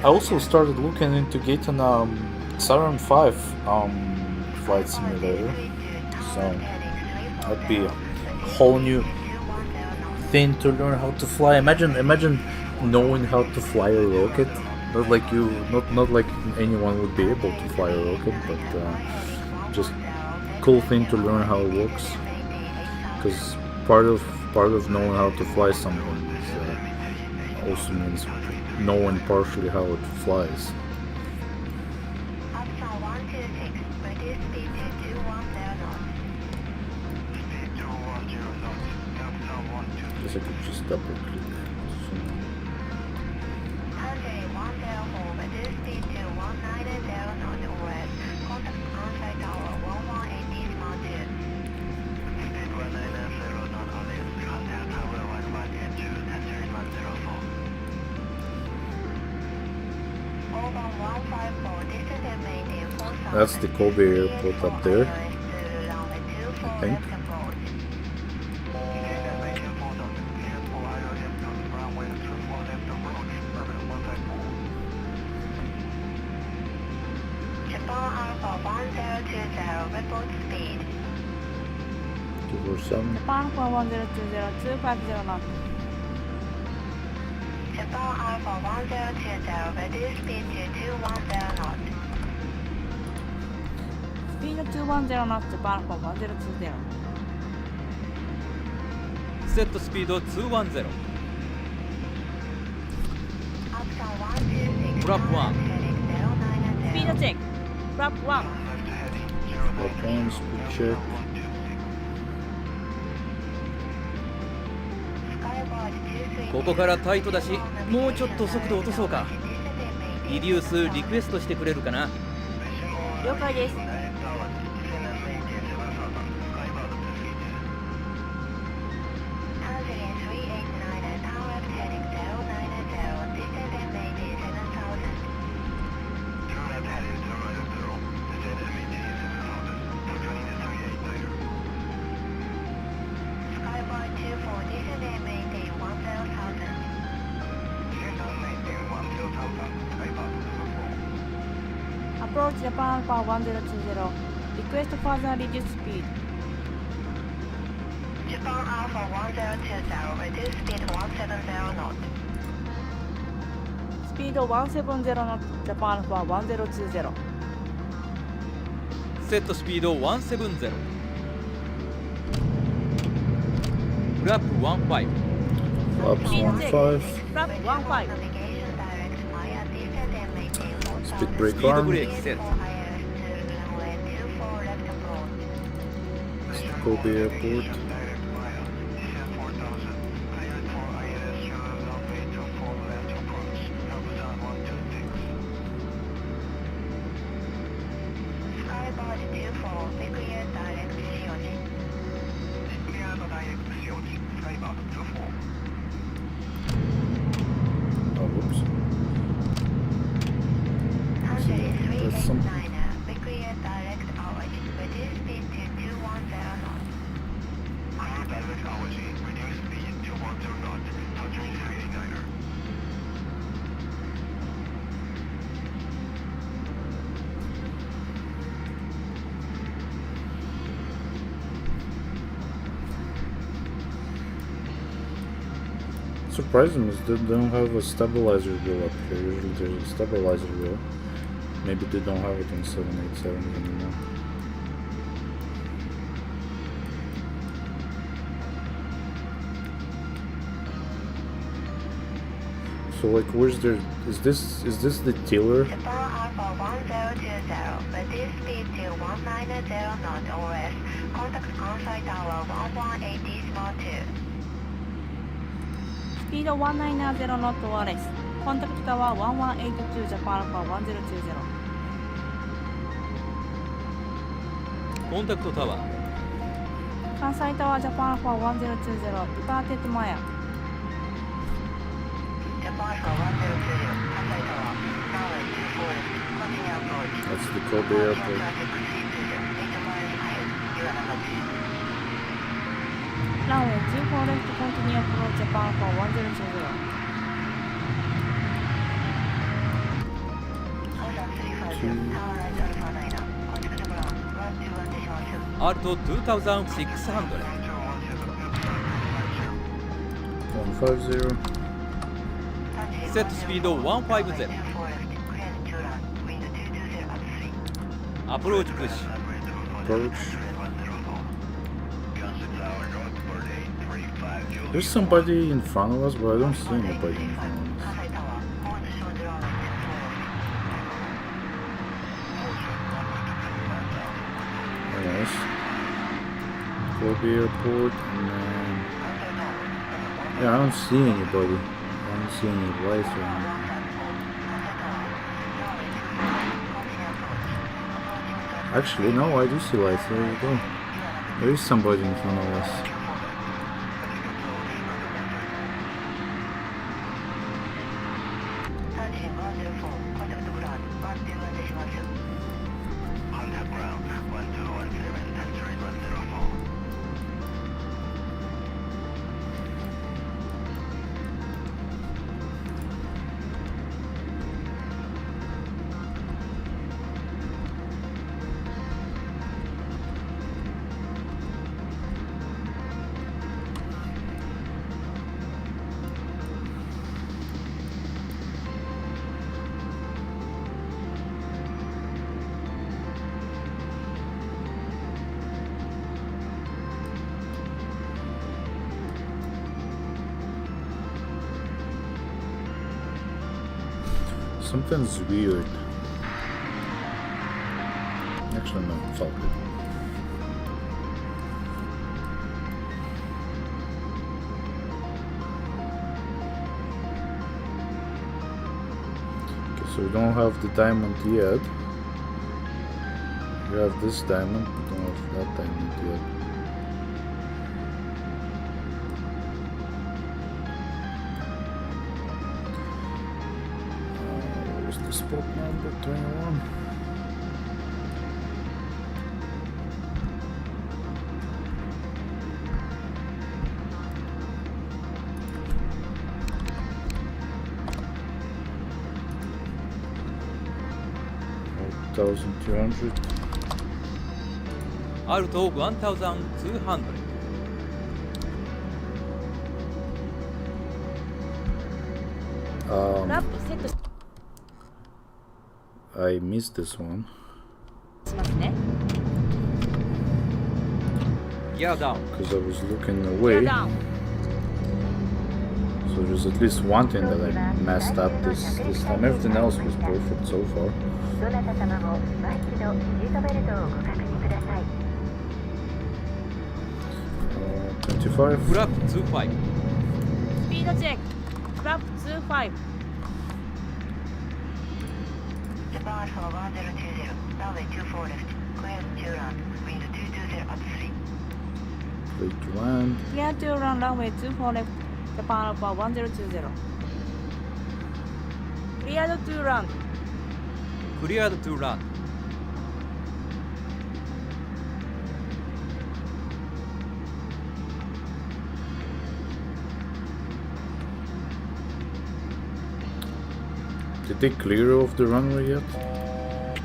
I also started looking into getting Saturn 5 Flight Simulator, so that'd be a whole new thing to learn how to fly. Imagine knowing how to fly a rocket. Not like anyone would be able to fly a rocket, but just cool thing to learn how it works. Because part of knowing how to fly something is, also means knowing partially how it flies. Guess I could just double click. That's the Kobe airport up there, I think. Japan Alpha 1020, 250 knots. Japan Alpha 1020, reduce speed to 210 knots. Speed 210 knots, Japan Alpha 1020. Set speed 210. Flap 1. Speed check. Flap 1. Flap 1, speed check.ここからタイトだし、もうちょっと速度落とそうか。リデュースリクエストしてくれるかな。了解です。Approach Japan Alpha 1020. Request further reduce speed. Japan Alpha 1020, reduce speed 170 knots. Speed 170 knots, Japan Alpha 1020. Set speed 170. Flap 15. Flaps 15. Flap 15. Speed brake スピード arm. ブレーキセット。 Kobe airport. Oh, whoops. That's something. Surprising is they don't have a stabilizer wheel up here. Usually there's a stabilizer wheel. Maybe they don't have it in 787 anymore. So like, where's there? Is this the tiller? Japan Alpha 1020, reduce speed to 190 knot or less. Contact Kansai Tower 1180 small 2. スピード190ノットワーレス。コンタクトタワー1182ジャパンアルファ1020。コンタクトタワー。関西タワージャパンアルファ1020。ディパーテッドマヤ。Japan Alpha 1020, Kansai Tower, runway 24 left. Continue approach. That's the Kobe Airport. Traffic proceed to 8 miles ahead. You are number 2. ランウェイ24レフトコンティニューアプローチジャパンアルファ1020。アルト2600。 150. セットスピード150。アプローチプッシュ。 Approach. There's somebody in front of us, but I don't see anybody in front of us. Nice. Kobe Airport, and then... Yeah, I don't see anybody. I don't see any lights or anything. Actually, no, I do see lights. There you go. There is somebody in front of us. Something's weird. Actually, no, it's all good. Okay, so we don't have the diamond yet. We have this diamond, we don't have that diamond yet. Spot number 21. $1,200. アルト1200。ラップセットし I missed this one. ますね。ギアダウン。 Because I was looking ギア away. ダウン。 So there's at least one thing that I messed up this time. Everything else was perfect so far. どなた様も今一度シートベルトをご確認ください。25. フラップ25。スピードチェック。フラップ25。Japan Alpha 1020, runway 24 left, clear to land, wind 220 at 3. Clear to land. Clear to run runway 24 left. Japan Alpha 1020. Cleared to run. クリアードトゥーラン。Did they clear off the runway yet? I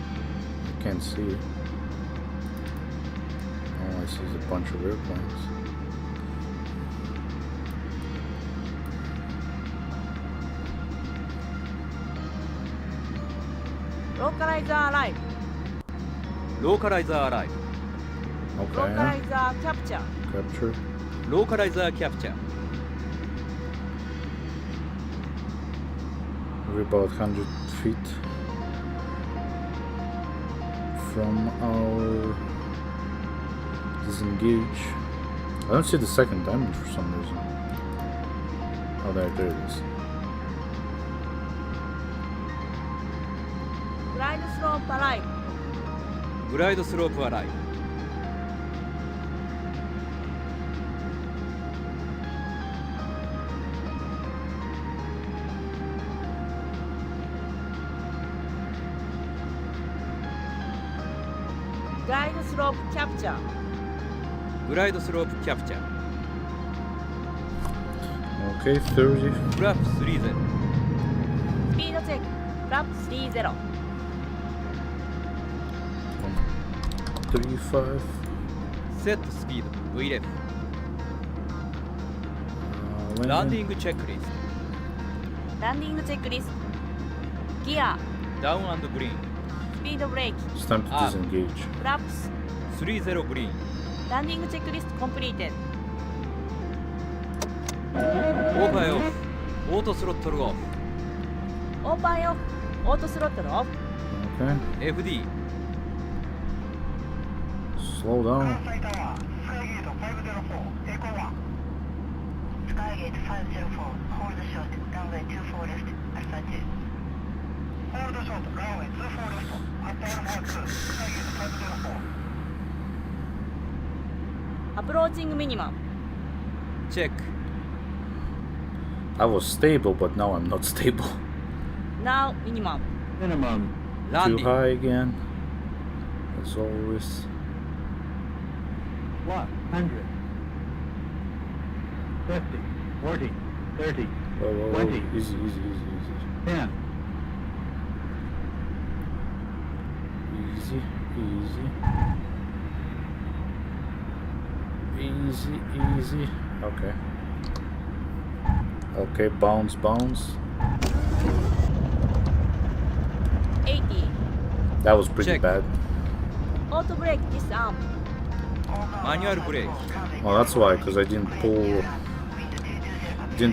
can't see. All I see is a bunch of airplanes. Localizer arrive. ローカライザーアライブ。 Okay, yeah. Localizer capture. Capture. ローカライザーキャプチャー。We're about 100 feet from our disengage. I don't see the second damage for some reason. Oh, there it is. Glide slope arrive. グライドスロープアライ。Glide slope capture. グライドスロープキャプチャー。 Okay, 30. フラップ30。スピードチェック。フラップ30。 35. セットスピード V レフ。 Landing. ランディングチェックリスト。ランディングチェックリスト。ギア。ダウン&グリーン。スピードブレーキ。 It's time to disengage. フラップス。30グリーン。ランディングチェックリストコンプリーテッオーバーオフ。オートスロットルオフ。ド。オーパーオフ。オートスロットルオフ。 Okay. FD。 Slow down. 関西タワー、スカイゲート504、エコ1。スカイゲート504、ホールドショート、ランウェイ24レフト、アルファ2。ホールドショート、ランウェイ24レフト、アッパーアルファ2、スカイゲート504。アプローチングミニマム。チェック。 I was stable, but now I'm not stable. Now ミニマム。ラン Too ディング。 high again. As always. 100, 50, 40, 30, Whoa, whoa, whoa. 20. Easy, easy, easy, easy. 10. Easy, easy. Easy, easy. Okay. Okay, bounce, bounce. 80。 That was pretty Check. bad. オートブレーキディスアーム。マニュアルブレーキ。 Well, that's why, because I didn't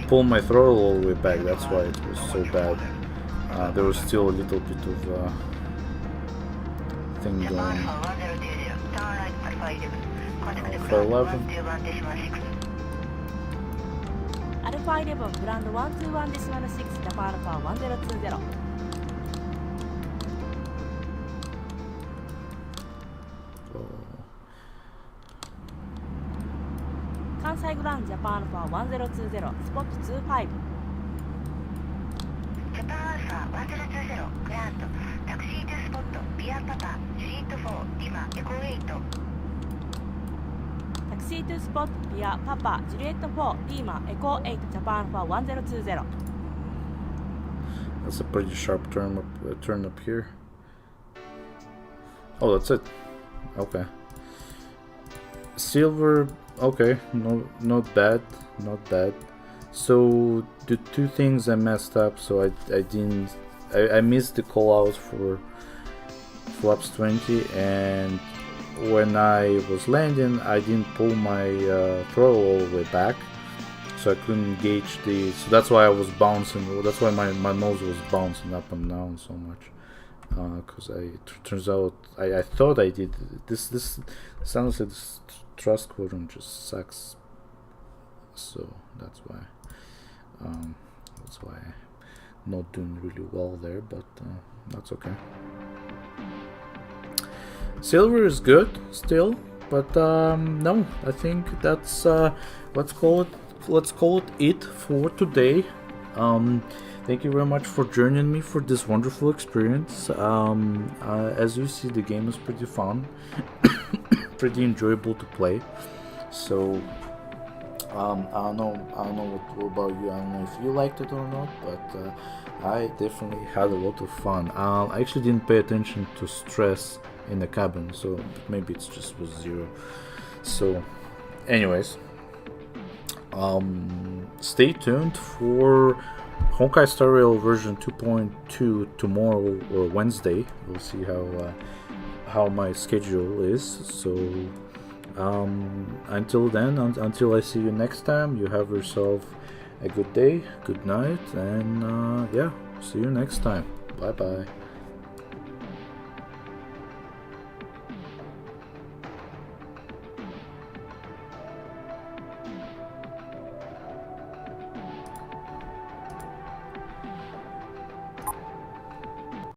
pull my throttle all the way back. That's why it was so bad. There was still a little bit of thing going. For 11. アルファ11グランド121デシマル6ジャパンアルファ1020。 関西グランドジャパンアルファ1020スポット25。ジャパンアルファ1020グランドタクシートゥスポットビアパパジュリエット4リマエコ8タクシートゥスポットビアパパジュリエット4リーマエコー8ジャパンアルファ1020。 That's a pretty sharp turn up here. Oh, that's it. Okay. Silver. Okay, no, not bad, not bad. So the two things I messed up. So I missed the call out for flaps 20, and when I was landing, I didn't pull my throttle all the way back, so I couldn't gauge the. So that's why I was bouncing. That's why my nose was bouncing up and down so much. Because turns out I thought I did this. Sounds like this trust quadrant just sucks. So that's why. That's why I'm not doing really well there, but that's okay. Silver is good still, but no, I think that's let's call it for today. Thank you very much for joining me for this wonderful experience. As you see, the game is pretty fun, pretty enjoyable to play. So I don't know what about you. I don't know if you liked it or not, but I definitely had a lot of fun. I actually didn't pay attention to stress in the cabin, so maybe it's just was 0. So anyways, stay tuned for Honkai Star Rail version 2.2 tomorrow or Wednesday. We'll see how my schedule is. So until then, until I see you next time, you have yourself a good day, good night, and yeah, See you next time. Bye bye.